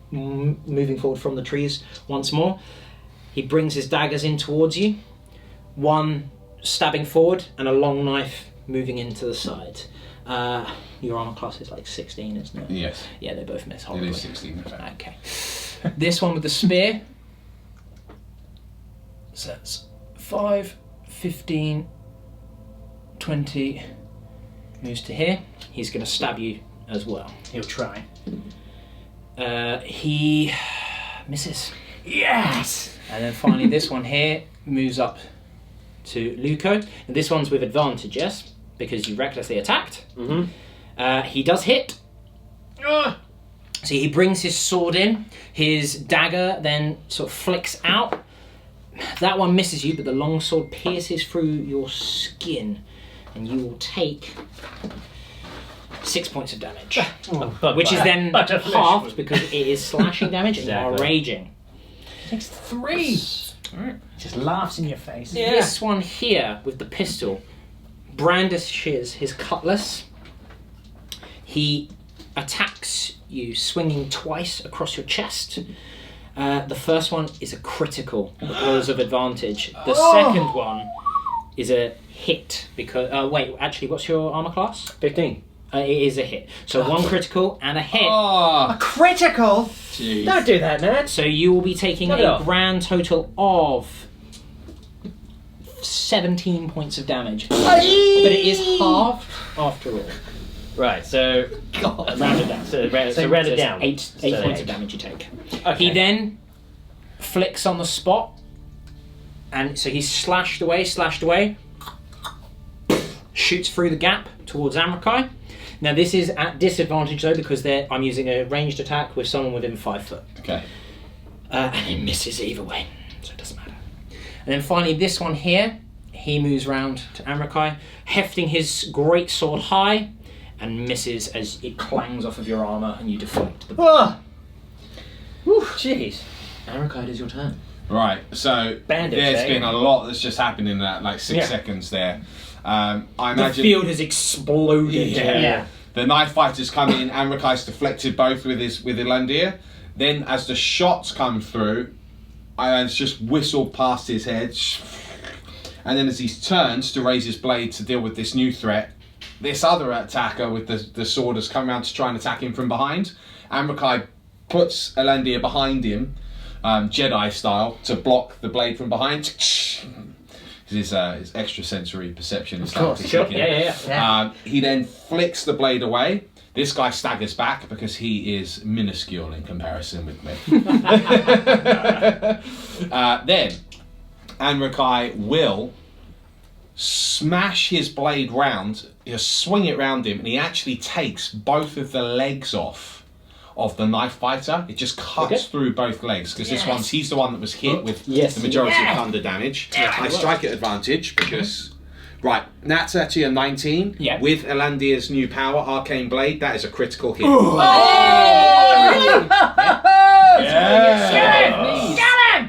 moving forward from the trees once more. He brings his daggers in towards you, one stabbing forward and a long knife moving into the side. Your armor class is like 16, isn't it? Yes. Yeah, they both miss It horribly. is 16, in fact. Okay. This one with the spear. So that's 5, 15, 20. Moves to here. He's going to stab you as well. He'll try. He misses. Yes! And then finally this one here moves up to Luco. And this one's with advantage, yes? Because you recklessly attacked. He does hit. So he brings his sword in. His dagger then sort of flicks out. That one misses you, but the long sword pierces through your skin. And you will take 6 points of damage. Which is then halved because it is slashing damage and you are raging. Takes 3. Alright. Just laughs in your face. This one here with the pistol brandishes his cutlass. He attacks you, swinging twice across your chest. The first one is a critical because of advantage. The second one is a hit because... wait, actually, what's your armor class? 15. It is a hit. So one critical and a hit. A critical? Jeez. Don't do that, man. So you will be taking Knock it a off. grand total of 17 points of damage. But it is halved after all. Right, so Round it down. so round it down. Eight So points of 8. damage you take. Okay. He then flicks on the spot, and so he's slashed away, shoots through the gap towards Amrakai. Now this is at disadvantage though because I'm using a ranged attack with someone within 5 foot. Okay. And he misses either way, so it doesn't matter. And then finally this one here, he moves round to Amrakai, hefting his great sword high, and misses as it clangs off of your armour and you deflect the Jeez. Amrakai, it is your turn. Right, so Bandits, there's eh? been a lot that's just happened in that like 6 seconds there. I The imagine field has exploded. Yeah. the knife fighters come in, Amrakai's deflected both with Elendir. Then as the shots come through, it's just whistled past his head. And then as he turns to raise his blade to deal with this new threat, this other attacker with the sword has come around to try and attack him from behind. Amrakai puts Elandir behind him, Jedi style, to block the blade from behind. His extrasensory perception is starting to kick in. Yeah. He then flicks the blade away. This guy staggers back because he is minuscule in comparison with me. Then Amrakai will smash his blade round, he'll swing it round him, and he actually takes both of the legs off of the knife fighter. It just cuts through both legs, because he's the one that was hit with the majority of thunder damage. I strike at advantage because, right, that's actually a 19 with Elandir's new power, Arcane Blade. That is a critical hit.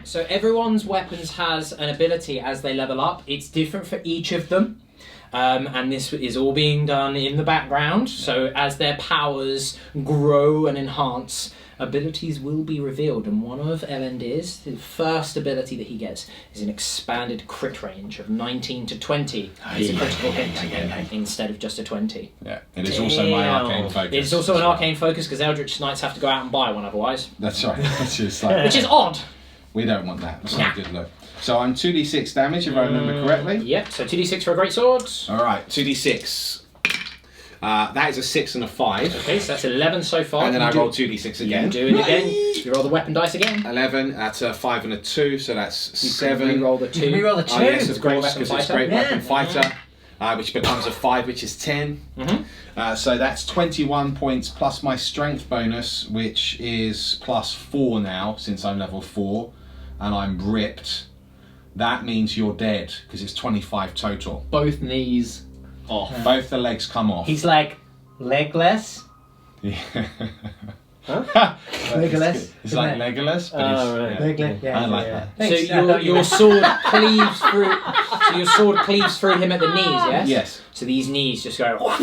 So everyone's weapons has an ability as they level up. It's different for each of them. And this is all being done in the background. So as their powers grow and enhance, abilities will be revealed. And one of Elandir's, the first ability that he gets, is an expanded crit range of 19 to 20. It's a critical hit instead of just a 20. Yeah, it is also my arcane focus. It's also an arcane focus because Eldritch Knights have to go out and buy one otherwise. That's right. Which is odd. We don't want that. That's not a good look. So I'm 2d6 damage if I remember correctly. Yep, so 2d6 for a greatsword. Alright, 2d6. That is a 6 and a 5. Okay, so that's 11 so far. And then I roll 2d6 again. You do it again. You roll the weapon dice again. 11, that's a 5 and a 2, so that's 7. You roll the 2. Reroll the 2. Oh yes, of Great course, weapon because it's fighter. great weapon fighter. Which becomes a 5, which is 10. So that's 21 points plus my strength bonus, which is plus 4 now, since I'm level 4, and I'm ripped. That means you're dead, because it's 25 total. Both knees off. Both the legs come off. He's like legless. Yeah. Legolas. It's like Legolas, but it's Legless. Yeah, I like that. So your sword cleaves through. So your sword cleaves through him at the knees. Yes. Yes. So these knees just go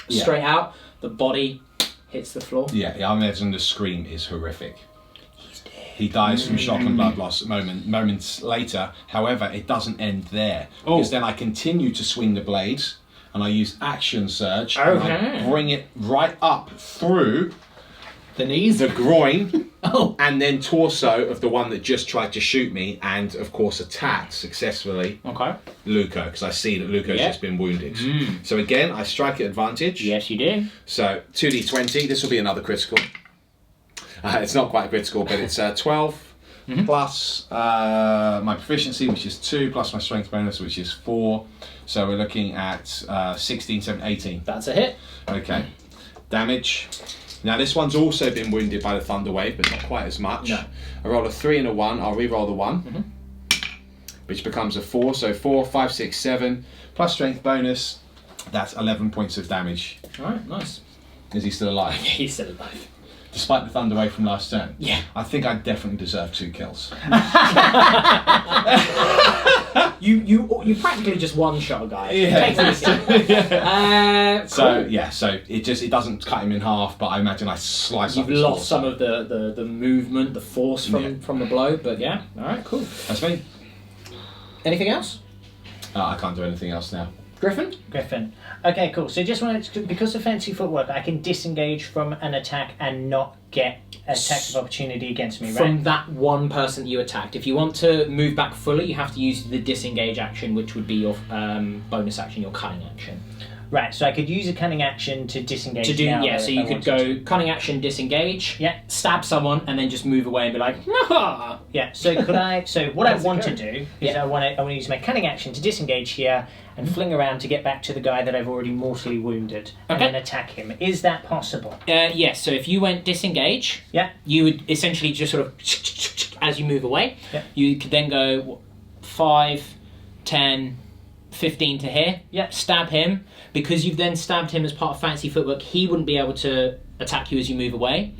straight out. The body hits the floor. Yeah, I imagine the scream is horrific. He dies from shock and blood loss moments later. However, it doesn't end there, because then I continue to swing the blades, and I use action surge, and I bring it right up through The knees? the groin, and then torso of the one that just tried to shoot me, and of course attacked successfully Luco, because I see that Luco's just been wounded. So again, I strike at advantage. Yes, you do. So 2d20, this will be another critical. It's not quite a critical, but it's 12 plus my proficiency, which is 2, plus my strength bonus, which is 4. So we're looking at 16, 17, 18. That's a hit. Okay. Damage. Now this one's also been wounded by the thunder wave, but not quite as much. No. I roll a 3 and a 1. I'll re-roll the 1, which becomes a 4. So 4, 5, 6, 7 plus strength bonus. That's 11 points of damage. All right, nice. Is he still alive? He's still alive. Despite the thunder wave from last turn? Yeah. I think I definitely deserve 2 kills. You practically just one-shot a guy. So it doesn't cut him in half, but I imagine I slice You've up his lost torso. some of the movement, the force from the blow, but yeah. All right, cool. That's me. Anything else? I can't do anything else now. Griffin? Okay, cool. So just wanted to, because of fancy footwork, I can disengage from an attack and not get attacks of opportunity against me, right? From that one person that you attacked. If you want to move back fully, you have to use the disengage action, which would be your bonus action, your cunning action. Right, so I could use a cunning action to disengage. To do, now so you could go cunning action, disengage, stab someone, and then just move away and be like, "Nah." Yeah. So could I? So what I want to do is Yeah. I want to use my cunning action to disengage here and fling around to get back to the guy that I've already mortally wounded and Okay. then attack him. Is that possible? Yes. So if you went disengage, you would essentially just sort of as you move away. Yeah. You could then go 5, 10, 15 to here. Stab him. Because you've then stabbed him as part of fancy footwork, he wouldn't be able to attack you as you move away.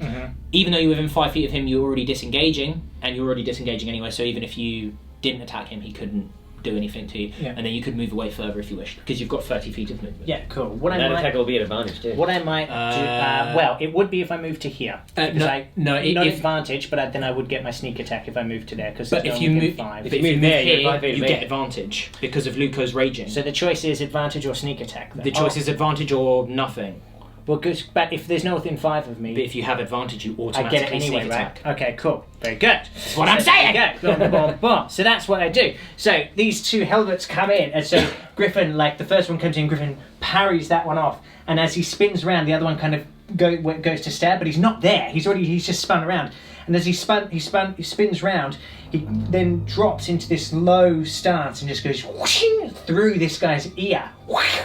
Even though you're within 5 feet of him, you're already disengaging, and you're already disengaging anyway, so even if you didn't attack him, he couldn't do anything to you, and then you could move away further if you wished, because you've got 30 feet of movement. Yeah, cool. What That I might attack will be an advantage too. What I might do, well, it would be if I moved to here. Because not advantage, but then I would get my sneak attack if I moved to there. But if you move, 5. if you move there, here, you get advantage because of Luco's raging. So the choice is advantage or sneak attack. Then. The choice is advantage or nothing. Well, but if there's no within 5 of me, But if you have advantage, you I automatically get it anyway, sneak right? attack. Okay, cool. Very good. That's what I'm saying. Okay, boom, boom, boom. So that's what I do. So these two helmets come in, and so Griffin, like the first one comes in, Griffin parries that one off, and as he spins around, the other one kind of goes to stab, but he's not there. He's just spun around, and as he spins round, he then drops into this low stance and just goes whooshing through this guy's ear.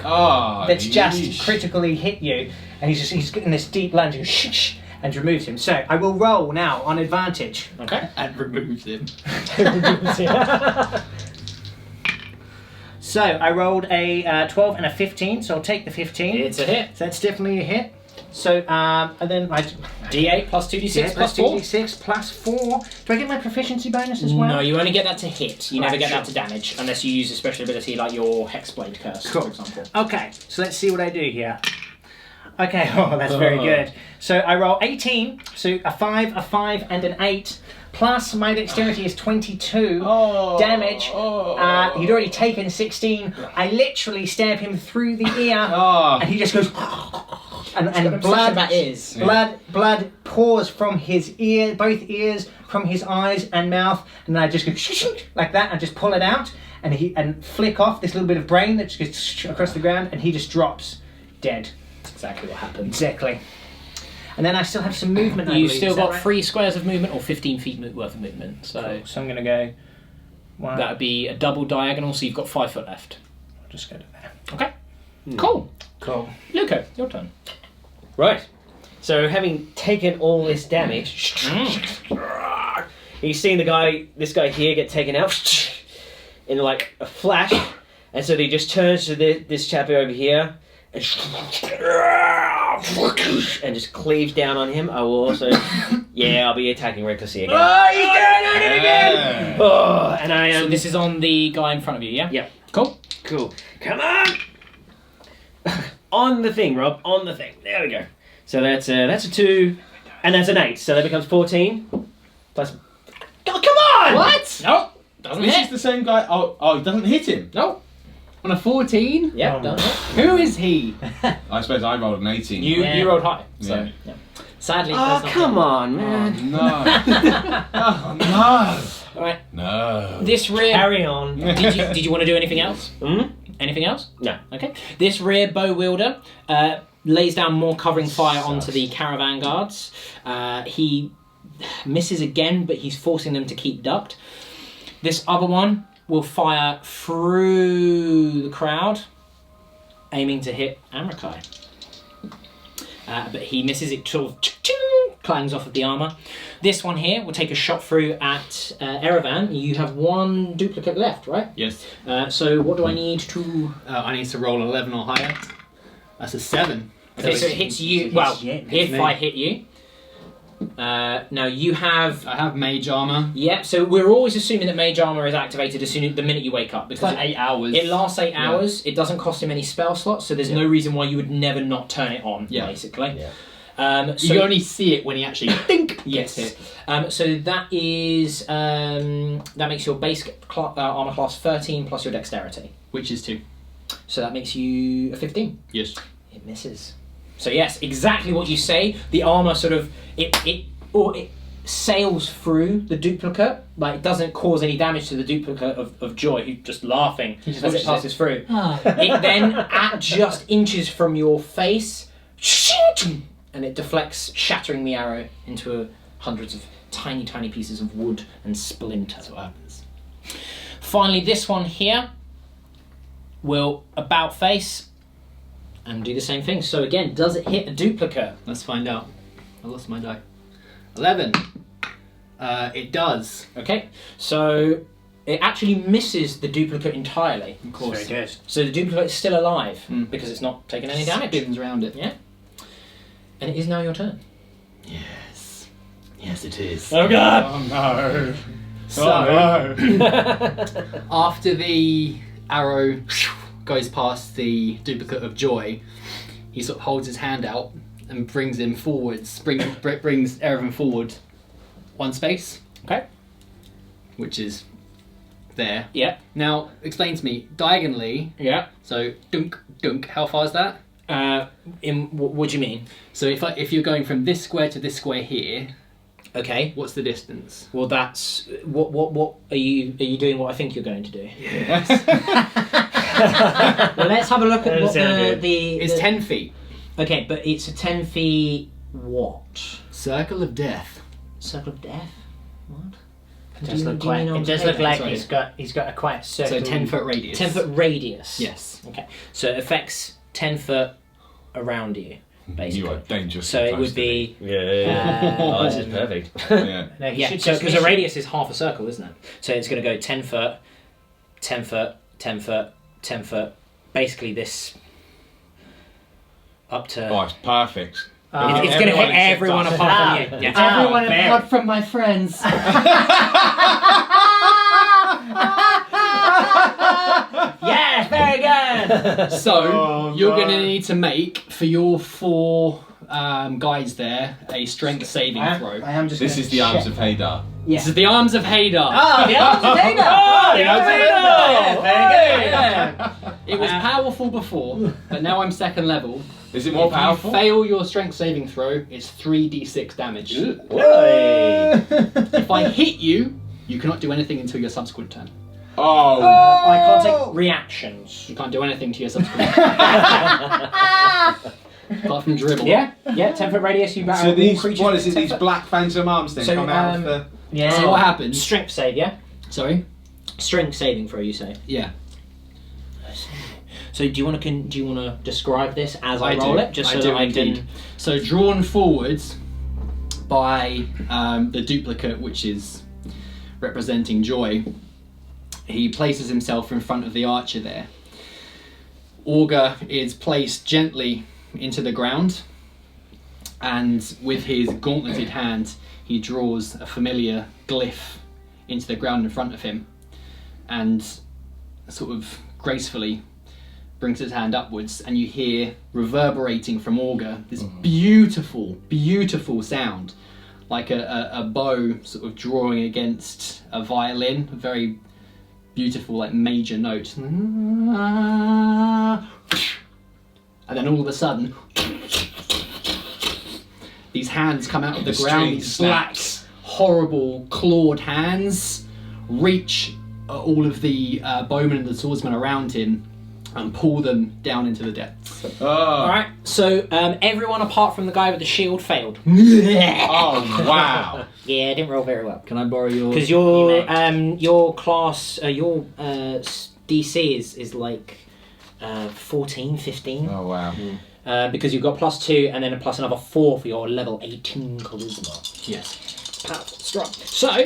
Oh, That's just critically hit you, and he's getting this deep lunge and shh, and removes him. So I will roll now on advantage. Okay. And removes him. So I rolled a 12 and a 15, so I'll take the 15. It's a hit. So that's definitely a hit. So and then I D8 plus 2d6 plus 4. 2d6 plus 4. Do I get my proficiency bonus as well? No, you only get that to hit. You never Right, get sure. that to damage, unless you use a special ability like your Hexblade Curse, Cool. for example. Okay, so let's see what I do here. Okay, oh, that's very good. So I roll 18, so a 5, and an 8. Plus my dexterity is 22 damage. He'd already taken 16. I literally stab him through the ear, and he just goes, and blood pours from his ear, both ears, from his eyes and mouth, and then I just go like that, and just pull it out, and flick off this little bit of brain that just goes across the ground, and he just drops dead. That's exactly what happens. Exactly. And then I still have some movement. I You believe. still Is that got right? 3 squares of movement or 15 feet worth of movement. So Cool. So I'm going to go. One. that would be a double diagonal, so you've got 5 foot left. I'll just go to there. Okay. Cool. Cool. Luco, your turn. Right. So having taken all this damage, he's seen this guy here get taken out in like a flash, and so he just turns to this chappy over here and just cleaves down on him. I will also, I'll be attacking recklessly again. Oh, he's doing it again! Yeah. Oh, and I am. So this is on the guy in front of you, yeah? Yep. Cool. Cool. Come on! On the thing, Rob. On the thing. There we go. So that's a 2, and that's an 8. So that becomes 14. Plus. Oh, come on! What? Nope. Doesn't This hit. is the same guy. Oh, it doesn't hit him. Nope. On a 14? Yeah, Oh. doesn't hit. Who is he? I suppose I rolled an 18. You rolled high. So, Yeah. yeah. Sadly, Oh, come on, man. No. Oh, Alright. no. This rear... Carry on. Did you want to do anything else? Hmm? Anything else? No. Okay. This rear bow wielder lays down more covering fire onto the caravan guards. He misses again, but he's forcing them to keep ducked. This other one will fire through the crowd, aiming to hit Amrakai. But he misses. It sort of clangs off of the armour. This one here will take a shot through at Erevan. You have 1 duplicate left, right? Yes. So what do I need to... I need to roll 11 or higher. That's a 7. Okay, so it hits you. Well, Shit, if me. I hit you. Now you have... I have mage armor. Yeah, so we're always assuming that mage armor is activated the minute you wake up. It's Because like 8 hours. it lasts 8 hours. It doesn't cost him any spell slots, so there's no reason why you would never not turn it on, basically. Yeah. So You only see it when he actually think yes. gets hit. So that is... that makes your base armor class 13 plus your dexterity. Which is 2. So that makes you a 15. Yes. It misses. So yes, exactly what you say. The armor sort of it sails through the duplicate. Like it doesn't cause any damage to the duplicate of Joy, who's just laughing just as it watches passes through. It then at just inches from your face, and it deflects, shattering the arrow into hundreds of tiny, tiny pieces of wood and splinters. That's what happens. Finally, this one here will about face and do the same thing. So again, does it hit a duplicate? Let's find out. I lost my die. 11. It does. Okay, so it actually misses the duplicate entirely. Of course. Very good. So the duplicate is still alive Mm. because it's not taking any damage. Spins around it. Yeah. And it is now your turn. Yes. Yes, it is. Oh god! Oh no. So, after the arrow goes past the duplicate of Joy, he sort of holds his hand out and brings him forwards, brings Erevan forward one space. Okay. Which is there. Yeah. Now, explain to me, diagonally, Yeah. so dunk, how far is that? What do you mean? So if you're going from this square to this square here, Okay. what's the distance? Well, that's what are you doing? What I think you're going to do? Yes. Well, let's have a look at what It's 10 feet. Okay, but it's a 10 feet what? Circle of Death. Circle of Death. What? It does look like Sorry. he's got a quite circle. So 10 foot radius. 10 foot radius. Yes. Okay, so it affects 10 foot around you, basically. You are dangerous. So it would be. Yeah. Oh, this is perfect. Yeah. No, he Yeah, should so just because a miss radius is half a circle, isn't it? So it's going to go 10 foot, 10 foot, 10 foot, 10 foot. Basically, this up to. Oh, it's perfect. It's going to hit everyone apart from you. Yeah. Everyone fair. apart from my friends. Yes, very good. So you're going to need to make for your 4 guys there a strength saving throw. I am just. This is the arms of Hadar. This is the arms of Hadar. Oh, the arms of Hadar. Oh, the arms of Hadar. Very good. It was powerful before, but now I'm second level. Is it more If powerful? you fail your strength saving throw, it's 3d6 damage. Hey. If I hit you, you cannot do anything until your subsequent turn. Oh. I can't take reactions. You can't do anything to your subsequent turn. Apart from dribble. Yeah, 10 foot radius. You battle So all these, creatures what is it? 10 These foot. black phantom arms then So, come out of the. Yeah. So what happens? Strength save, yeah. Sorry? Strength saving throw, you say. Yeah. So do you want to describe this as I roll do. it, just so I do that I indeed. can? So drawn forwards by the duplicate, which is representing Joy, he places himself in front of the archer there. Augur is placed gently into the ground, and with his gauntleted hand, he draws a familiar glyph into the ground in front of him, and sort of gracefully brings his hand upwards, and you hear reverberating from Augur this beautiful, beautiful sound, like a bow sort of drawing against a violin, a very beautiful, like major note. And then all of a sudden, these hands come out of the ground, string these black, snaps. horrible clawed hands reach all of the bowmen and the swordsmen around him and pull them down into the depths. Oh. All right. So everyone apart from the guy with the shield failed. Oh wow. Yeah, I didn't roll very well Can I borrow your... because your class your DC is like 14, 15. Oh wow. Because you've got +2 and then a plus another 4 for your level 18 charisma. Yes. Powerful, strong. So.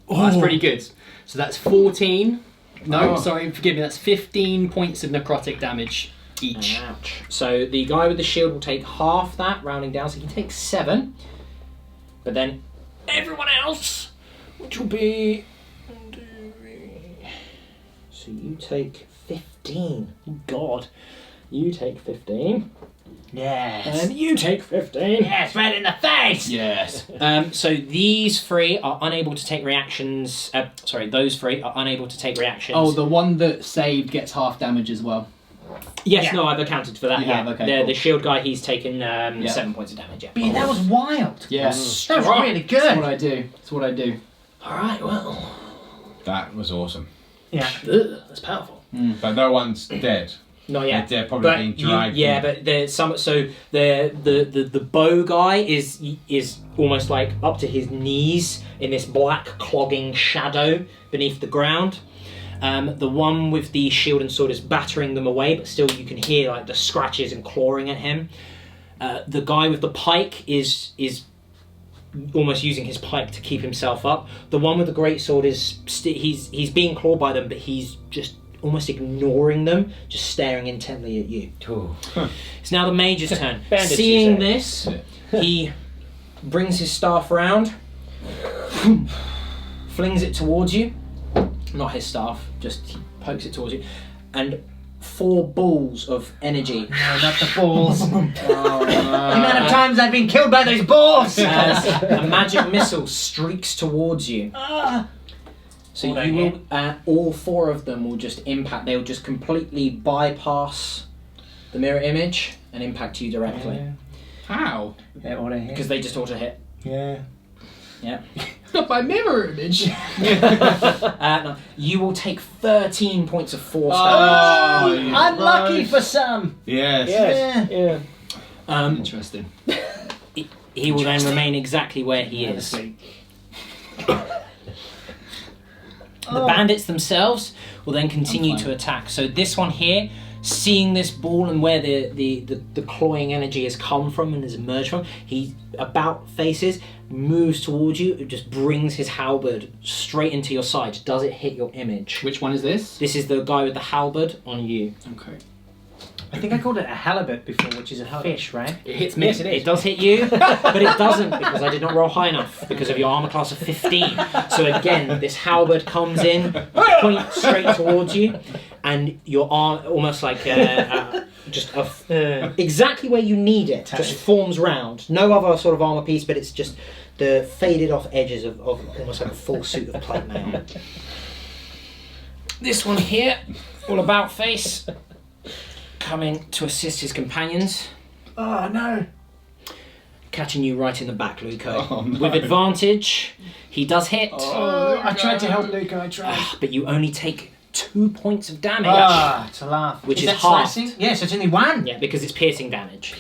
Oh, that's pretty good. So that's 14. No, Oh. sorry, forgive me. That's 15 points of necrotic damage each. Ouch. So the guy with the shield will take half that, rounding down, so he can take 7. But then everyone else, which will be... So you take 15. God. You take 15. Yes. And you take 15. Yes, right in the face. Yes. So these 3 are unable to take reactions. Those 3 are unable to take reactions. Oh, the one that saved gets half damage as well. Yes, Yeah. no, I've accounted for that. You Yeah, have, okay, the shield guy, he's taken 7 points of damage. Yeah. But that was wild. Yes. That was really good. That's what I do. That's what I do. All right, well, That was awesome. Yeah. that's powerful. But no one's dead. Not yet. They're probably being dragged. But there's some. So the bow guy is almost like up to his knees in this black clogging shadow beneath the ground. The one with the shield and sword is battering them away, but still you can hear like the scratches and clawing at him. The guy with the pike is almost using his pike to keep himself up. The one with the great sword is he's being clawed by them, but he's just almost ignoring them, just staring intently at you. Ooh. It's now the mage's turn. Bandits, Seeing you say? this, he brings his staff round flings it towards you. Not his staff, just he pokes it towards you. And 4 balls of energy. No, not the balls. Oh, The amount of times I've been killed by those balls! As a magic missile streaks towards you. So All you right, will, all 4 of them will just impact. They'll just completely bypass the mirror image and impact you directly. How? Yeah, auto hit. Because they just auto hit. Yeah. Yeah. Not by mirror image. No, you will take 13 points of force damage. Oh, you Unlucky gross. for some. Yes. Yeah. Interesting. He will then remain exactly where he is. Honestly. The bandits themselves will then continue to attack. So this one here, seeing this ball and where the clawing energy has come from and has emerged from, he about faces, moves towards you, it just brings his halberd straight into your side. Does it hit your image? Which one is this? This is the guy with the halberd on you. Okay. I think I called it a halibut before, which is a fish, right? It hits me. Yes, it is. It does hit you, but it doesn't because I did not roll high enough because of your armor class of 15. So again, this halberd comes in, points straight towards you, and your arm almost like exactly where you need it, just forms round. No other sort of armor piece, but it's just the faded off edges of almost like a full suit of plate mail. This one here, all about face, coming to assist his companions. Oh, no. Catching you right in the back, Luco. Oh, no. With advantage, he does hit, I tried to help Luca, I tried. but you only take 2 points of damage. It's a laugh. Which is that halved. slashing? Yes, it's only 1. Yeah, because it's piercing damage.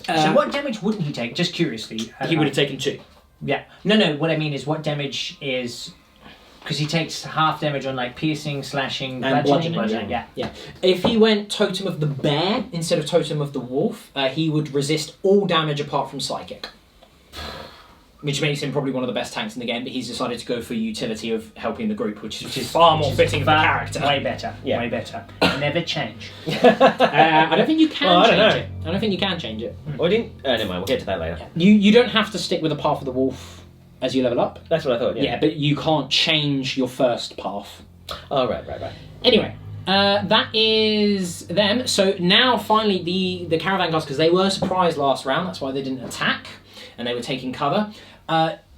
So what damage wouldn't he take? Just curiously. He would have taken 2. Yeah. No, what I mean is what damage is... Because he takes half damage on like piercing, slashing, And bludgeoning. Yeah. Yeah. If he went Totem of the Bear instead of Totem of the Wolf, he would resist all damage apart from Psychic. Which makes him probably one of the best tanks in the game, but he's decided to go for utility of helping the group, which is far more fitting of the character. Way better. Yeah. Way better. Never change. I don't think you can Well, I don't change know. it. I don't think you can change it. Or didn't? Never mind. We'll get to that later. You don't have to stick with the Path of the Wolf as you level up. That's what I thought. Yeah, but you can't change your first path. Oh, right. Anyway, that is them. So now finally the caravan guards, because they were surprised last round, that's why they didn't attack, and they were taking cover.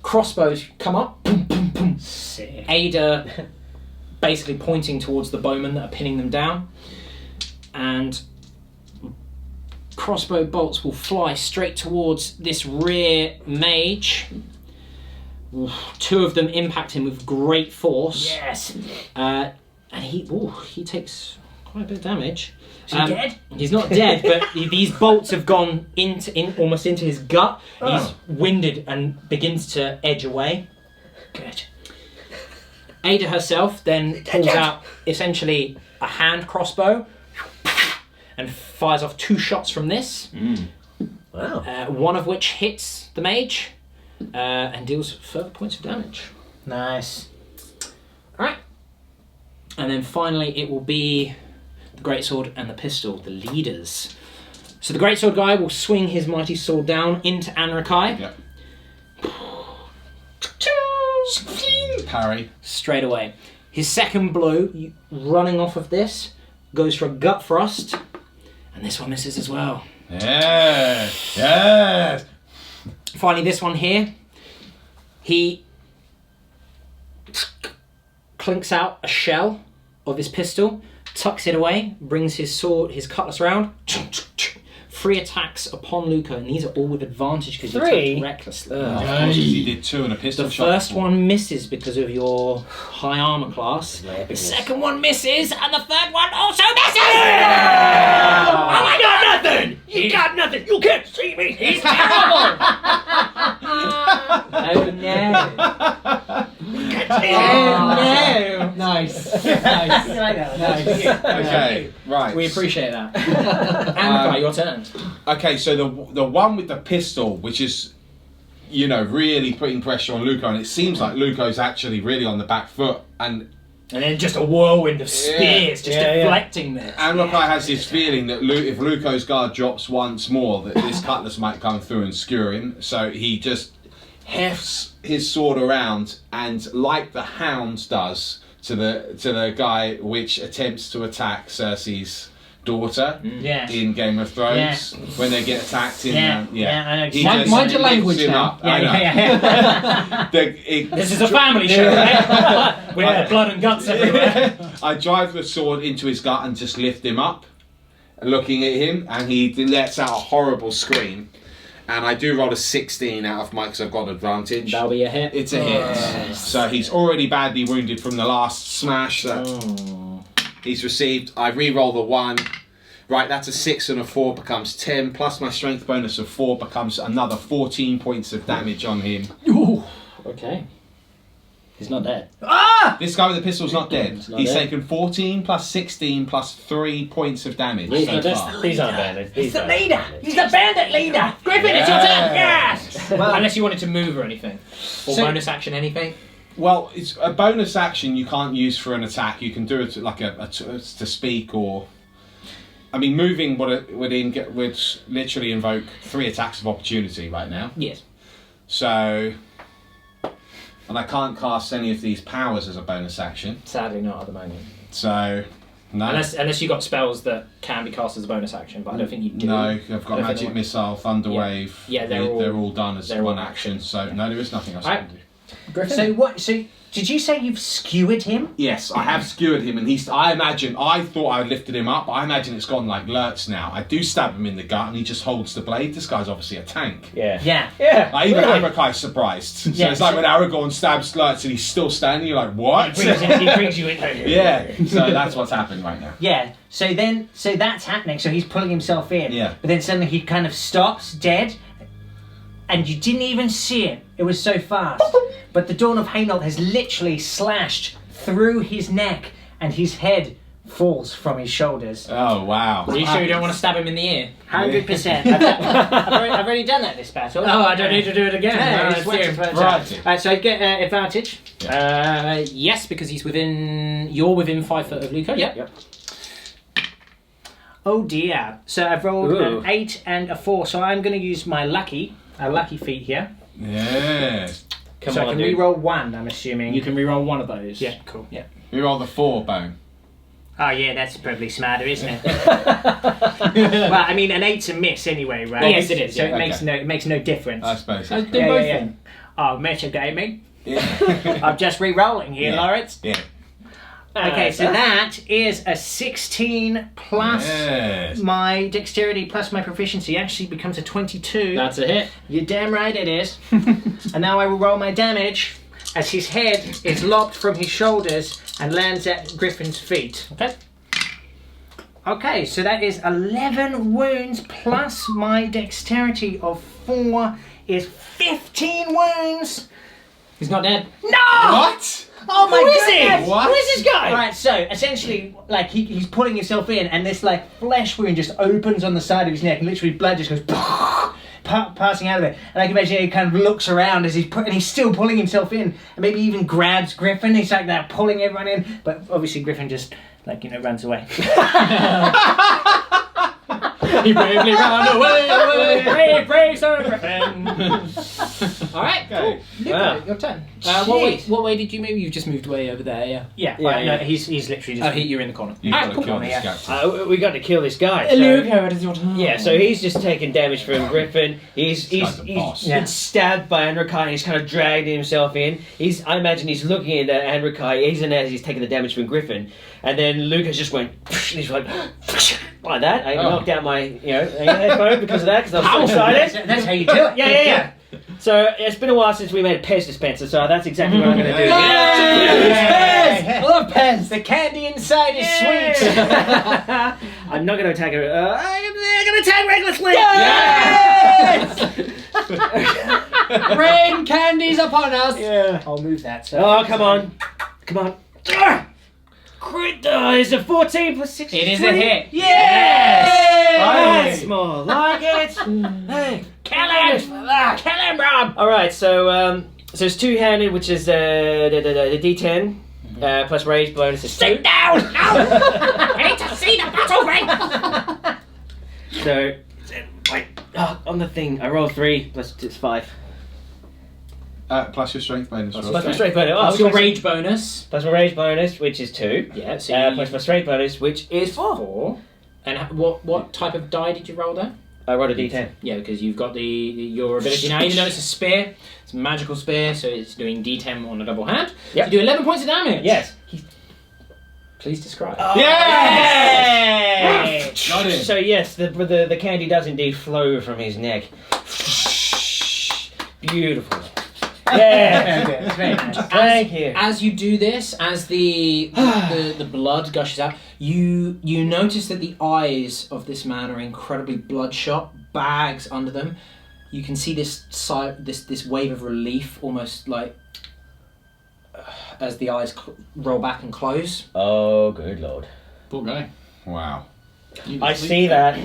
Crossbows come up, boom, boom, boom. Sick. Ada basically pointing towards the bowmen that are pinning them down, and crossbow bolts will fly straight towards this rear mage. 2 of them impact him with great force. Yes. And he takes quite a bit of damage. Is he dead? He's not dead, but these bolts have gone almost into his gut. He's winded and begins to edge away. Good. Ada herself then pulls out essentially a hand crossbow and fires off 2 shots from this. Wow. One of which hits the mage and deals further points of damage. Nice. Alright. And then finally it will be the greatsword and the pistol, the leaders. So the greatsword guy will swing his mighty sword down into Anrakai. Yep. Parry. Straight away. His second blow, running off of this, goes for a gut thrust, and this one misses as well. Yes. Yes. Finally, this one here, he clinks out a shell of his pistol, tucks it away, brings his sword, his cutlass round, 3 attacks upon Luca, and these are all with advantage because you 3? attacked recklessly. Of course, he did 2 and a pistol The shot. first one misses because of your high armor class. The second one misses, and the third one also misses! I got nothing! You got nothing! You can't see me! He's terrible! Oh no! Oh no! Nice. Nice. Okay, right. We appreciate that. Anrakai, your turn. Okay, so the one with the pistol, which is, really putting pressure on Luco, and it seems like Luco's actually really on the back foot, and then just a whirlwind of spears just deflecting this. Anrakai has this feeling that if Luco's guard drops once more, that this cutlass might come through and skewer him, so he just hefts his sword around, and like the hound does to the guy which attempts to attack Cersei's daughter Yeah. in Game of Thrones when they get attacked in I know. he Mind- just mind your lifts language him now. up. I know. This is a family show, right? With blood and guts everywhere. I drive the sword into his gut and just lift him up, looking at him, and he lets out a horrible scream. And I do roll a 16 out of mine because I've got advantage. That'll be a hit. It's a hit. So he's already badly wounded from the last smash that he's received. I re-roll the 1. Right, that's a 6 and a 4 becomes 10, plus my strength bonus of 4 becomes another 14 points of damage on him. Ooh. Okay. He's not dead. This guy with the pistol's not dead. He's not He's dead. taken 14 plus 16 plus 3 points of damage He's so not dead. far. These aren't bandits. He's the leader. He's the bandit leader. Griffin, it's your turn. Yes. Well, unless you wanted to move or anything. Or So- bonus action, anything. Well, it's a bonus action you can't use for an attack. You can do it like to speak or... I mean, moving would literally invoke 3 attacks of opportunity right now. Yes. So... And I can't cast any of these powers as a bonus action. Sadly not at the moment. So... No. Unless you got spells that can be cast as a bonus action, but I don't think you do. No, I've got I don't think Magic they- Missile, Thunderwave. Yeah, they're all done as they're one all action. actions. So no, there is nothing else I Alright. can do. Griffin. So what? So did you say you've skewered him? Yes, I have skewered him, and I thought I lifted him up, but I imagine it's gone like Lurtz now. I do stab him in the gut, and he just holds the blade. This guy's obviously a tank. Yeah. Yeah. Like, even Really? Arakai's surprised. So Yeah, it's like so- when Aragorn stabs Lurtz and he's still standing, you're like, what? He brings you in. Yeah, so that's what's happened right now. Yeah. So that's happening. So he's pulling himself in. Yeah. But then suddenly he kind of stops dead, and you didn't even see it. It was so fast. But the Dawn of Hainault has literally slashed through his neck, and his head falls from his shoulders. Oh, wow. Are you sure you don't want to stab him in the ear? 100%. I've already done that this battle. Oh, I don't need to do it again. Yeah, No, it's it's once you. per turn. Variety. Alright, so I get advantage. Yes, because you're within 5 foot of Luca. Yep. Yep. Oh dear. So I've rolled Ooh. an 8 and a 4, so I'm going to use my lucky feat here. Yeah. Come so on, I can dude. re-roll 1, I'm assuming. You can reroll one of those. Yeah, cool. Yeah. We roll the 4 bone. Oh yeah, that's probably smarter, isn't it? Well, I mean, an 8's a miss anyway, right? Yes, it is, So yeah. it makes no difference. I suppose. So do Yeah, both yeah, yeah. then. Oh, metagaming. Yeah. I'm just re-rolling here, Yeah. Lawrence. Yeah. Okay, so that is a 16 plus Yes. my dexterity plus my proficiency actually becomes a 22. That's a hit. You're damn right it is. And now I will roll my damage as his head is lopped from his shoulders and lands at Griffin's feet. Okay. Okay, so that is 11 wounds plus my dexterity of 4 is 15 wounds. He's not dead. No! What? Oh my Who is he? goodness! What? Who is this guy? Alright, so essentially, like he's pulling himself in, and this like flesh wound just opens on the side of his neck, and literally blood just goes passing out of it. And I can imagine he kind of looks around as and he's still pulling himself in, and maybe even grabs Griffin. He's like that, pulling everyone in, but obviously Griffin just runs away. He bravely ran away. Brave Sir Griffin. All right, Okay. cool. Wow. Your turn. Jeez. What way did you move? You've just moved way over there, yeah. Yeah, Yeah, right, no, yeah. he's literally just. Oh, you're in the corner. You've Alright, got to cool. kill this Yeah. captain. We got to kill this guy. So, Luca, it is your turn. yeah, so he's just taking damage from Griffin. He's guy's a boss. been stabbed by Enrikai and he's kind of dragged himself in. I imagine he's looking at Enrikai, he's taking the damage from Griffin. And then Lucas just went, and he's like that. I knocked out my, headphone because of that, because I was so excited. That's how you do it. Yeah. So it's been a while since we made a Pez dispenser, so that's exactly what I'm going to do. Pez! I love Pez. The candy inside is sweet. I'm not going to attack her. I'm going to attack recklessly. Yes! Rain candies upon us. Yeah. I'll move that. So. Oh, come on. Crit dice a 14 plus 6. It is a hit. Yes! That's more like it. Hey. Kill him! Kill him, Rob! Alright, so it's two-handed, which is the D10 plus rage bonus is 2. Sit down! No! I need to see the battle ring! So, wait, on the thing, I roll 3 plus it's 5. Plus your strength bonus. Plus Rob. your Plus my strength bonus. Plus your rage bonus. Plus my rage bonus, which is 2. Yeah, so Plus my strength bonus, which is 4. 4. And what type of die did you roll there? I rolled a d10. Yeah, because you've got your ability now. Even though it's a spear, it's a magical spear, so it's doing D10 on a double hand. Yep. You do 11 points of damage. Yes. Please describe. Oh, Yay! Got it. So yes, the candy does indeed flow from his neck. Beautiful. Yeah. It's very nice. Thank you. As you do this, as the blood gushes out, you notice that the eyes of this man are incredibly bloodshot, bags under them. You can see this wave of relief, almost like as the eyes roll back and close. Oh, good lord. Poor guy. Wow. I see that.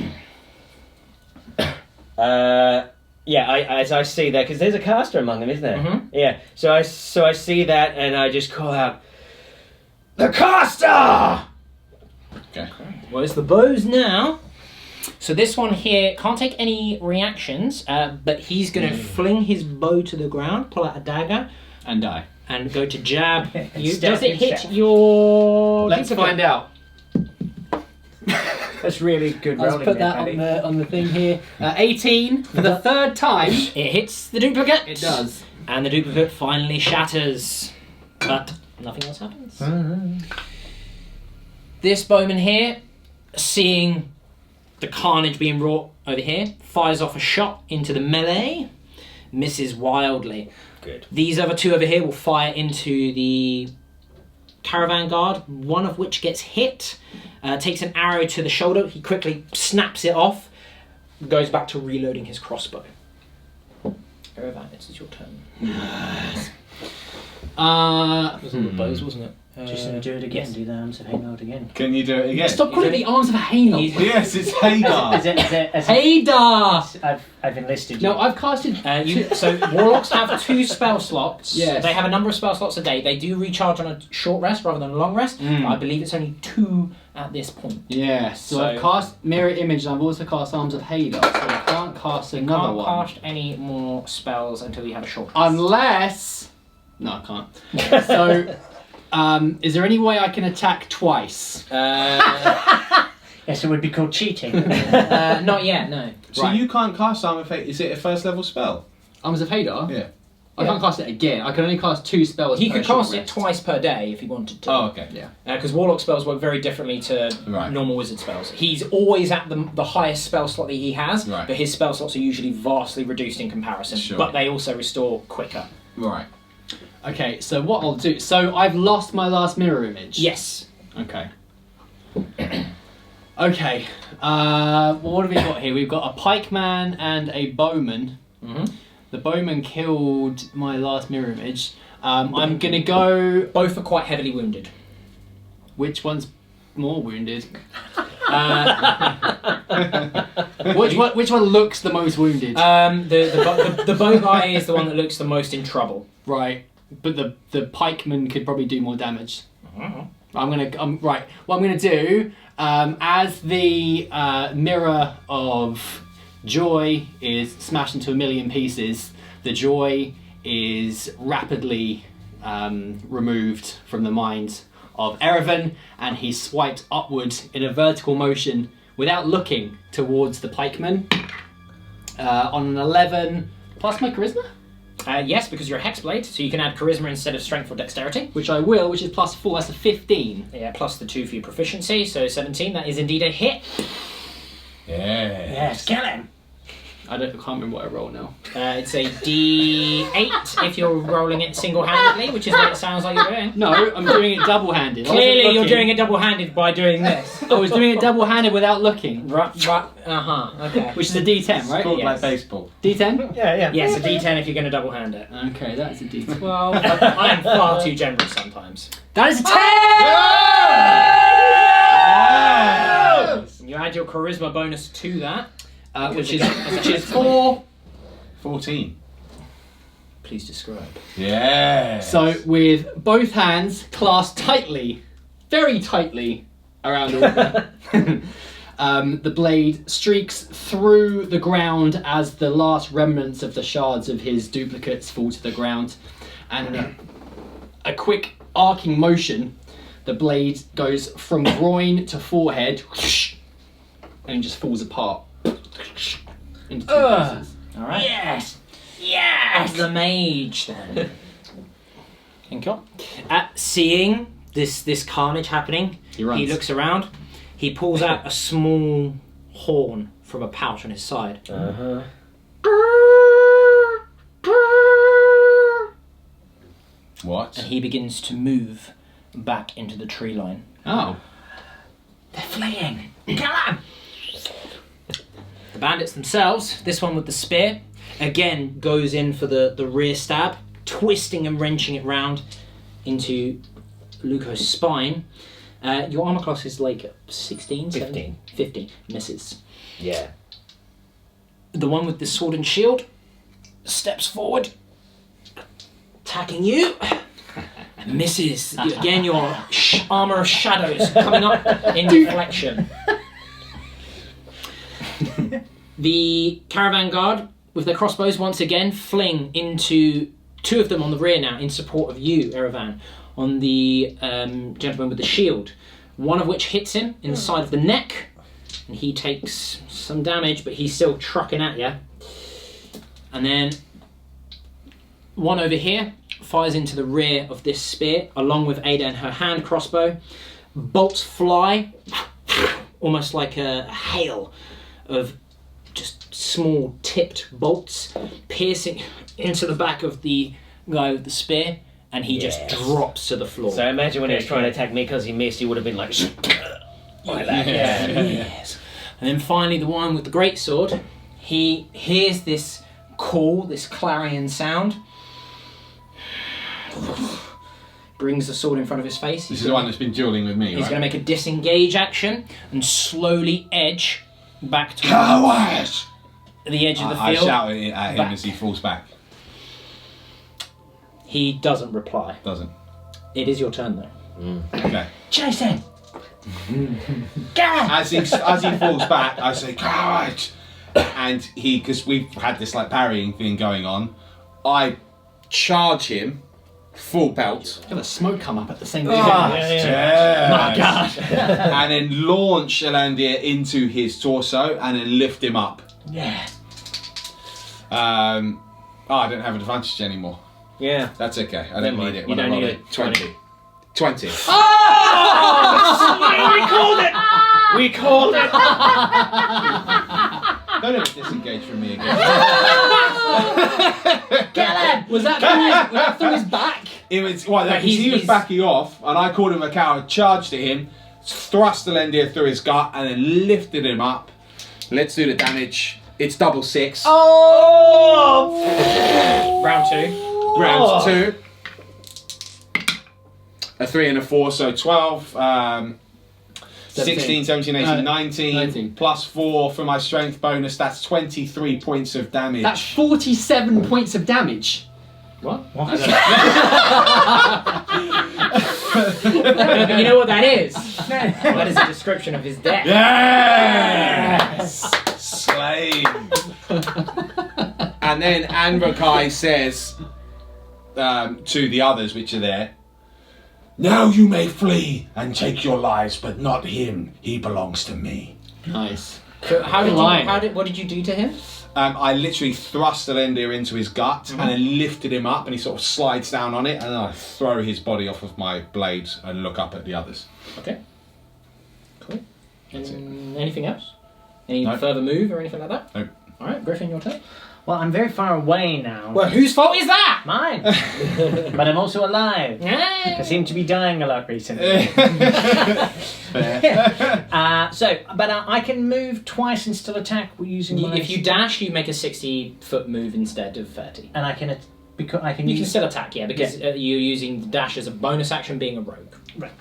As I see that, because there's a caster among them, isn't there? Mhm. Yeah. So I see that, and I just call out, "The caster!" Okay. Well, it's the bows now. So this one here can't take any reactions, but he's going to fling his bow to the ground, pull out a dagger, And die. and go to jab. Step Does it hit step. your... Let's find out. That's really good Let's rolling put there, that Paddy. on the thing here. 18 for the third time. It hits the duplicate. It does. And the duplicate finally shatters. But nothing else happens. This bowman here, seeing the carnage being wrought over here, fires off a shot into the melee, misses wildly. Good. These other two over here will fire into the caravan guard, one of which gets hit, takes an arrow to the shoulder. He quickly snaps it off, goes back to reloading his crossbow. Caravan, it's your turn. It was all the bows, wasn't it? Just gonna do it again. yes. Do the arms of Haynard again. Can you do it again? Stop calling it the arms of Haynard. Yes, it's Hagar. Haydar! I've enlisted you. No, I've casted. So warlocks have 2 spell slots. Yes. They have a number of spell slots a day. They do recharge on a short rest rather than a long rest. Mm. But I believe it's only 2 at this point. Yes. So, So- I've cast Mirror Image and I've also cast Arms of Haydar. So I can't cast You another can't one. cast any more spells until you have a short rest. Unless. No, I can't. So, is there any way I can attack twice? Yes, it would be called cheating. Not yet, no. So Right. you can't cast Armor of Fate. Is it a first level spell? Arms of Haydar? Yeah. I can't cast it again. I can only cast 2 spells He per could short cast it rest. twice per day if he wanted to. Oh, okay. Yeah. Because warlock spells work very differently to Right. normal wizard spells. He's always at the highest spell slot that he has, Right. but his spell slots are usually vastly reduced in comparison. Sure. But they also restore quicker. Right. Okay, so what I'll do. So I've lost my last mirror image. Yes. Okay. Okay. What have we got here? We've got a pikeman and a bowman. Mm-hmm. The bowman killed my last mirror image. I'm gonna go. Both are quite heavily wounded. Which one's more wounded? Which one looks the most wounded? The bow guy is the one that looks the most in trouble. Right, but the pikeman could probably do more damage. Mm-hmm. Right. What I'm gonna do, as the mirror of joy is smashed into a million pieces, the joy is rapidly removed from the mind of Erevan, and he swiped upwards in a vertical motion without looking towards the pikeman. On an 11 plus my charisma, Yes, because you're a hexblade, so you can add charisma instead of strength or dexterity. which I will, which is plus 4. That's a 15. Yeah, plus the 2 for your proficiency, so 17. That is indeed a hit. Yes. Kill him. I can't remember what I roll now. It's a D8 if you're rolling it single-handedly, which is what it sounds like you're doing. No, I'm doing it double-handed. I wasn't Clearly, you're looking. doing it double-handed by doing this. I was doing it double-handed without looking. Okay. Which is a D10, It's right? called like Yes. baseball. D10? Yeah. Yes, a D10 if you're going to double-hand it. Okay, that's a D10. Well, I am far too generous sometimes. That is a 10! Yes. You add your charisma bonus to that. Which is 4. 14. Please describe. Yes. So, with both hands clasped tightly, very tightly, around Orca, The blade streaks through the ground as the last remnants of the shards of his duplicates fall to the ground. And a quick arcing motion, the blade goes from groin to forehead and just falls apart into two pieces. Alright. Yes! As the mage then. Inco. Seeing this carnage happening, He runs. he looks around, he pulls out a small horn from a pouch on his side. Uh-huh. What? And he begins to move back into the tree line. Oh. They're fleeing! Kill them! The bandits themselves, this one with the spear, again goes in for the rear stab, twisting and wrenching it round into Luco's spine. Your armor class is like 16? 15. 15. Misses. Yeah. The one with the sword and shield steps forward, attacking you. Misses. Again, your armor of shadows coming up in deflection. The caravan guard with their crossbows once again fling into two of them on the rear now in support of you, Erevan, on the gentleman with the shield. One of which hits him in the side of the neck, and he takes some damage, but he's still trucking at you. And then one over here fires into the rear of this spear, along with Ada and her hand crossbow. Bolts fly, almost like a hail of just small tipped bolts, piercing into the back of the guy with the spear, and he just drops to the floor. So imagine when he was trying to attack me because he missed, he would have been like that. Yes. And then finally the one with the greatsword, he hears this call, this clarion sound, brings the sword in front of his face. This is the one that's been dueling with me, He's right? going to make a disengage action and slowly edge back towards Coward! the edge of the I field. shout it at him Back. as he falls back. He doesn't reply. Doesn't. It is your turn though. Okay. Jason! As he falls back, I say, coward! And because we've had this like parrying thing going on, I charge him, full belt. Got the smoke come up at the same Oh, time. yes. My God. And then launch Elandir into his torso and then lift him up. Yeah. I don't have advantage anymore. Yeah. That's okay. I don't Never need mind. it. You When I don't roll need it. it. 20. 20. We called it! We called it! Don't ever disengage from me again. Was that through his back? It was, well, Like he was he's- backing off, and I called him a coward, charged at him, thrust the Elendir through his gut, and then lifted him up. Let's do the damage. It's double 6. Round 2. Round 2. A 3 and a 4, so 12. 16, 17, 18, 19. 19. Plus 4 for my strength bonus. That's 23 points of damage. That's 47 points of damage. What? You know what that is? That is a description of his death. Yes! Slain. And then Anrakai says to the others which are there, now you may flee and take your lives, but not him. He belongs to me. Nice. So what did you do to him? I literally thrust Elendir into his gut and then lifted him up, and he sort of slides down on it, and then I throw his body off of my blades and look up at the others. Okay. Cool. Anything else? Any No. further move or anything like that? No. Alright, Griffin, your turn. Well, I'm very far away now. Well, whose fault is that? Mine. But I'm also alive. I seem to be dying a lot recently. But I can move twice and still attack using my... If you dash, you make a 60-foot move instead of 30. And I can You can still attack, yeah, because Yeah. you're using the dash as a bonus action being a rogue. Right.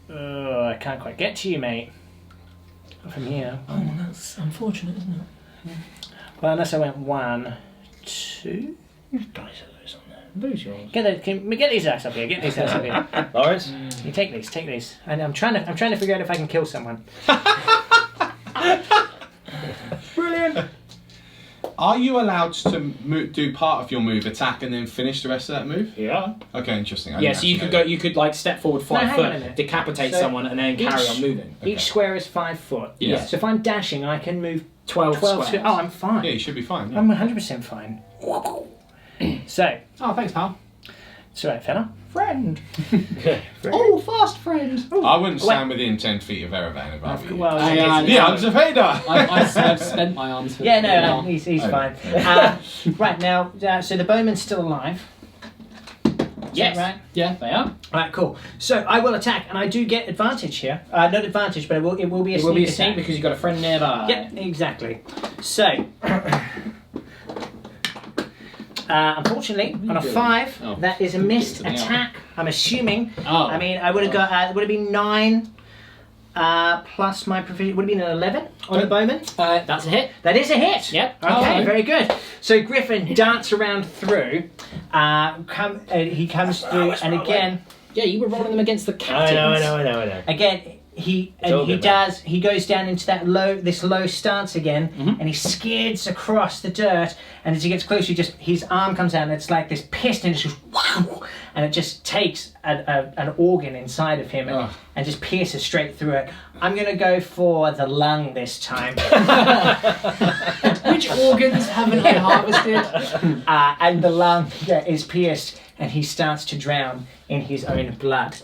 I can't quite get to you, mate. Not from here. Oh, well, that's unfortunate, isn't it? Well, unless I went 1, 2 dice of those on there. Boo's yours. Get these ass up here. Get these ass up here. Lawrence? You take these. And I'm trying to figure out if I can kill someone. Brilliant. Are you allowed to do part of your move, attack, and then finish the rest of that move? Yeah. Okay, interesting. Yeah, so you could go. You could like step forward 5 hang on a foot, minute. decapitate So someone, and then carry on moving. Each square is 5 foot. Yeah. So if I'm dashing, I can move 12 12 squares. Oh, I'm fine. Yeah, you should be fine. Yeah. I'm 100% fine. So, Oh, thanks, pal. it's alright, fella. Friend. Oh, fast friend. I wouldn't stand within 10 feet of Erevan if I were you. Well, Yeah, I'm Zephader! I've spent my arms for no, he's Oh, fine. okay. Right, now, so the bowman's still alive. Yes. Right? Yeah, they are. Alright, cool. So I will attack, and I do get advantage here. Not advantage, but it will be a It sneak will be a attack. sneak because you've got a friend nearby. Yep, exactly. So, unfortunately, on a 5, Oh. that is a missed to the attack. I'm assuming. Oh. I mean, I would have got. It would have been 9 plus my proficiency. Would have been an 11 on the bowman. That's a hit. That is a hit. Yep. Okay, Alright. very good. So Griffin darts around through. He comes through, and again. Yeah, you were rolling them against the captains. I know. Again, he all good, man. He goes down into that low stance again, and he skids across the dirt. And as he gets closer, his arm comes out, and it's like this piston just goes wow, and it just takes an organ inside of him and just pierces straight through it. I'm gonna go for the lung this time, Which organs haven't I harvested? and the lung is pierced, and he starts to drown in his own blood.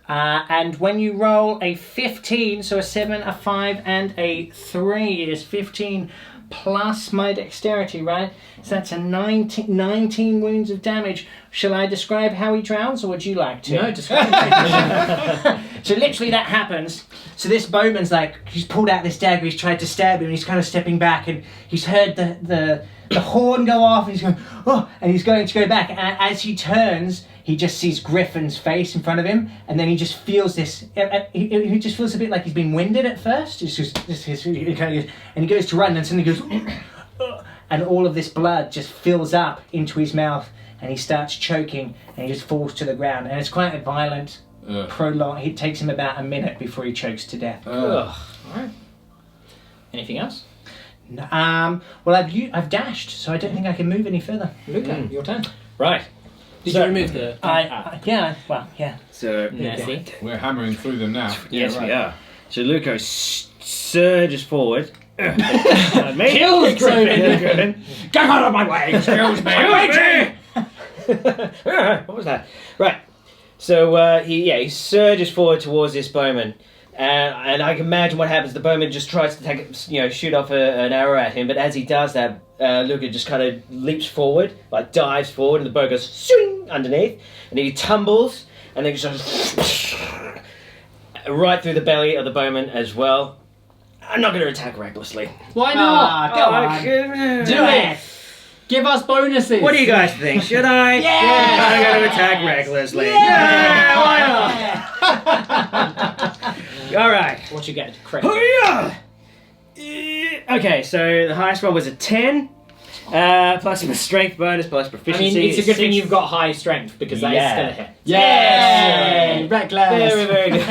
And when you roll a 15, so a 7, a 5, and a 3 is 15 plus my dexterity, right? So that's a 19 wounds of damage. Shall I describe how he drowns, or would you like to? No, describe it. So literally that happens. So this bowman's like, he's pulled out this dagger, he's tried to stab him, and he's kind of stepping back, and he's heard the horn go off, and he's going, oh, and he's going to go back. And as he turns, he just sees Griffin's face in front of him, and then he just feels this. He just feels a bit like he's been winded at first. It's just he kind of goes, and he goes to run, and suddenly goes, and all of this blood just fills up into his mouth, and he starts choking, and he just falls to the ground, and it's quite a violent, prolonged. It takes him about a minute before he chokes to death. Alright. Anything else? Well, I've dashed, so I don't think I can move any further. Luca, your turn. Right. Did So- you remove the... Yeah. So, Nasty. We're hammering through them now. yes, right. we are. So Luco surges forward. Kills Griffin. Get out of my way! Excuse me! What was that? Right. So he surges forward towards this bowman, and I can imagine what happens. The bowman just tries to shoot off an arrow at him, but as he does that, Luca just kind of leaps forward, like dives forward, and the bow goes swing underneath, and he tumbles, and then just right through the belly of the bowman as well. I'm not going to attack recklessly. Why not? Go on. Do it. Give us bonuses. What do you guys think? Should I? Yeah! I'm going to attack recklessly. Yeah! Why not? All right. What you get? Crit. Okay, so the highest one was a 10, plus my strength bonus, plus I proficiency. mean, it's a good thing 6. you've got high strength because that is Yeah. still a hit. Yay! Reckless. Very, very good.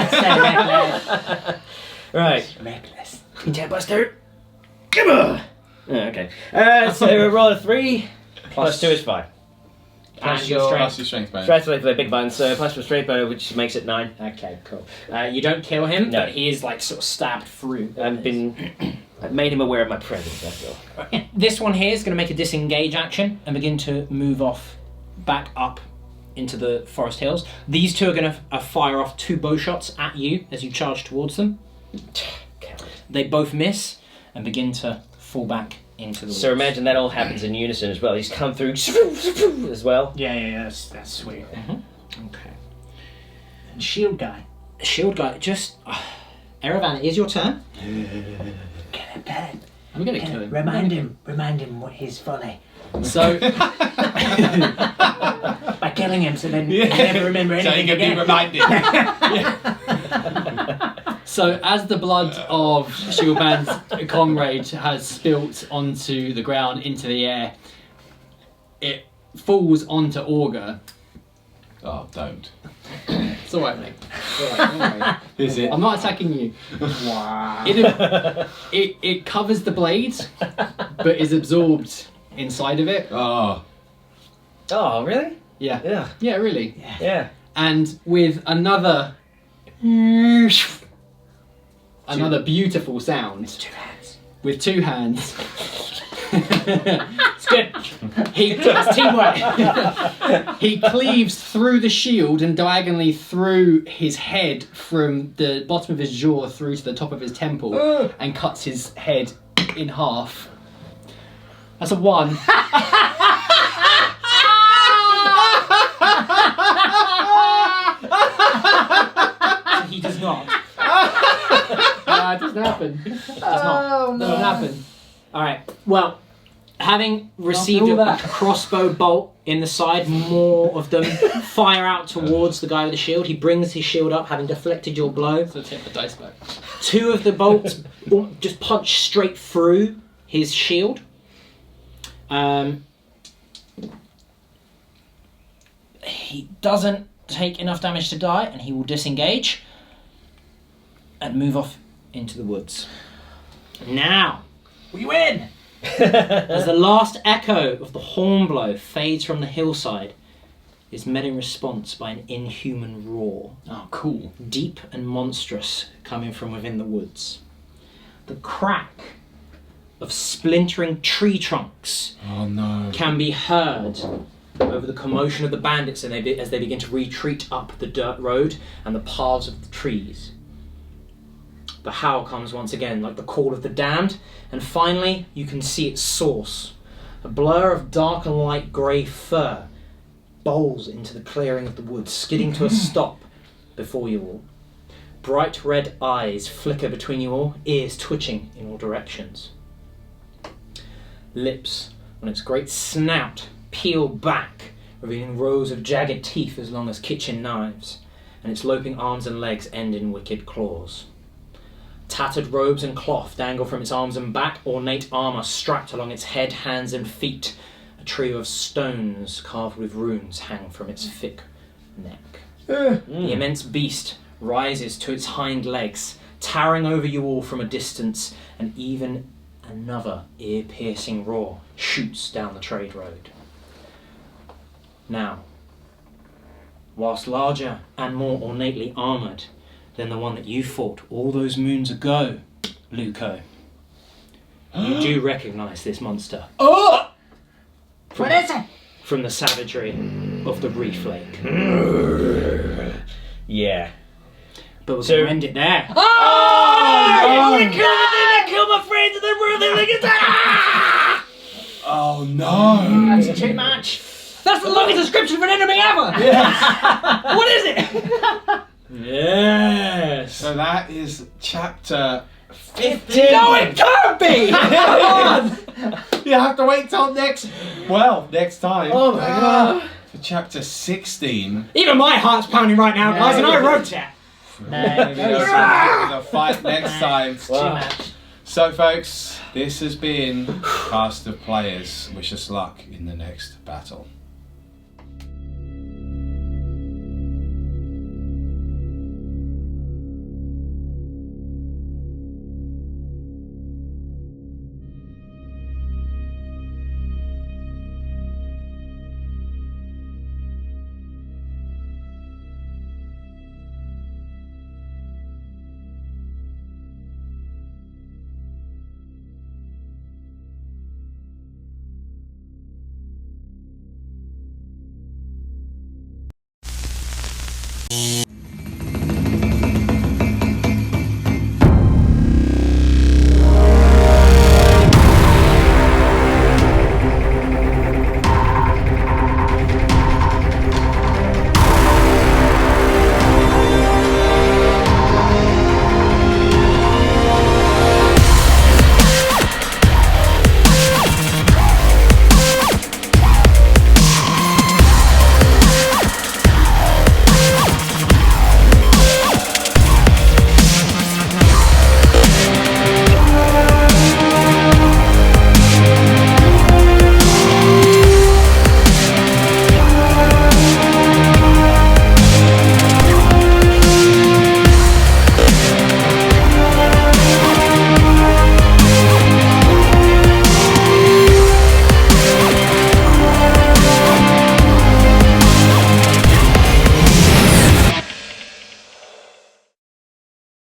Right. Reckless. 10 plus 2. Come on! Okay. So we roll a 3, plus 2 is 5. And your Plus strength. your strength bonus. That's like the big button, so plus my strength bonus, which makes it 9. Okay, cool. You don't kill him, No. but he is like sort of stabbed through. I've made him aware of my presence, that's all. This one here is going to make a disengage action and begin to move off back up into the forest hills. These two are going to fire off 2 bow shots at you as you charge towards them. They both miss and begin to fall back into the woods. So imagine that all happens in unison as well. He's come through as well. Yeah, that's sweet. Okay. And shield guy. Shield guy, just... Erevan, it is your turn. Get it back. I'm gonna kill him. Remind him what his folly. So By killing him, so then I never remember So anything you can be again. reminded. So as the blood of Shieldman's comrade has spilt onto the ground, into the air, it falls onto Augur. Oh, don't. It's alright, mate. It's alright, don't worry. Is it? I'm not attacking you. Wow. It covers the blade, but is absorbed inside of it. Oh. Oh, really? Yeah. Yeah. Yeah, really. Yeah. And with another beautiful sound. With 2 hands. It's good. It's teamwork. He cleaves through the shield and diagonally through his head from the bottom of his jaw through to the top of his temple and cuts his head in half. That's a 1. He does not. It doesn't happen. Does not. Doesn't happen. Alright, well, having received After all a that. crossbow bolt in the side, more of them fire out towards the guy with the shield. He brings his shield up, having deflected your blow. So take the dice back. 2 of the bolts just punch straight through his shield. He doesn't take enough damage to die, and he will disengage and move off into the woods. Now, we win! As the last echo of the horn blow fades from the hillside, is met in response by an inhuman roar, Oh, cool. deep and monstrous, coming from within the woods. The crack of splintering tree trunks Oh no. can be heard over the commotion of the bandits as they begin to retreat up the dirt road and the paths of the trees. The howl comes once again, like the call of the damned, and finally you can see its source. A blur of dark and light grey fur bowls into the clearing of the woods, skidding to a stop before you all. Bright red eyes flicker between you all, ears twitching in all directions. Lips on its great snout peel back, revealing rows of jagged teeth as long as kitchen knives, and its loping arms and legs end in wicked claws. Tattered robes and cloth dangle from its arms and back, ornate armour strapped along its head, hands and feet. A trio of stones carved with runes hang from its thick neck. The immense beast rises to its hind legs, towering over you all from a distance, and even another ear-piercing roar shoots down the trade road. Now, whilst larger and more ornately armoured than the one that you fought all those moons ago, Luco, you do recognise this monster. Oh! What is it? From the savagery of the Reef Lake. Yeah. But we're So- going to end it there. Oh, no! Kill my friends and then ruin their legacy! Oh no! That's too much. That's the longest description of an enemy ever! What is it? Yes. So that is chapter 15. No, it can't be! You have to wait till next time. Oh my god. For chapter 16. Even my heart's pounding right now, guys, and I wrote it. Maybe we'll fight next time. Too much. So folks, this has been Cast of Players. Wish us luck in the next battle.